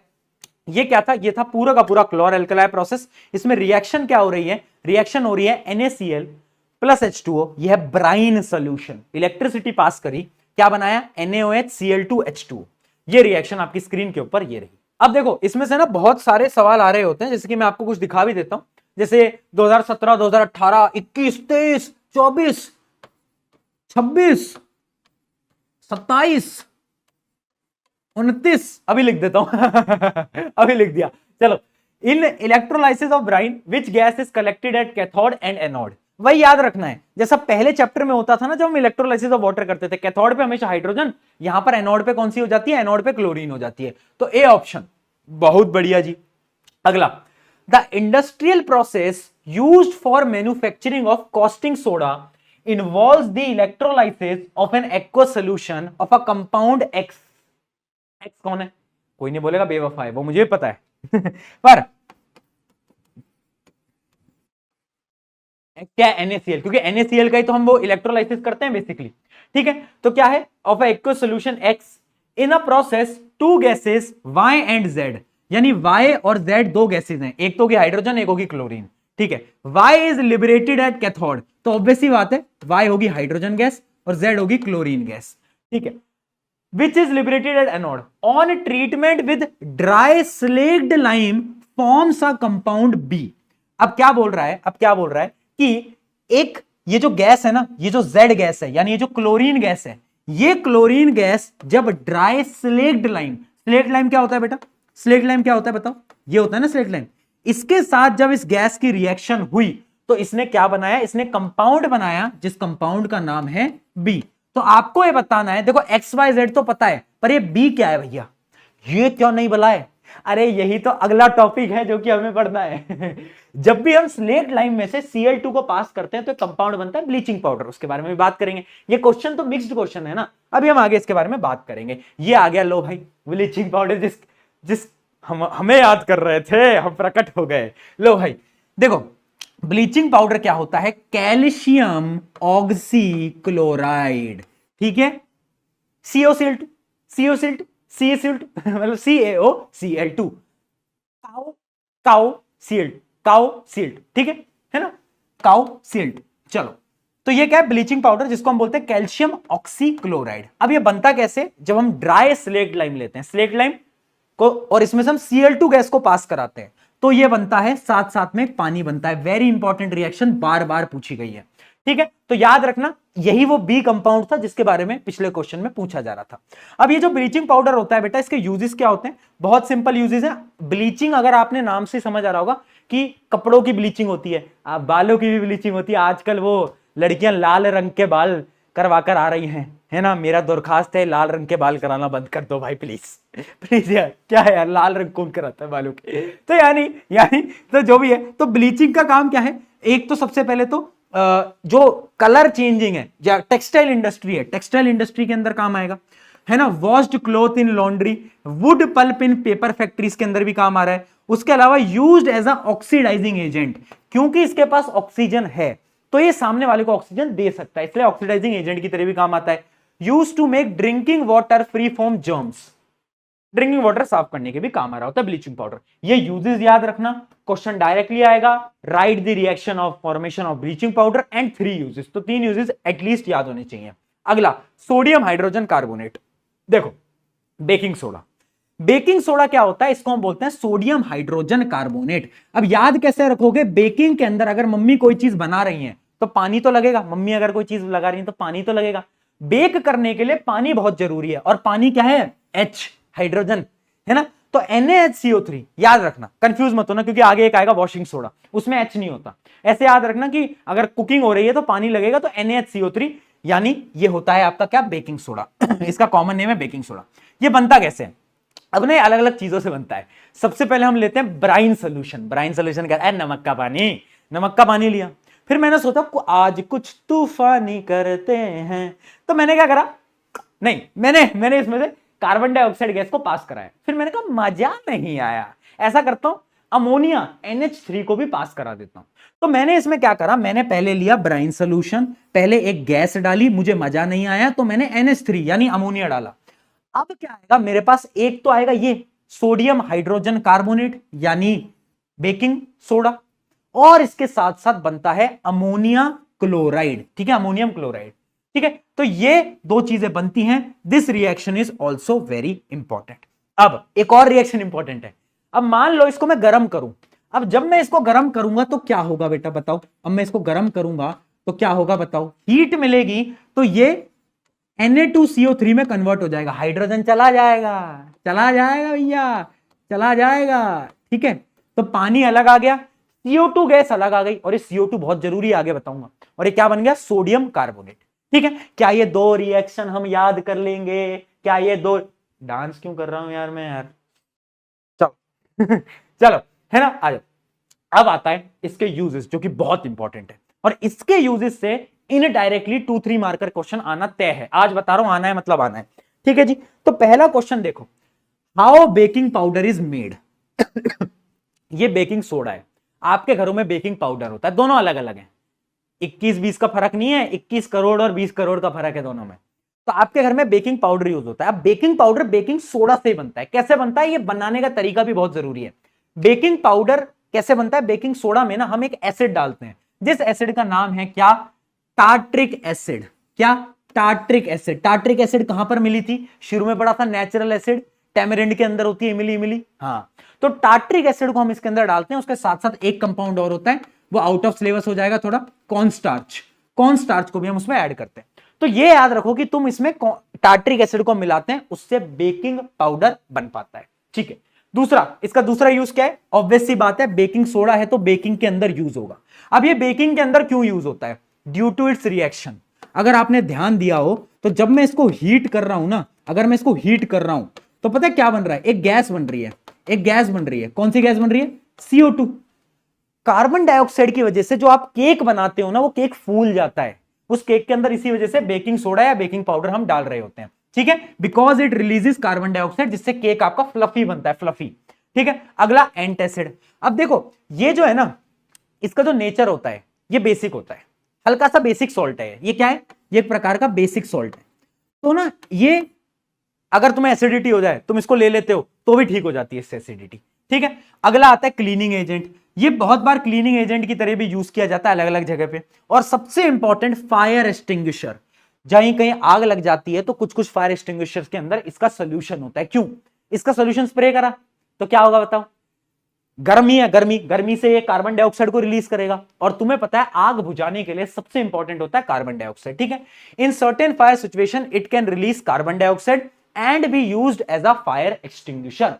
ये क्या था, ये था पूरा का पूरा क्लोर एल्कलाई प्रोसेस। इसमें रिएक्शन क्या हो रही है, रिएक्शन हो रही है NaCl प्लस H2O, यह है ब्राइन सोल्यूशन, इलेक्ट्रिसिटी पास करी, क्या बनाया, NaOH Cl2 H2O। ये रिएक्शन आपकी स्क्रीन के ऊपर ये रही। अब देखो इसमें से ना बहुत सारे सवाल आ रहे होते हैं, जैसे कि मैं आपको कुछ दिखा भी देता हूं, जैसे 2017, 2018, 21, 23, 24, 26, 27, 29, अभी लिख देता हूं अभी लिख दिया, चलो। In electrolysis of brine which gas is collected at cathode and anode, वही याद रखना है जैसा पहले चैप्टर में होता था ना, जब हम इलेक्ट्रोलाइसिस ऑफ वाटर करते थे, कैथोड पे हमेशा हाइड्रोजन, यहां पर एनोड पे कौन सी हो जाती है, एनोड पे क्लोरीन हो जाती है। तो ए ऑप्शन बहुत बढ़िया जी। अगला, the industrial process used for manufacturing of caustic soda involves the electrolysis of an aq solution of a compound X. X कौन है? कोई नहीं बोलेगा बेवफा है, वो मुझे पता है पर क्या NaCl, क्योंकि NaCl का ही तो हम वो इलेक्ट्रोलाइसिस करते हैं बेसिकली। ठीक है, तो क्या है? Of a aq solution X in a process two gases Y and Z, यानी Y और Z दो गैसेस हैं, एक तो होगी हाइड्रोजन, एक होगी क्लोरीन। ठीक है, Y is liberated at cathode, तो ऑब्वियसली बात है Y होगी हाइड्रोजन गैस और Z होगी क्लोरीन गैस। ठीक है, which is liberated at anode on treatment with dry slaked lime forms a compound B। अब क्या बोल रहा है? अब क्या बोल रहा है कि एक ये जो गैस है ना, ये जो Z गैस है, यानी ये जो क्लोरीन गैस है, ये क्लोरीन गैस जब dry slaked lime, slaked lime क्या होता है बेटा? स्लेक्ड लाइम क्या होता है बताओ? ये होता है ना स्लेक्ड लाइम। इसके साथ जब इस गैस की रिएक्शन हुई तो इसने क्या बनाया? इसने कंपाउंड बनाया जिस कंपाउंड का नाम है बी। तो आपको ये बताना है, देखो एक्स वाई जेड तो पता है, पर ये बी क्या है भैया? ये क्यों नहीं बुलाए? अरे यही तो अगला टॉपिक है जो कि हमें पढ़ना है जब भी हम स्लेट लाइम में से Cl2 को पास करते हैं तो कंपाउंड बनता है ब्लीचिंग पाउडर, उसके बारे में भी बात करेंगे। ये क्वेश्चन तो मिक्स्ड क्वेश्चन है ना, अभी हम आगे इसके बारे में बात करेंगे। ये आ गया, लो भाई ब्लीचिंग पाउडर जिस जिस हमें याद कर रहे थे, हम प्रकट हो गए। लो भाई देखो, ब्लीचिंग पाउडर क्या होता है? Calcium oxychloride. ठीक है, COCl2, COCl2, CaCl2 मतलब CaOCl2, cow cow Cl, cow Cl2। ठीक है ना, काउ Cl2। चलो, तो ये क्या है? ब्लीचिंग पाउडर, जिसको हम बोलते हैं कैल्शियम ऑक्सीक्लोराइड। अब ये बनता कैसे? जब हम ड्राई स्लेक्ट लाइम लेते हैं, स्लेक्ट लाइम को, और इसमें से हम Cl2 गैस को पास कराते हैं, तो ये बनता है, साथ साथ में पानी बनता है। वेरी इंपॉर्टेंट रिएक्शन, बार बार पूछी गई है। ठीक है, तो याद रखना यही वो बी कंपाउंड था जिसके बारे में पिछले क्वेश्चन में पूछा जा रहा था। अब ये जो ब्लीचिंग पाउडर होता है बेटा, इसके यूजेस क्या होते हैं? बहुत सिंपल यूजेस है। ब्लीचिंग अगर आपने नाम से समझ आ रहा होगा कि कपड़ों की ब्लीचिंग होती है, बालों की भी ब्लीचिंग होती है। आजकल वो लड़कियां लाल रंग के बाल करवा कर आ रही हैं, है ना। मेरा दरखास्त है, लाल रंग के बाल कराना बंद कर दो भाई प्लीज प्लीज यार। क्या है यार, लाल रंग कौन कराता है बालों के? तो यानी यानी तो जो भी है, तो ब्लीचिंग का काम क्या है? एक तो सबसे पहले तो जो कलर चेंजिंग है, या टेक्सटाइल इंडस्ट्री है, टेक्सटाइल इंडस्ट्री के अंदर काम आएगा, है ना। Washed cloth in laundry, wood pulp in paper factories के अंदर भी काम आ रहा है। उसके अलावा used as a oxidising agent, क्योंकि इसके पास ऑक्सीजन है तो ये सामने वाले को ऑक्सीजन दे सकता है, इसलिए ऑक्सीडाइजिंग एजेंट की तरह भी काम आता है। Used to make drinking water free from germs, drinking water साफ करने के भी काम आ रहा होता है ब्लीचिंग पाउडर। ये यूजेस याद रखना, क्वेश्चन डायरेक्टली आएगा। Right the reaction of formation of bleaching powder and 3 uses, तो 3 यूजेस एटलीस्ट याद होने चाहिए। अगला, सोडियम हाइड्रोजन कार्बोनेट। देखो, बेकिंग सोडा, बेकिंग सोडा क्या होता है? इसको हम बोलते हैं सोडियम हाइड्रोजन कार्बोनेट। अब याद कैसे रखोगे? बेकिंग के अंदर अगर मम्मी कोई चीज बना रही है तो पानी तो लगेगा, मम्मी अगर कोई चीज लगा रही है तो पानी तो लगेगा। बेक करने के लिए पानी बहुत जरूरी है, और पानी क्या है? H, हाइड्रोजन, है ना। तो NaHCO3 याद रखना, कंफ्यूज मत होना, क्योंकि आगे एक आएगा वॉशिंग सोडा, उसमें H नहीं होता। ऐसे याद रखना कि अगर कुकिंग हो रही है तो पानी लगेगा, तो NaHCO3, यानी ये होता है आपका क्या? बेकिंग सोडा इसका कॉमन नेम है बेकिंग सोडा। ये बनता कैसे है? अब नहीं, अलग अलग चीजों से बनता है। सबसे पहले हम लेते हैं ब्राइन सोल्यूशन। ब्राइन सोल्यूशन क्या है? नमक का पानी। नमक का पानी लिया, फिर मैंने सोचा आज कुछ तूफानी करते हैं, तो मैंने क्या करा? नहीं, मैंने इसमें से कार्बन डाइऑक्साइड गैस को पास कराया। फिर मैंने कहा मजा नहीं आया, ऐसा करता हूं अमोनिया NH3 को भी पास करा देता हूं। तो मैंने इसमें क्या करा? मैंने पहले लिया ब्राइन सोल्यूशन, पहले एक गैस डाली, मुझे मजा नहीं आया तो मैंने NH3 यानी अमोनिया डाला। अब क्या आएगा मेरे पास? एक तो आएगा ये सोडियम हाइड्रोजन कार्बोनेट यानी बेकिंग सोडा, और इसके साथ साथ बनता है अमोनिया क्लोराइड। ठीक है, अमोनियम क्लोराइड। ठीक है, तो ये दो चीजें बनती हैं। This reaction is also very important. अब एक और रिएक्शन इंपॉर्टेंट है। अब मान लो इसको मैं गर्म करूं, अब जब मैं इसको गर्म करूंगा तो क्या होगा बेटा बताओ? अब मैं इसको गर्म करूंगा तो क्या होगा बताओ? हीट मिलेगी, तो ये Na2CO3 में कन्वर्ट हो जाएगा, हाइड्रोजन चला जाएगा, चला जाएगा भैया, चला जाएगा। ठीक है, तो पानी अलग आ गया, CO2 गैस अलग आ गई, और ये CO2 बहुत जरूरी है, आगे बताऊंगा। और ये क्या बन गया? Sodium carbonate. ठीक है, क्या ये दो रिएक्शन हम याद कर लेंगे? क्या ये दो, डांस क्यों कर रहा हूं यार मैं यार, चलो चलो, है ना, आ जाओ। अब आता है इसके यूजेस जो कि बहुत इंपॉर्टेंट है, और इसके यूजेस से इनडायरेक्टली 2-3 मार्कर क्वेश्चन आना तय है। आज बता रहा हूं, आना है मतलब आना है। ठीक है जी। तो पहला क्वेश्चन देखो, how baking powder is made. ये बेकिंग सोडा है। आपके घरों में बेकिंग पाउडर होता है, दोनों अलग अलग है। 21-20 का फर्क नहीं है, 21 करोड़ और 20 करोड़ का फर्क है दोनों में। तो आपके घर में बेकिंग पाउडर यूज होता है। अब बेकिंग पाउडर बेकिंग सोडा से बनता है। कैसे बनता है, ये बनाने का तरीका भी बहुत जरूरी है। बेकिंग पाउडर कैसे बनता है, बेकिंग सोडा में ना हम एक एसिड डालते हैं, जिस एसिड का नाम है क्या, टार्ट्रिक एसिड। क्या, टार्ट्रिक एसिड। टार्ट्रिक एसिड कहां पर मिली थी, शुरू में पढ़ा था नेचुरल एसिड, टैमरिंड के अंदर होती है, इमिली इमिली। हाँ, तो टार्ट्रिक एसिड को हम इसके अंदर डालते हैं। उसके साथ साथ एक कंपाउंड और होता है, वो आउट ऑफ सिलेबस हो जाएगा थोड़ा, कॉर्नस्टार्च। कॉर्नस्टार्च को भी हम उसमें ऐड करते हैं। तो ये याद रखो कि तुम इसमें टार्ट्रिक एसिड को मिलाते हैं, उससे बेकिंग पाउडर बन पाता है। ठीक है। दूसरा, इसका दूसरा यूज क्या है, ऑब्वियस सी बात है, बेकिंग सोडा है तो बेकिंग के अंदर यूज होगा। अब ये बेकिंग के अंदर क्यों यूज होता है, ड्यू टू इट्स रिएक्शन। अगर आपने ध्यान दिया हो तो जब मैं इसको हीट कर रहा हूं ना, अगर मैं इसको हीट कर रहा हूं तो पता है क्या बन रहा है, एक गैस बन रही है। एक गैस बन रही है, कौन सी गैस बन रही है, CO2। कार्बन डाइऑक्साइड की वजह से जो आप केक बनाते हो ना, वो केक फूल जाता है उस केक के अंदर, इसी वजह से बेकिंग सोडा या बेकिंग पाउडर हम डाल रहे होते हैं। ठीक है, because it releases carbon dioxide, जिससे केक आपका फ्लफी बनता है, फ्लफी। ठीक है। अगला एंटासिड। अब देखो ये जो है ना, इसका जो नेचर होता है ये बेसिक होता है, हल्का सा बेसिक सॉल्ट है। ये क्या है, ये एक प्रकार का बेसिक सॉल्ट है। तो ना ये अगर तुम्हें एसिडिटी हो जाए तुम इसको ले लेते हो तो भी ठीक हो जाती है इससे एसिडिटी। ठीक है। अगला आता है क्लीनिंग एजेंट। ये बहुत बार क्लीनिंग एजेंट की तरह भी यूज किया जाता है अलग अलग जगह पे। और सबसे इंपॉर्टेंट, फायर एक्सटिंग्विशर। जहां कहीं आग लग जाती है तो कुछ कुछ फायर एक्सटिंग्विशर के अंदर इसका सोल्यूशन होता है। क्यों, इसका सोल्यूशन स्प्रे करा तो क्या होगा बताओ, गर्मी है, गर्मी, गर्मी से ये कार्बन डाइऑक्साइड को रिलीज करेगा। और तुम्हें पता है आग बुझाने के लिए सबसे इंपॉर्टेंट होता है कार्बन डाइऑक्साइड। ठीक है। In certain fire situation it can release carbon dioxide and be used as a fire extinguisher.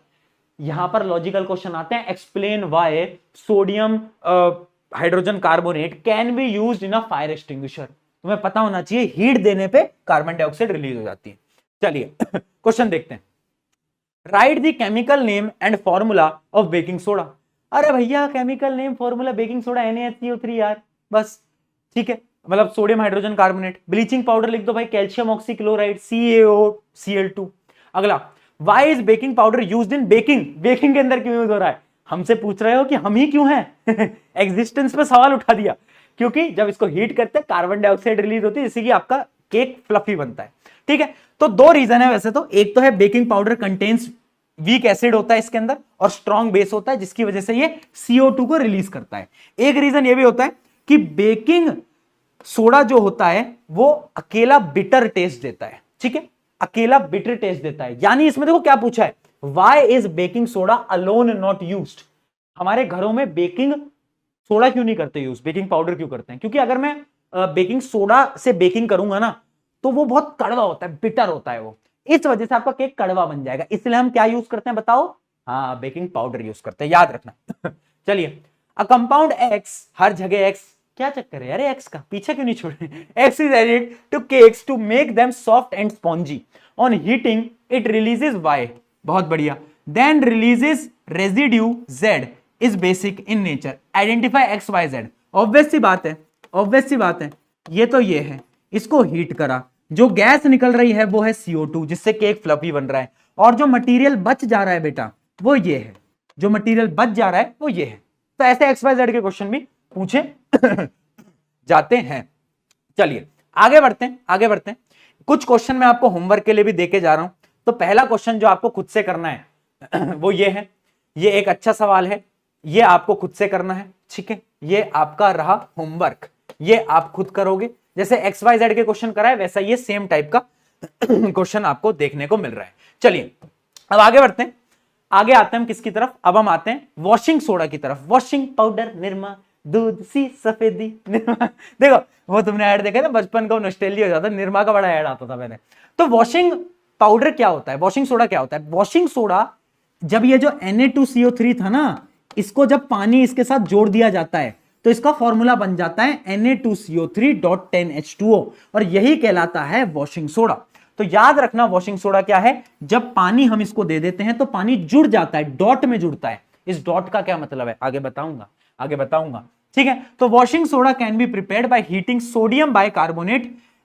यहां पर लॉजिकल क्वेश्चन आते हैं, explain why sodium hydrogen carbonate can be used in a fire extinguisher. तुम्हें पता होना चाहिए हीट देने पे कार्बन डाइऑक्साइड रिलीज हो जाती है। चलिए क्वेश्चन देखते हैं। Right the chemical name and formula of baking soda. अरे भैया chemical name formula baking soda NaHCO3 यार, बस। ठीक है, मतलब sodium hydrogen carbonate. Bleaching powder लिख दो भाई, कैल्शियम ऑक्सीक्लोराइड CaOCl2। अगला, why is baking powder used in baking. Baking के अंदर क्यों यूज हो रहा है, हमसे पूछ रहे हो कि हम ही क्यों हैं एग्जिस्टेंस पे सवाल उठा दिया। क्योंकि जब इसको हीट करते हैं कार्बन डाइऑक्साइड रिलीज होती है, जिससे कि आपका केक फ्लफी बनता है। ठीक है। तो दो रीजन है वैसे तो, एक तो है baking powder contains weak acid होता है इसके अंदर और स्ट्रॉन्ग बेस होता है, जिसकी वजह से ये CO2 को रिलीज करता है। एक रीजन ये भी होता है कि बेकिंग सोडा जो होता है वो अकेला बिटर टेस्ट देता है। ठीक है, अकेला बिटर टेस्ट देता है। यानी इसमें देखो क्या पूछा है, why is baking soda alone not used. हमारे घरों में बेकिंग सोडा क्यों नहीं करते यूज, बेकिंग पाउडर क्यों करते हैं, क्योंकि अगर मैं बेकिंग सोडा से बेकिंग करूंगा ना तो वो बहुत कड़वा होता है, बिटर होता है वो, इस वजह से आपका केक कड़वा बन जाएगा। इसलिए हम क्या यूज करते हैं बताओ, हाँ बेकिंग पाउडर यूज करते हैं, याद रखना चलिए, अ कंपाउंड X, हर जगह X, क्या चक्कर है अरे X का, पीछे क्यों नहीं छोड़े। X is added to cakes to make them soft and spongy. On heating it releases Y, बहुत बढ़िया, then releases residue Z is basic in nature. Identify X, Y, Z. Obvious सी बात है, ऑब्वियस सी बात है, ये तो ये है, इसको हीट करा, जो गैस निकल रही है वो है CO2, जिससे केक फ्लफी बन रहा है। और जो मटेरियल बच जा रहा है बेटा वो ये है, जो मटेरियल बच जा रहा है वो ये है। तो ऐसे XYZ के क्वेश्चन भी पूछे जाते हैं। चलिए आगे बढ़ते हैं, आगे बढ़ते हैं। कुछ क्वेश्चन मैं आपको होमवर्क के लिए भी देके जा रहा हूं। तो पहला क्वेश्चन जो आपको खुद से करना है वो ये है, ये एक अच्छा सवाल है, ये आपको खुद से करना है। ठीक है, ये आपका रहा होमवर्क, ये आप खुद करोगे। जैसे XYZ के क्वेश्चन कराए वैसा ये सेम टाइप का क्वेश्चन आपको देखने को मिल रहा है। चलिए अब आगे बढ़ते हैं, आगे आते हैं हम किसकी तरफ, अब हम आते हैं वॉशिंग सोडा की तरफ। वॉशिंग पाउडर निरमा, दूध सी सफेदी निरमा। देखो वो तुमने ऐड देखा ना, बचपन का नॉस्टैल्जिया हो जाता, निरमा का बड़ा ऐड आता था मैंने। तो वॉशिंग पाउडर क्या होता है, वॉशिंग सोडा क्या होता है। वॉशिंग सोडा जब ये जो Na2CO3 था ना, इसको जब पानी इसके साथ जोड़ दिया जाता है तो इसका फॉर्मूला बन जाता है Na2CO3.10H2O, और यही कहलाता है वॉशिंग सोडा। तो याद रखना वॉशिंग सोडा क्या है, जब पानी हम इसको दे देते हैं तो पानी जुड़ जाता है, डॉट में जुड़ता है। इस डॉट का क्या मतलब है आगे बताऊंगा, आगे बताऊंगा। ठीक है, तो washing soda can be prepared by heating sodium bicarbonate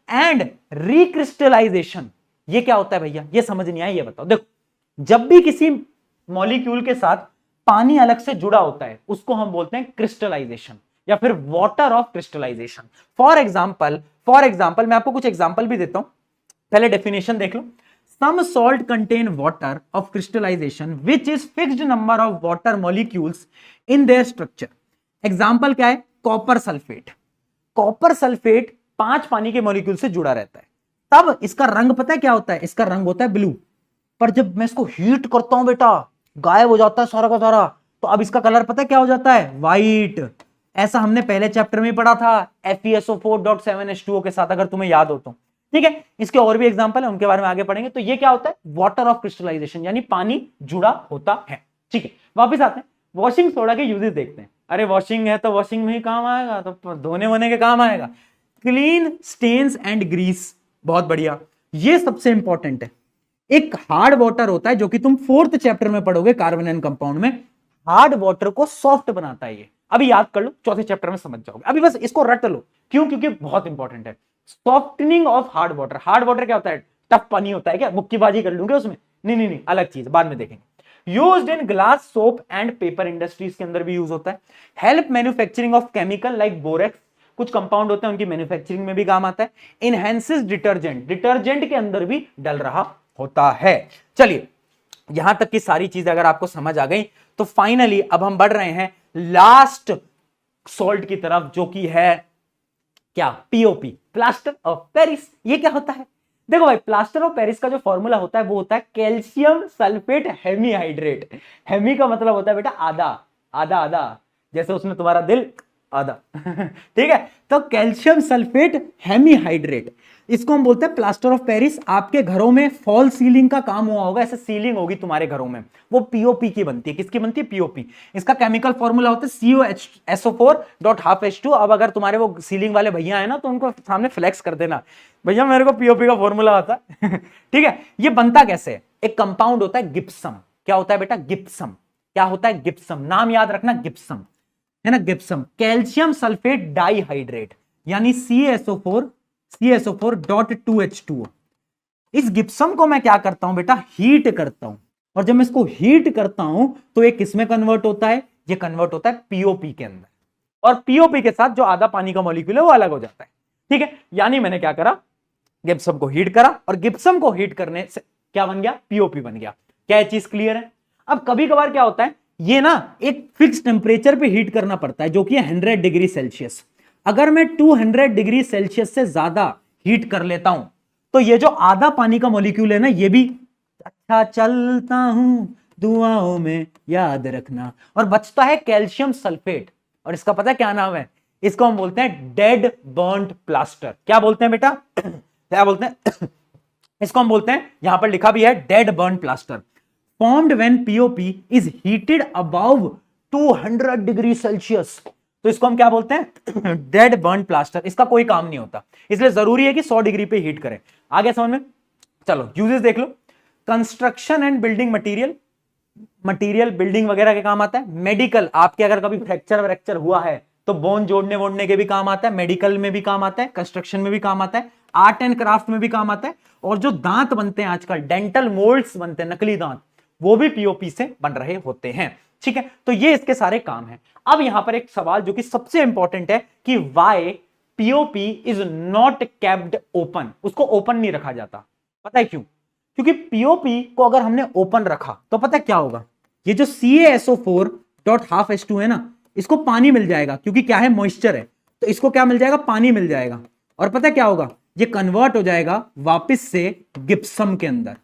and recrystallisation. ये क्या होता है भैया, ये समझ नहीं आया, ये बताओ। देखो, जब भी किसी मॉलिक्यूल के साथ पानी अलग से जुड़ा होता है उसको हम बोलते हैं क्रिस्टलाइजेशन या फिर water of crystallisation. For example मैं आपको कुछ एग्जाम्पल भी देता हूं, पहले डेफिनेशन देख लो। Some salt contain water of crystallization which is fixed number of water molecules in their structure। Example क्या है, कॉपर सल्फेट। कॉपर सल्फेट 5 पानी के मॉलिक्यूल से जुड़ा रहता है, तब इसका रंग पता है क्या होता है, इसका रंग होता है ब्लू। पर जब मैं इसको हीट करता हूं बेटा, गायब हो जाता है सारा का सारा, तो अब इसका कलर पता है क्या हो जाता है, व्हाइट। ऐसा हमने पहले चैप्टर में पढ़ा था FeSO4.7H2O के साथ, अगर तुम्हें याद हो तो। ठीक है, इसके और भी एग्जांपल है, उनके बारे में आगे पढ़ेंगे। तो ये क्या होता है, वाटर ऑफ क्रिस्टलाइजेशन, यानी पानी जुड़ा होता है। ठीक है, वापस आते हैं, वॉशिंग सोडा के यूजेस देखते हैं। अरे वॉशिंग है तो वॉशिंग में ही काम आएगा, तो धोने वोने के काम आएगा। क्लीन स्टेन्स एंड ग्रीस, बहुत बढ़िया, ये सबसे इंपॉर्टेंट है। एक हार्ड वाटर होता है जो कि तुम 4th चैप्टर में पढ़ोगे, कार्बन एंड कंपाउंड में। हार्ड वाटर को सॉफ्ट बनाता है ये, अभी याद कर लो, 4th चैप्टर में समझ जाओगे। अभी बस इसको रट लो, क्यों, क्योंकि बहुत इंपॉर्टेंट है। Softening of hard water. Hard water क्या होता है, टफ पानी होता है क्या, मुक्केबाजी कर लूंगे उसमें, नहीं, अलग चीज, बाद में देखेंगे। Used in glass, soap and paper industries के अंदर भी यूज होता है। Help manufacturing of chemical like borax, कुछ कंपाउंड होते हैं उनकी मैन्युफैक्चरिंग में भी काम आता है। इनहेंसेस डिटर्जेंट, डिटर्जेंट के अंदर भी डल रहा होता है। चलिए, यहां तक की सारी चीजें अगर आपको समझ आ गई तो फाइनली अब हम बढ़ रहे हैं लास्ट सॉल्ट की तरफ, जो कि है क्या, पीओपी, प्लास्टर ऑफ पेरिस। ये क्या होता है, देखो भाई, प्लास्टर ऑफ पेरिस का जो फॉर्मूला होता है वो होता है कैल्शियम सल्फेट हेमीहाइड्रेट। हेमी का मतलब होता है बेटा आधा, आधा आधा, जैसे उसमें तुम्हारा दिल आधा ठीक है, तो कैल्शियम सल्फेट हेमीहाइड्रेट, इसको हम बोलते हैं प्लास्टर ऑफ पेरिस। आपके घरों में फॉल सीलिंग का काम हुआ होगा, ऐसे सीलिंग होगी तुम्हारे घरों में, वो पीओपी की बनती है। किसकी बनती है, पीओपी। इसका केमिकल फॉर्मूला होता है COSO4.2H2। अब अगर तुम्हारे वो सीलिंग वाले भैया है ना, तो उनको सामने फ्लेक्स कर देना, भैया मेरे को पीओपी का फॉर्मूला आता है ठीक है, ये बनता कैसे है, एक कंपाउंड होता है गिप्सम। क्या होता है बेटा, गिप्सम। क्या होता है, गिप्सम, नाम याद रखना, गिप्सम है ना, गिप्सम। कैल्शियम सल्फेट डाइहाइड्रेट, यानी CaSO4.2H2O। इस गिप्सम को मैं क्या करता हूं बेटा, हीट करता हूं, और जब मैं इसको हीट करता हूं तो ये किसमें कन्वर्ट होता है, ये कन्वर्ट होता है पीओपी के अंदर, और पीओपी के साथ जो आधा पानी का मॉलिक्यूल है वो अलग हो जाता है। ठीक है, यानी मैंने क्या करा, गिप्सम को हीट करा, और गिप्सम को हीट करने से क्या बन गया, पीओपी बन गया। क्या ये चीज क्लियर है। अब कभी कभार क्या होता है, ये ना एक फिक्स टेम्परेचर पे हीट करना पड़ता है, जो कि 100 डिग्री सेल्सियस। अगर मैं 200 डिग्री सेल्सियस से ज्यादा हीट कर लेता हूं तो ये जो आधा पानी का मॉलिक्यूल है ना, ये भी अच्छा चलता हूं दुआओं में याद रखना, और बचता है कैल्शियम सल्फेट। और इसका पता है क्या नाम है, इसको हम बोलते हैं डेड बर्न्ड प्लास्टर। क्या बोलते हैं बेटा, क्या बोलते हैं इसको हम बोलते हैं, यहां पर लिखा भी है dead burned plaster. Formed when POP is heated above 200 degree Celsius, तो इसको हम क्या बोलते हैं, डेड बर्न प्लास्टर। इसका कोई काम नहीं होता, इसलिए जरूरी है कि 100 डिग्री पे हीट करें। आगे समझ में, चलो यूजेस देख लो। Construction and building material, material building वगैरह के काम आता है। मेडिकल, आपके अगर कभी फ्रैक्चर हुआ है तो बोन जोड़ने वोड़ने के भी काम आता है, मेडिकल में भी काम आता है, कंस्ट्रक्शन में भी काम आता है, आर्ट एंड क्राफ्ट में भी काम आता है। और जो दांत बनते हैं आजकल, डेंटल मोल्ड्स बनते हैं, नकली दांत, वो भी पीओपी से बन रहे होते हैं। ठीक है, तो ये इसके सारे काम हैं। अब यहां पर एक सवाल जो कि सबसे इंपॉर्टेंट है कि why POP is not kept open, उसको ओपन नहीं रखा जाता। पता है क्यों, क्योंकि पीओपी को अगर हमने ओपन रखा तो पता है क्या होगा, ये जो CaSO4.2H2 है ना, इसको पानी मिल जाएगा, क्योंकि क्या है, मॉइस्चर है, तो इसको क्या मिल जाएगा, पानी मिल जाएगा। और पता है क्या होगा, ये कन्वर्ट हो जाएगा वापस से गिप्सम के अंदर।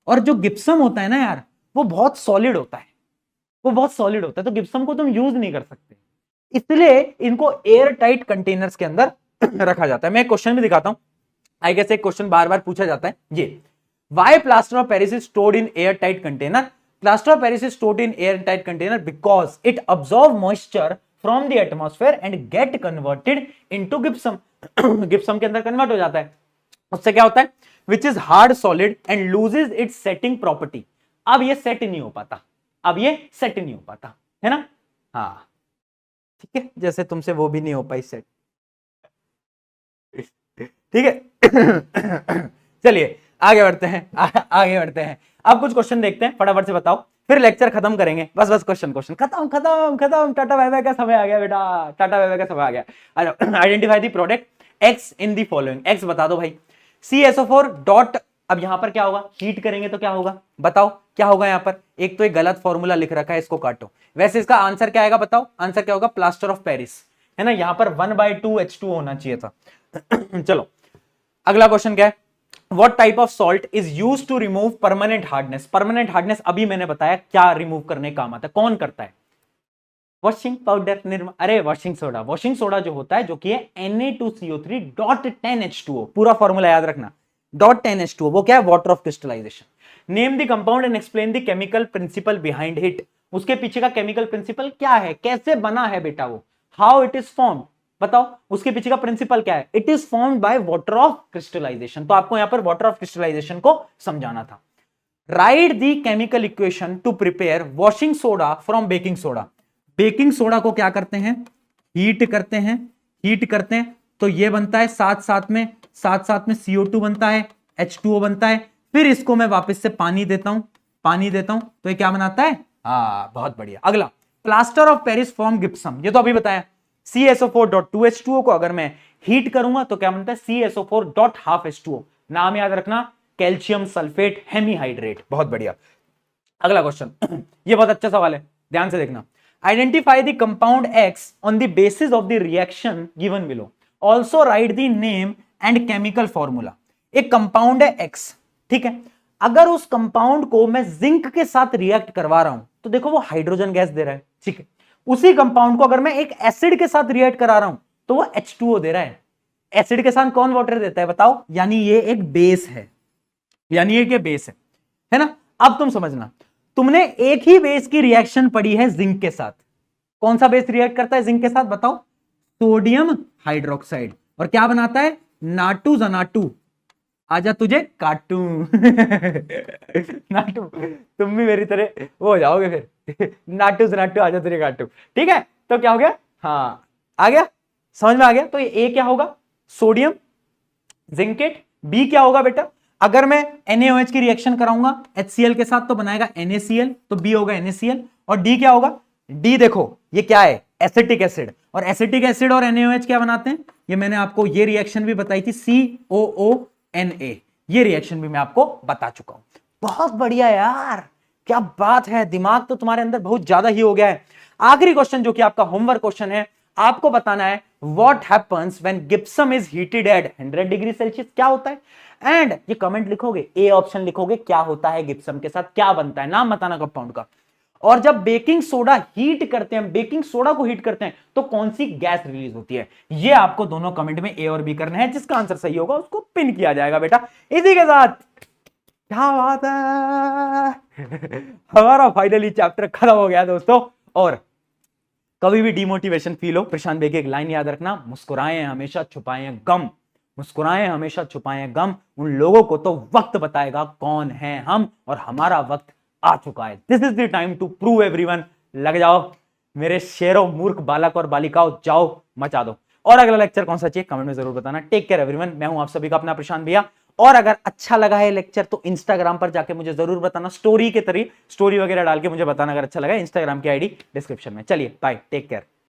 और जो गिप्सम होता है ना यार, वो बहुत सॉलिड होता है, वो बहुत सॉलिड होता है, तो गिप्सम को तुम यूज नहीं कर सकते, इसलिए इनको एयर टाइट कंटेनर्स के अंदर रखा जाता है। मैं एक क्वेश्चन भी दिखाता हूं, आई गेस एक क्वेश्चन बार बार पूछा जाता है, ये why plaster of Paris is stored in air tight container. Plaster of Paris is stored in air tight container because it absorb moisture from the atmosphere and get converted into gypsum. Gypsum के अंदर कन्वर्ट हो जाता है, उससे क्या होता है, which is hard solid and loses it's setting property. अब ये सेट नहीं हो पाता, अब ये सेट नहीं हो पाता, है ना। हाँ, ठीक है, जैसे तुमसे वो भी नहीं हो पाई सेट। ठीक है। चलिए आगे बढ़ते हैं, आगे बढ़ते हैं। अब कुछ क्वेश्चन देखते हैं, फटाफट से बताओ, फिर लेक्चर खत्म करेंगे। बस बस क्वेश्चन क्वेश्चन खत्म खत्म खत्म। टाटा बाय बाय का समय आ गया बेटा, टाटा बाय बाय का समय आ गया। Identify the product x in the following. X बता दो भाई। CSO4 डॉट, अब यहां पर क्या होगा, हीट करेंगे तो क्या होगा, बताओ क्या होगा यहां पर। एक तो एक गलत फॉर्मूला लिख रखा है, इसको काटो। वैसे इसका आंसर क्या आएगा बताओ, आंसर क्या होगा, प्लास्टर ऑफ पेरिस, है ना। यहां पर 1/2 H2 होना चाहिए था। चलो अगला क्वेश्चन क्या है, What type of salt is used to remove permanent hardness? Permanent hardness अभी मैंने बताया क्या रिमूव करने काम आता है, कौन करता है, वॉशिंग पाउडर, निर्मा, अरे वॉशिंग सोडा। वॉशिंग सोडा जो होता है, जो कि है Na2CO3 डॉट 10H2O, पूरा फॉर्मूला याद रखना, डॉट 10H2O, वो क्या है, water of crystallisation. Name the compound and explain the chemical principle behind it. उसके पीछे का केमिकल प्रिंसिपल क्या है, कैसे बना है बेटा वो, हाउ इट इज फॉर्म, बताओ उसके पीछे का प्रिंसिपल क्या है। It is formed by water of crystallisation, तो आपको यहां पर वाटर ऑफ क्रिस्टलाइजेशन को समझाना था। Right the chemical equation two prepare washing soda from baking soda. Baking soda को क्या करते हैं, हीट करते हैं, हीट करते हैं तो ये बनता है, साथ साथ में CO2 बनता है, H2O बनता है। फिर इसको मैं वापस से पानी देता हूं, पानी देता हूं तो ये क्या बनाता है, बहुत बढ़िया। अगला, प्लास्टर ऑफ पेरिस फॉर्म गिप्सम, ये तो अभी बताया। CSO4.2H2O को अगर मैं हीट करूंगा तो क्या बनता है, CSO4.12H2O। नाम याद रखना, कैल्शियम सल्फेट हेमीहाइड्रेट। बहुत बढ़िया। अगला क्वेश्चन, ये बहुत अच्छा सवाल है, ध्यान से देखना। Identify the compound x on the basis of the reaction given below, also right the name and chemical formula. एक कंपाउंड है एक्स, ठीक है, अगर उस कंपाउंड को मैं जिंक के साथ रिएक्ट करवा रहा हूं तो देखो वो हाइड्रोजन गैस दे रहा है, ठीक है। उसी कंपाउंड को अगर मैं एक एसिड के साथ रिएक्ट करा रहा हूं तो वो H2O दे रहा है। एसिड के साथ कौन वाटर देता है बताओ, यानी ये एक बेस है, यानी ये क्या बेस है ना। अब तुम समझना, तुमने एक ही बेस की रिएक्शन पढ़ी है जिंक के साथ। कौन सा बेस रिएक्ट करता है जिंक के साथ बताओ, सोडियम हाइड्रोक्साइड, और क्या बनाता है, नाटू जनाटू, आजा तुझे काटू। नाटू, तुम भी मेरी तरह वो हो जाओगे फिर। नाटू जनाटू आजा तुझे काटू, ठीक है। तो क्या हो गया, हाँ आ गया, समझ में आ गया। तो ये ए क्या होगा, सोडियम जिंकेट। बी क्या होगा बेटा, अगर मैं NaOH की रिएक्शन कराऊंगा HCl के साथ तो बनाएगा NaCl, तो बी होगा NaCl। और डी क्या होगा, डी देखो ये क्या है, एसिटिक एसिड, और एसिटिक एसिड और NaOH क्या बनाते हैं, ये मैंने आपको ये रिएक्शन भी बताई थी, COONA, ये रिएक्शन भी मैं आपको बता चुका हूं। बहुत बढ़िया यार, क्या बात है, दिमाग तो तुम्हारे अंदर बहुत ज्यादा ही हो गया है। आखिरी क्वेश्चन जो कि आपका होमवर्क क्वेश्चन है, आपको बताना है what happens when gypsum is heated at 100 degree Celsius, क्या होता है। एंड ये कमेंट लिखोगे, ए ऑप्शन लिखोगे, क्या होता है गिप्सम के साथ, क्या बनता है, नाम बताना कंपाउंड का। और जब बेकिंग सोडा हीट करते हैं, बेकिंग सोडा को हीट करते हैं तो कौन सी गैस रिलीज होती है, ये आपको दोनों कमेंट में ए और बी करना है। जिसका आंसर सही होगा उसको पिन किया जाएगा बेटा। इसी के साथ क्या बात है, हमारा फाइनली चैप्टर खत्म हो गया दोस्तों। और कभी भी डिमोटिवेशन फील हो, प्रशांत भाई की एक लाइन याद रखना, मुस्कुराएं हमेशा छुपाएं गम, मुस्कुराएं हमेशा छुपाएं गम, उन लोगों को तो वक्त बताएगा कौन है हम, और हमारा वक्त आ चुका है। This is the time to prove everyone. लग जाओ मेरे शेरों, मूर्ख बालक और बालिकाओं, जाओ मचा दो। और अगला लेक्चर कौन सा चाहिए कमेंट में जरूर बताना। टेक केयर एवरीवन, मैं हूं आप सभी का अपना प्रशांत भैया। और अगर अच्छा लगा है लेक्चर तो इंस्टाग्राम पर जाके मुझे जरूर बताना, स्टोरी के तरीके, स्टोरी वगैरह डाल के मुझे बताना अगर अच्छा लगा। इंस्टाग्राम की आईडी डिस्क्रिप्शन में। चलिए बाय, टेक केयर।